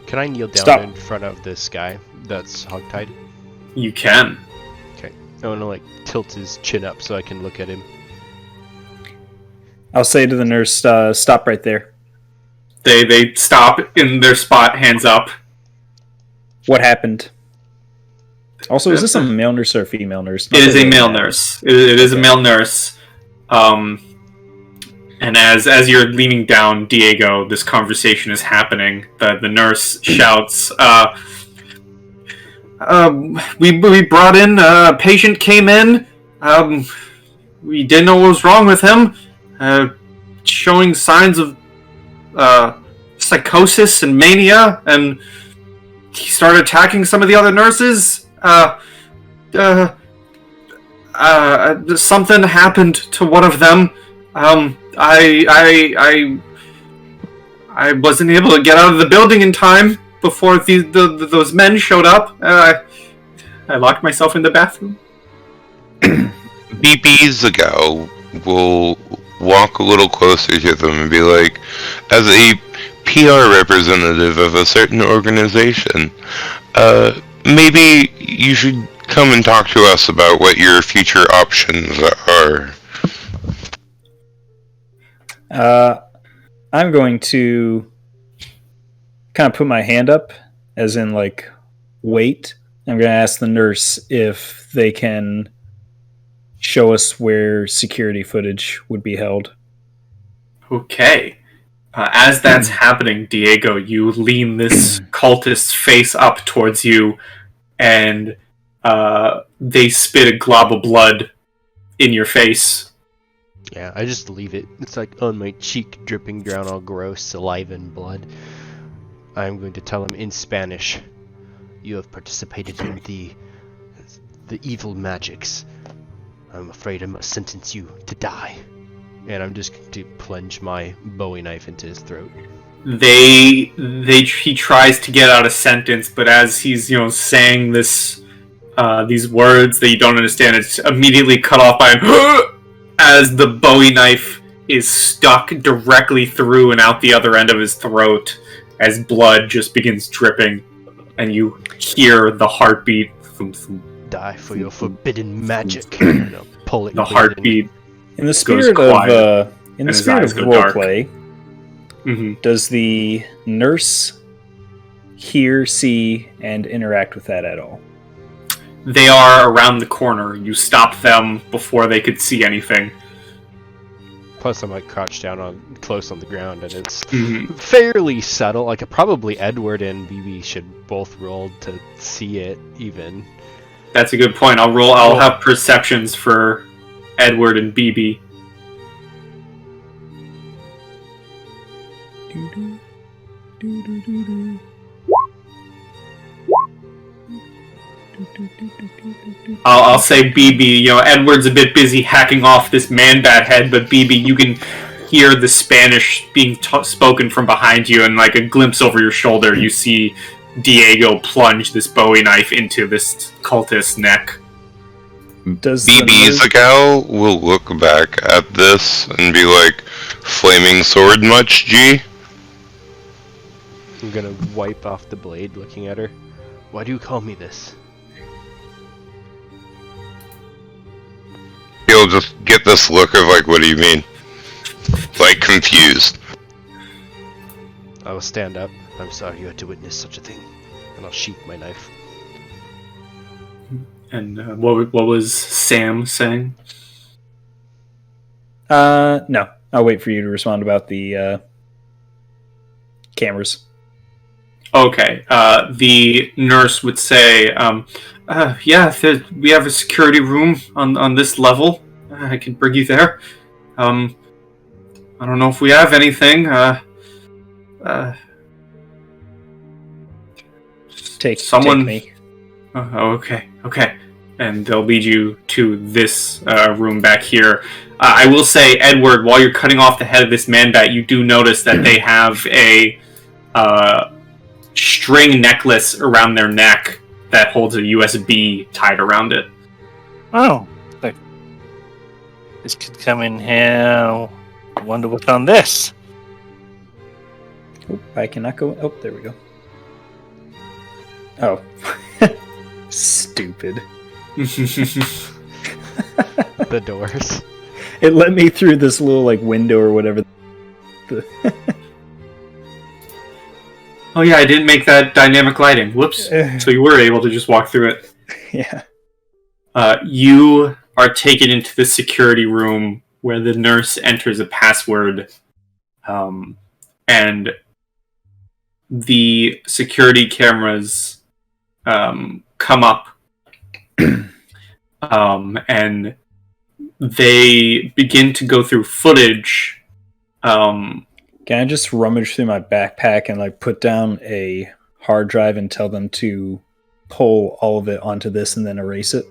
Can I kneel down Stop. in front of this guy that's hogtied? You can. Okay. I want to tilt his chin up so I can look at him. I'll say to the nurse, stop right there. They stop in their spot, hands up. What happened? Also, is this a male nurse or a female nurse? It is a male nurse. It is a male nurse. And as you're leaning down, Diego, this conversation is happening. The nurse shouts, we brought in, a patient came in. We didn't know what was wrong with him. Showing signs of psychosis and mania, and he started attacking some of the other nurses. Something happened to one of them. I wasn't able to get out of the building in time before those men showed up. I locked myself in the bathroom. BeBezelgal will walk a little closer to them and be like, as a PR representative of a certain organization, maybe you should come and talk to us about what your future options are. I'm going to kind of put my hand up, as in wait. I'm going to ask the nurse if they can show us where security footage would be held. Okay. As that's happening, Diego, you lean this cultist's face up towards you, and they spit a glob of blood in your face. Yeah, I just leave it. It's on my cheek, dripping down all gross saliva and blood. I'm going to tell him in Spanish, "You have participated in the evil magics. I'm afraid I must sentence you to die." And I'm just going to plunge my Bowie knife into his throat. He tries to get out a sentence, but as he's saying these words that you don't understand, it's immediately cut off by him. As the Bowie knife is stuck directly through and out the other end of his throat, as blood just begins dripping, and you hear the heartbeat. Die for your forbidden magic. Pull it. The heartbeat. In the spirit quiet, of roleplay, does the nurse hear, see, and interact with that at all? They are around the corner. You stopped them before they could see anything. Plus, I'm crouched down close on the ground, and it's fairly subtle. Probably Edward and BB should both roll to see it. Even. That's a good point. I'll have perceptions for Edward and BB. I'll say BB. Edward's a bit busy hacking off this man-bat head, but BB, you can hear the Spanish being spoken from behind you, and a glimpse over your shoulder, you see Diego plunge this Bowie knife into this cultist's neck. Does BeBezelgal will look back at this and be like, "Flaming sword much, G?" I'm gonna wipe off the blade, looking at her. "Why do you call me this?" He'll just get this look of "What do you mean?" Confused. I will stand up. "I'm sorry you had to witness such a thing," and I'll sheath my knife. And what was Sam saying? No. I'll wait for you to respond about the cameras. Okay. The nurse would say, yeah, we have a security room on this level. I can bring you there. I don't know if we have anything. Take Someone. me. Okay. And they'll lead you to this room back here. I will say, Edward, while you're cutting off the head of this man-bat, you do notice that they have a string necklace around their neck that holds a USB tied around it. Oh, this could come in here. I wonder what's on this. Oh, I cannot go. Oh, there we go. Oh. Stupid. The doors. It let me through this little window or whatever. Oh yeah, I didn't make that dynamic lighting. Whoops. So you were able to just walk through it. Yeah. You are taken into the security room where the nurse enters a password, and the security cameras come up, and they begin to go through footage. Can I just rummage through my backpack and put down a hard drive and tell them to pull all of it onto this and then erase it?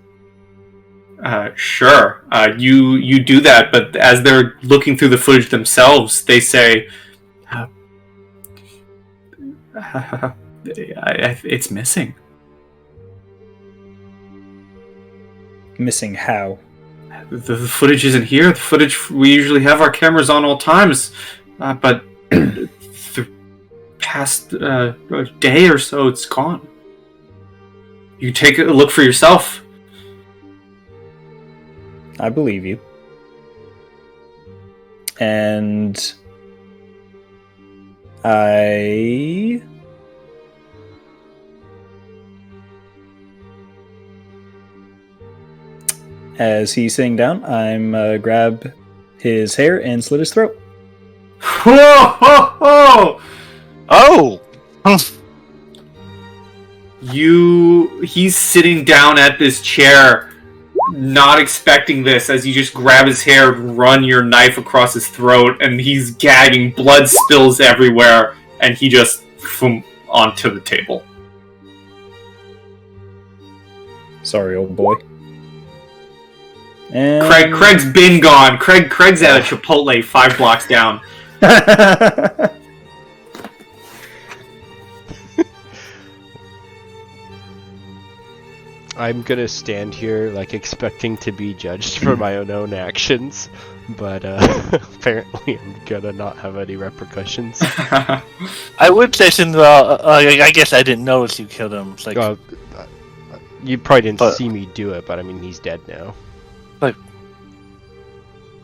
Sure. You do that, but as they're looking through the footage themselves, they say, it's missing. Missing how? The footage isn't here. The footage, we usually have our cameras on all times, but the past day or so, it's gone. You take a look for yourself. I believe you. And as he's sitting down, I'm grab his hair and slit his throat. Whoa! Ho, ho! Oh! He's sitting down at this chair, not expecting this, as you just grab his hair, run your knife across his throat, and he's gagging, blood spills everywhere, and he just onto the table. Sorry, old boy. And Craig's been gone. Craig's at a Chipotle 5 blocks down. I'm gonna stand here, expecting to be judged for my own actions, but apparently I'm gonna not have any repercussions. I would say something about, I guess I didn't notice you killed him. It's You probably didn't see me do it, but I mean, he's dead now.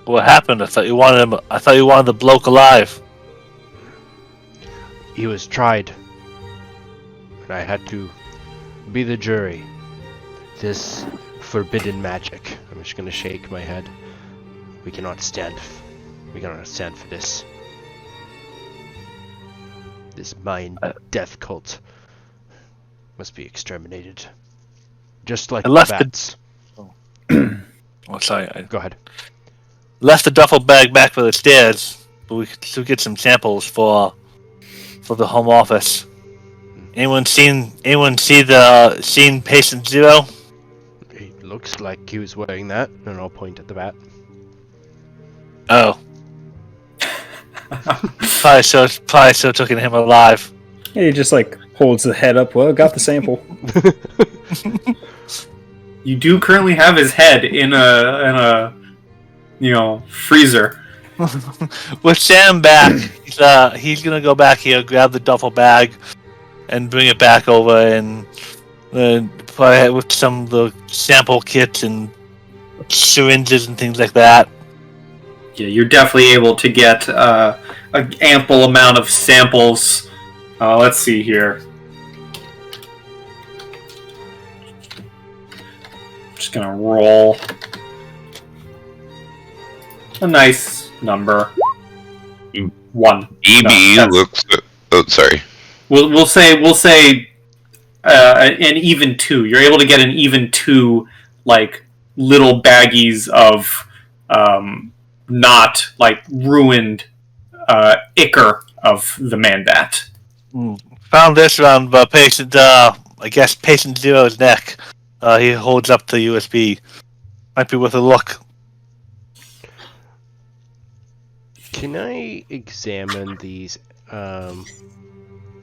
What happened? I thought you wanted him. I thought you wanted the bloke alive. He was tried, and I had to be the jury. This forbidden magic. I'm just gonna shake my head. We cannot stand for this. This Mayan death cult must be exterminated, just like I left the bats. Oh, sorry. Go ahead. Left the duffel bag back for the stairs, but we could still get some samples for the home office. Anyone seen patient 0? He looks like he was wearing that, and I'll point at the bat. Oh. probably still took him alive. he just holds the head up. Well, got the sample. You do currently have his head in a freezer. With Sam back, he's gonna go back here, grab the duffel bag, and bring it back over, and probably with some of the sample kits and syringes and things like that. Yeah, you're definitely able to get an ample amount of samples. Let's see here. Just gonna roll a nice number. 1. Looks. Oh, sorry. We'll say an even 2. You're able to get an even 2 little baggies of not ruined ichor of the man bat. Found this around patient I guess, Patient Zero's neck. He holds up the USB. Might be worth a look. Can I examine these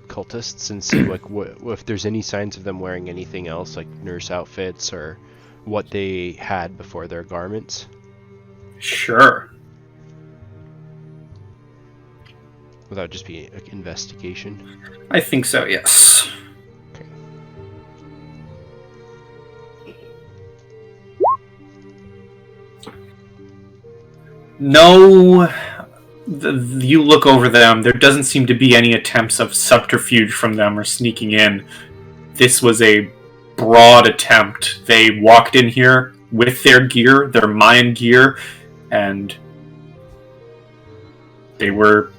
cultists and see like if there's any signs of them wearing anything else, like nurse outfits or what they had before their garments? Sure. Without just being like investigation. I think so, yes. Okay. No, you look over them. There doesn't seem to be any attempts of subterfuge from them or sneaking in. This was a broad attempt. They walked in here with their gear, their Mayan gear, and they were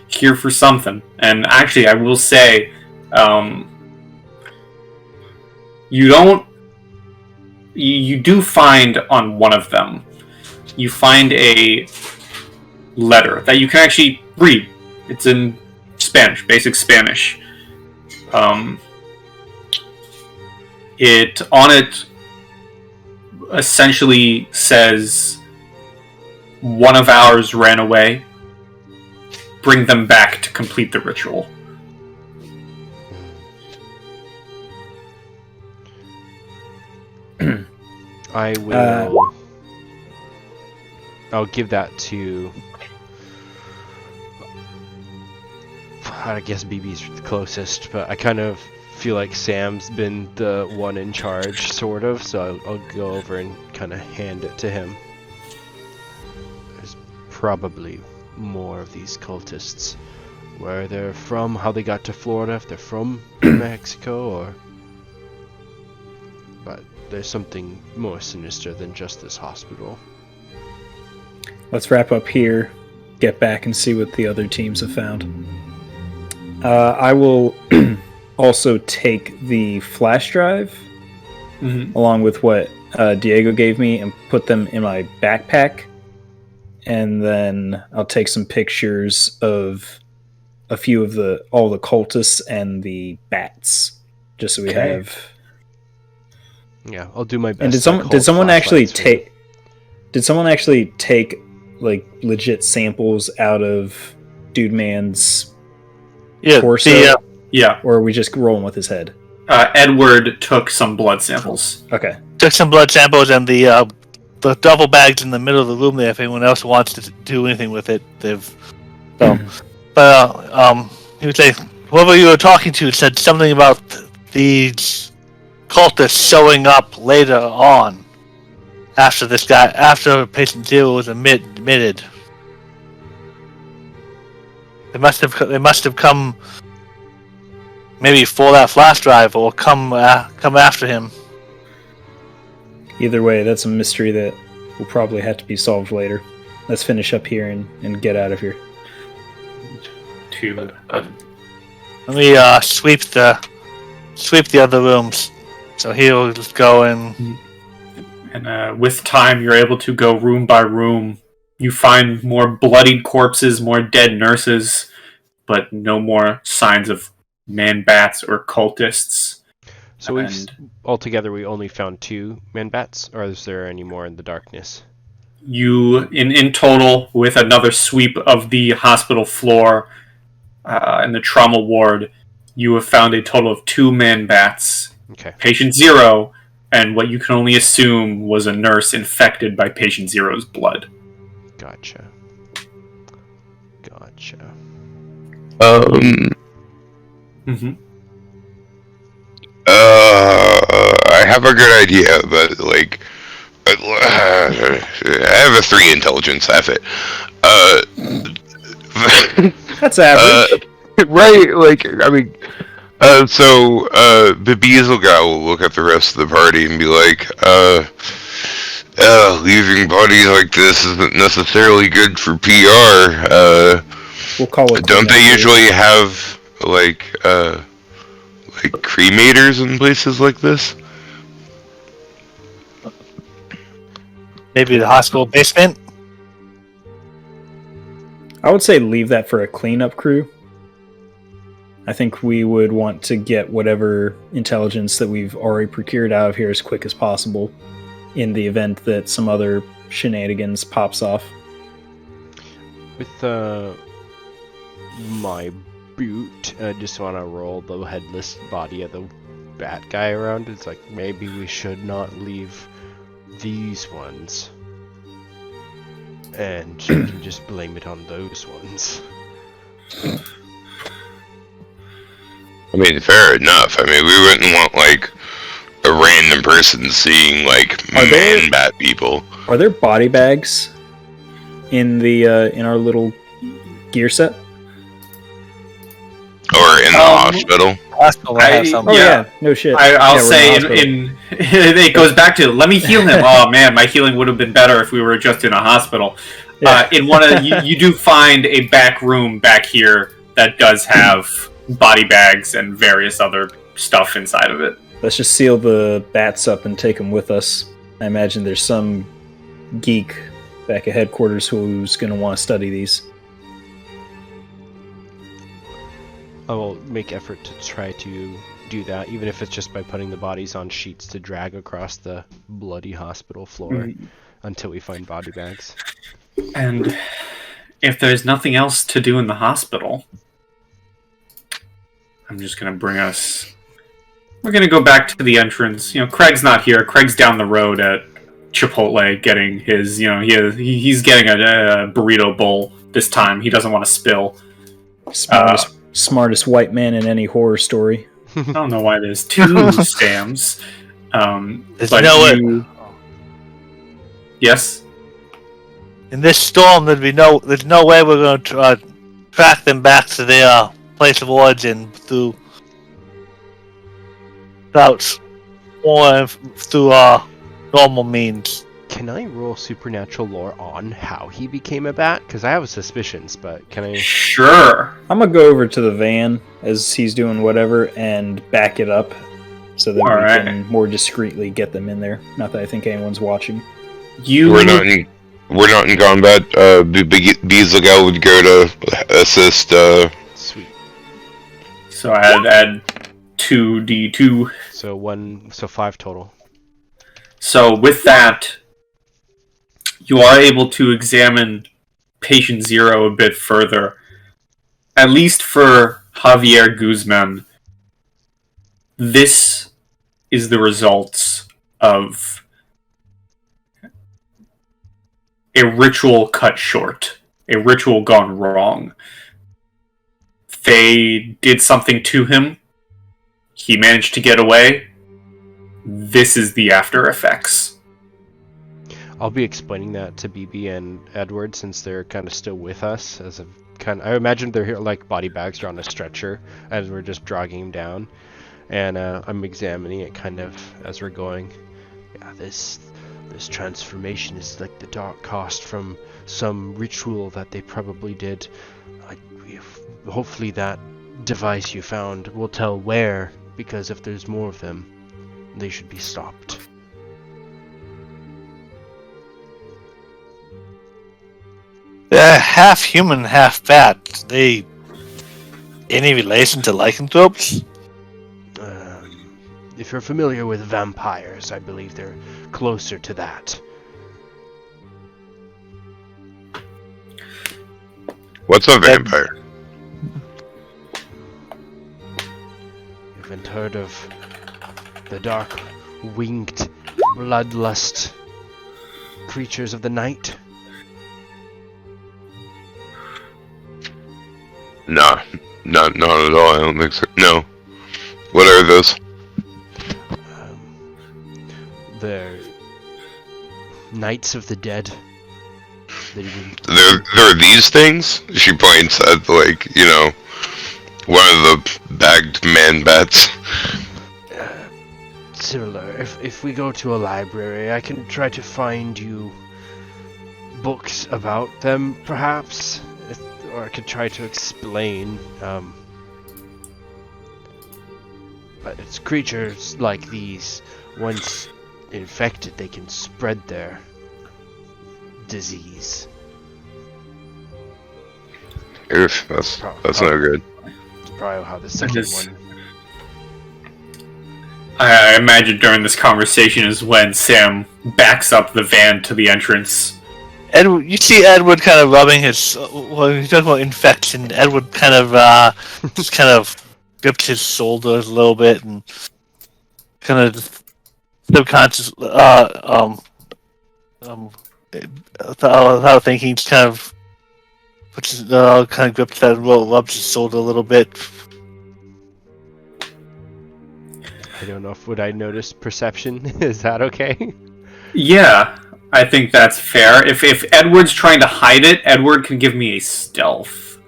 here for something. And actually, I will say, you do find on one of them, you find a letter that you can actually read. It's in Spanish, basic Spanish. It essentially says, one of ours ran away. Bring them back to complete the ritual. I will. I'll give that to. I guess BB's the closest, but I kind of feel like Sam's been the one in charge, sort of. So I'll go over and kind of hand it to him. There's probably more of these cultists. Where they're from, how they got to Florida, if they're from Mexico, or... But there's something more sinister than just this hospital. Let's wrap up here, get back and see what the other teams have found. I will also take the flash drive, along with what Diego gave me, and put them in my backpack. And then I'll take some pictures of all the cultists and the bats, just so we have. Yeah, I'll do my best. And did someone actually take like legit samples out of Dude Man's torso? Yeah. Or are we just rolling with his head? Edward took some blood samples. Okay. Took some blood samples and the duffel bags in the middle of the room there. If anyone else wants to do anything with it, they've. So, he would say, whoever you were talking to said something about these cultists showing up later on after Patient Zero was admitted. They must have come maybe for that flash drive or come after him. Either way, that's a mystery that will probably have to be solved later. Let's finish up here and get out of here. Let me sweep the other rooms. So he'll just go and with time, you're able to go room by room. You find more bloodied corpses, more dead nurses, but no more signs of man-bats or cultists. So altogether we only found 2 man-bats, or is there any more in the darkness? You, in total, with another sweep of the hospital floor in the trauma ward, you have found a total of 2 man-bats. Okay. Patient Zero, and what you can only assume was a nurse infected by Patient Zero's blood. Gotcha. I have a good idea, but like, I have a 3 intelligence. F it. That's average. Right? Like, I mean, so BeBezelgal will look at the rest of the party and be like, leaving bodies like this isn't necessarily good for PR. We'll call it. Don't they usually have like cremators in places like this? maybe the hospital basement. I would say leave that for a cleanup crew. I think we would want to get whatever intelligence that we've already procured out of here as quick as possible in the event that some other shenanigans pops off. With my boot, I just want to roll the headless body of the bat guy around. It's like, maybe we should not leave these ones. And you can just blame it on those ones. I mean, fair enough. I mean, we wouldn't want, like, a random person seeing, like, man bat people. Are there body bags in the in our little gear set? Or in the hospital? No shit. I'll say it goes back to, let me heal him. Oh man, my healing would have been better if we were just in a hospital. Yeah. In one of you do find a back room back here that does have body bags and various other stuff inside of it. Let's just seal the bats up and take them with us. I imagine there's some geek back at headquarters who's going to want to study these. I will make effort to try to do that, even if it's just by putting the bodies on sheets to drag across the bloody hospital floor until we find body bags. And if there's nothing else to do in the hospital, I'm just going to bring us... We're going to go back to the entrance. You know, Craig's not here. Craig's down the road at Chipotle getting his, you know, he's getting a burrito bowl this time. He doesn't want to spill. Smartest white man in any horror story. I don't know why there's two Stams. There's no way. Yes? In this storm, there's no way we're going to track them back to their place of origin through normal means. Can I roll supernatural lore on how he became a bat? Because I have suspicions, but can I... Sure. I'm going to go over to the van as he's doing whatever and back it up so that we can more discreetly get them in there. Not that I think anyone's watching. We're not in combat. BeBezelgal would go to assist. Sweet. So I'd add 2d2. So 5 total. So with that, you are able to examine patient 0 a bit further. At least for Javier Guzman, this is the results of a ritual cut short, a ritual gone wrong. They did something to him. He managed to get away. This is the after effects. I'll be explaining that to BB and Edward since they're kind of still with us. I imagine they're here like body bags are on a stretcher as we're just dragging him down, and I'm examining it kind of as we're going. Yeah, this transformation is like the dark cost from some ritual that they probably did. Hopefully that device you found will tell where, because if there's more of them, they should be stopped. They're half human, half bat. They any relation to lycanthropes? If you're familiar with vampires, I believe they're closer to that. What's a vampire? You haven't heard of the dark, winged, bloodlust creatures of the night? Nah, not at all. I don't think so. No. What are those? They're Knights of the Dead. There are these things? She points at, like, you know, one of the bagged man bats. Similar. If we go to a library, I can try to find you books about them, perhaps, or I could try to explain. But it's creatures like these. Once infected, they can spread their disease. Oof, that's no good. Probably how the second one. I imagine during this conversation is when Sam backs up the van to the entrance. Edward, you see Edward kind of rubbing his. Well, he's talking about infection. Edward kind of just kind of gripped his shoulders a little bit and kind of subconscious without thinking, just kind of puts his, kind of grips that, rubs his shoulder a little bit. I don't know if would I notice perception. Is that okay? Yeah, I think that's fair. If Edward's trying to hide it, Edward can give me a stealth.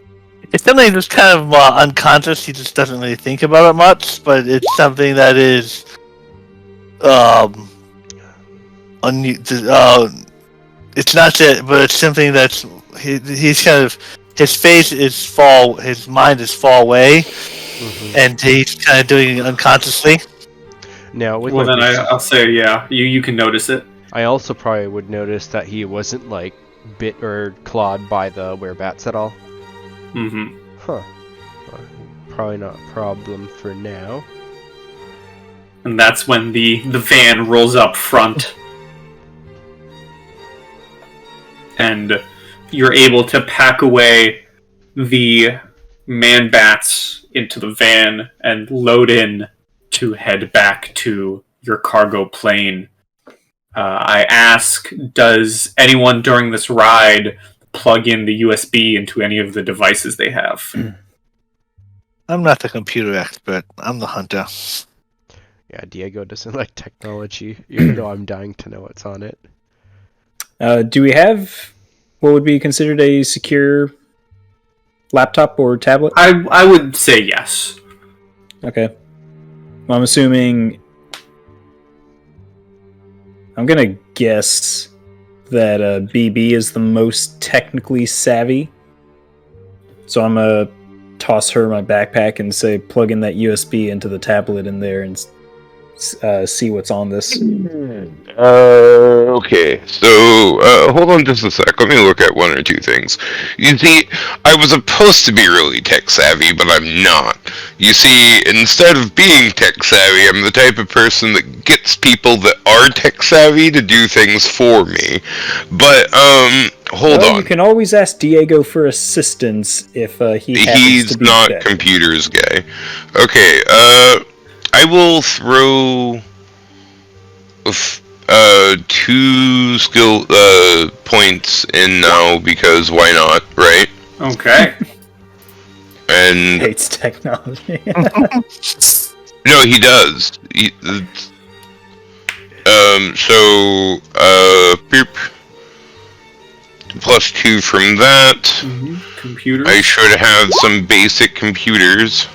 It's something that's kind of unconscious. He just doesn't really think about it much, but it's something that is it's not that, but it's something that's he's kind of, his face is his mind is far away, and he's kind of doing it unconsciously. Now, with Well, then I'll say, yeah, you can notice it. I also probably would notice that he wasn't like bit or clawed by the werebats at all. Mm-hmm. Huh. Probably not a problem for now. And that's when the van rolls up front. And you're able to pack away the man-bats into the van and load in to head back to your cargo plane. I ask, does anyone during this ride plug in the USB into any of the devices they have? I'm not the computer expert. I'm the hunter. Yeah, Diego doesn't like technology, even though I'm dying to know what's on it. Do we have what would be considered a secure laptop or tablet? I would say yes. Okay. Well, I'm assuming... I'm gonna guess that BB is the most technically savvy. So I'm gonna toss her my backpack and say plug in that USB into the tablet in there and see what's on this. Okay, so hold on just a sec. Let me look at one or two things. You see, I was supposed to be really tech savvy, but I'm not. You see, instead of being tech savvy, I'm the type of person that gets people that are tech savvy to do things for me. But hold on. You can always ask Diego for assistance if he happens He's to be not dead. computers guy. Okay, I will throw 2 skill points in now because why not, right? Okay. And Hates technology. no, he does. Boop. Plus 2 from that. Computer. I should have some basic computers.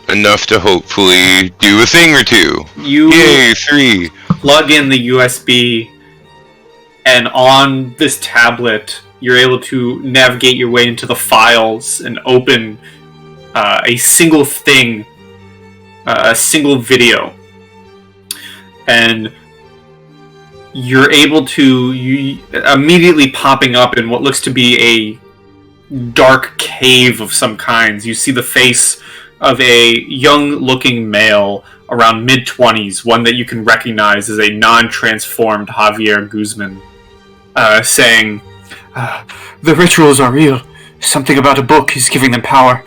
Enough to hopefully do a thing or two. Yay, 3. Plug in the USB, and on this tablet, you're able to navigate your way into the files and open a single thing, a single video. And you're able to immediately popping up in what looks to be a dark cave of some kinds. You see the face of a young-looking male around mid-20s, one that you can recognize as a non-transformed Javier Guzman, saying, "The rituals are real. Something about a book is giving them power.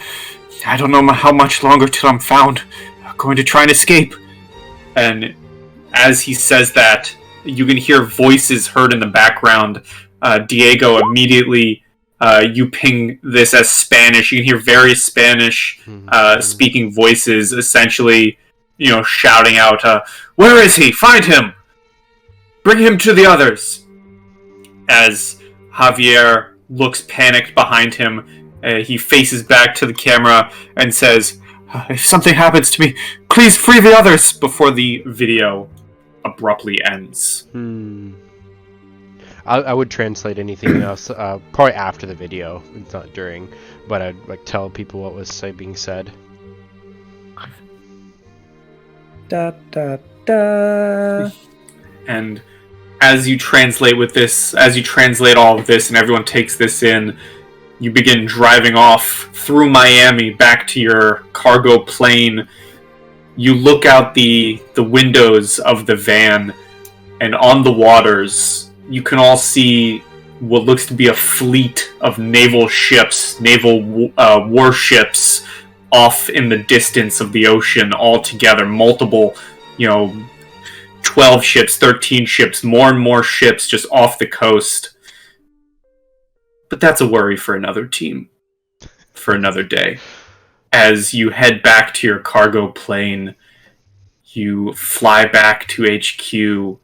I don't know how much longer till I'm found. I'm going to try and escape." And as he says that, you can hear voices heard in the background. Diego immediately... you ping this as Spanish. You can hear various Spanish speaking voices essentially, shouting out, "Where is he? Find him! Bring him to the others!" As Javier looks panicked behind him, he faces back to the camera and says, "If something happens to me, please free the others!" before the video abruptly ends. I would translate anything else, probably after the video, not during, but I'd tell people what was being said. Da, da, da. And as you translate all of this and everyone takes this in, you begin driving off through Miami back to your cargo plane. You look out the windows of the van, and on the waters, you can all see what looks to be a fleet of naval ships, naval warships, off in the distance of the ocean all together. Multiple, 12 ships, 13 ships, more and more ships just off the coast. But that's a worry for another team, for another day. As you head back to your cargo plane, you fly back to HQ.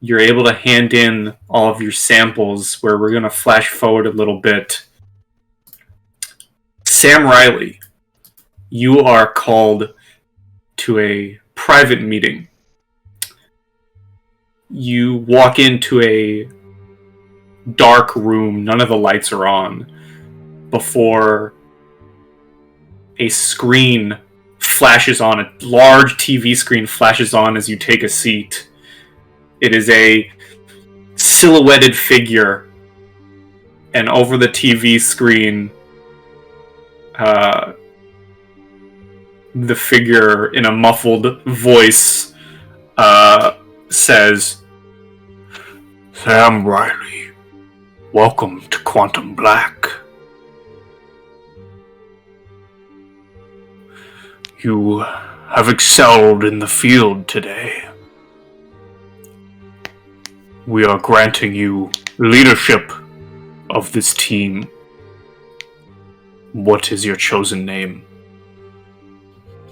You're able to hand in all of your samples, where we're going to flash forward a little bit. Sam Riley, you are called to a private meeting. You walk into a dark room, none of the lights are on, before a screen flashes on, a large TV screen flashes on as you take a seat. It is a silhouetted figure, and over the TV screen, the figure in a muffled voice says, "Sam Riley, welcome to Quantum Black. You have excelled in the field today. We are granting you leadership of this team. What is your chosen name?"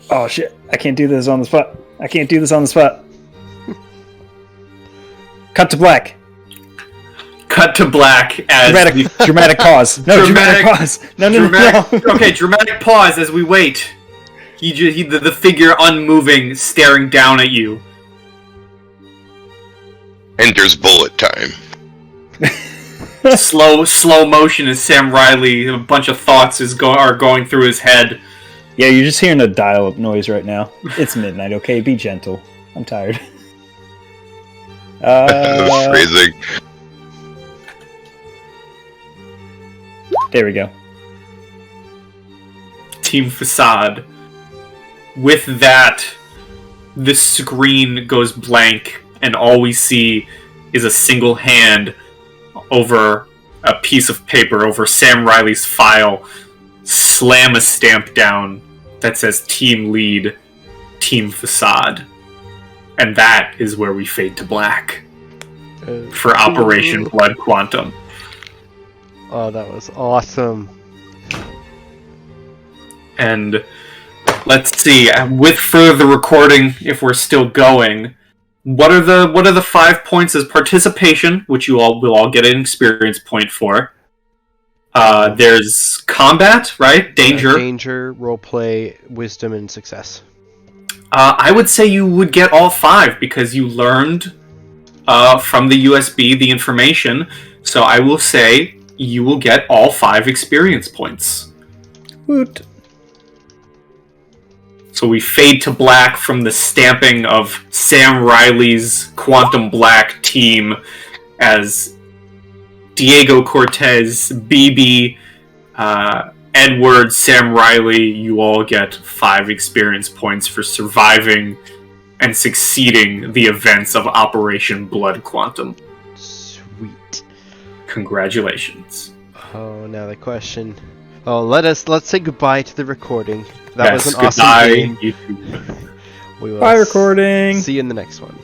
Oh shit, I can't do this on the spot. Cut to black. Cut to black as Dramatic pause. No, dramatic pause. No. Okay, dramatic pause as we wait. The figure unmoving, staring down at you. Enters bullet time. slow motion as Sam Riley, a bunch of thoughts are going through his head. Yeah, you're just hearing a dial-up noise right now. It's midnight, okay? Be gentle. I'm tired. Phrasing. There we go. Team Facade. With that, the screen goes blank, and all we see is a single hand over a piece of paper, over Sam Riley's file, slam a stamp down that says Team Lead, Team Facade. And that is where we fade to black for Operation Blood Quantum. Oh, that was awesome. And let's see, with further recording, if we're still going, what are the 5 points as participation, which you all will all get an experience point for? There's combat, right? Danger. Danger, roleplay, wisdom, and success. I would say you would get all 5 because you learned from the USB the information. So I will say you will get all 5 experience points. Woot. So we fade to black from the stamping of Sam Riley's Quantum Black team as Diego Cortez, BB, Edward, Sam Riley. You all get 5 experience points for surviving and succeeding the events of Operation Blood Quantum. Sweet. Congratulations. Oh, now the question. Oh, let's say goodbye to the recording. That was an goodbye, awesome game. YouTube. We will Bye, recording. See you in the next one.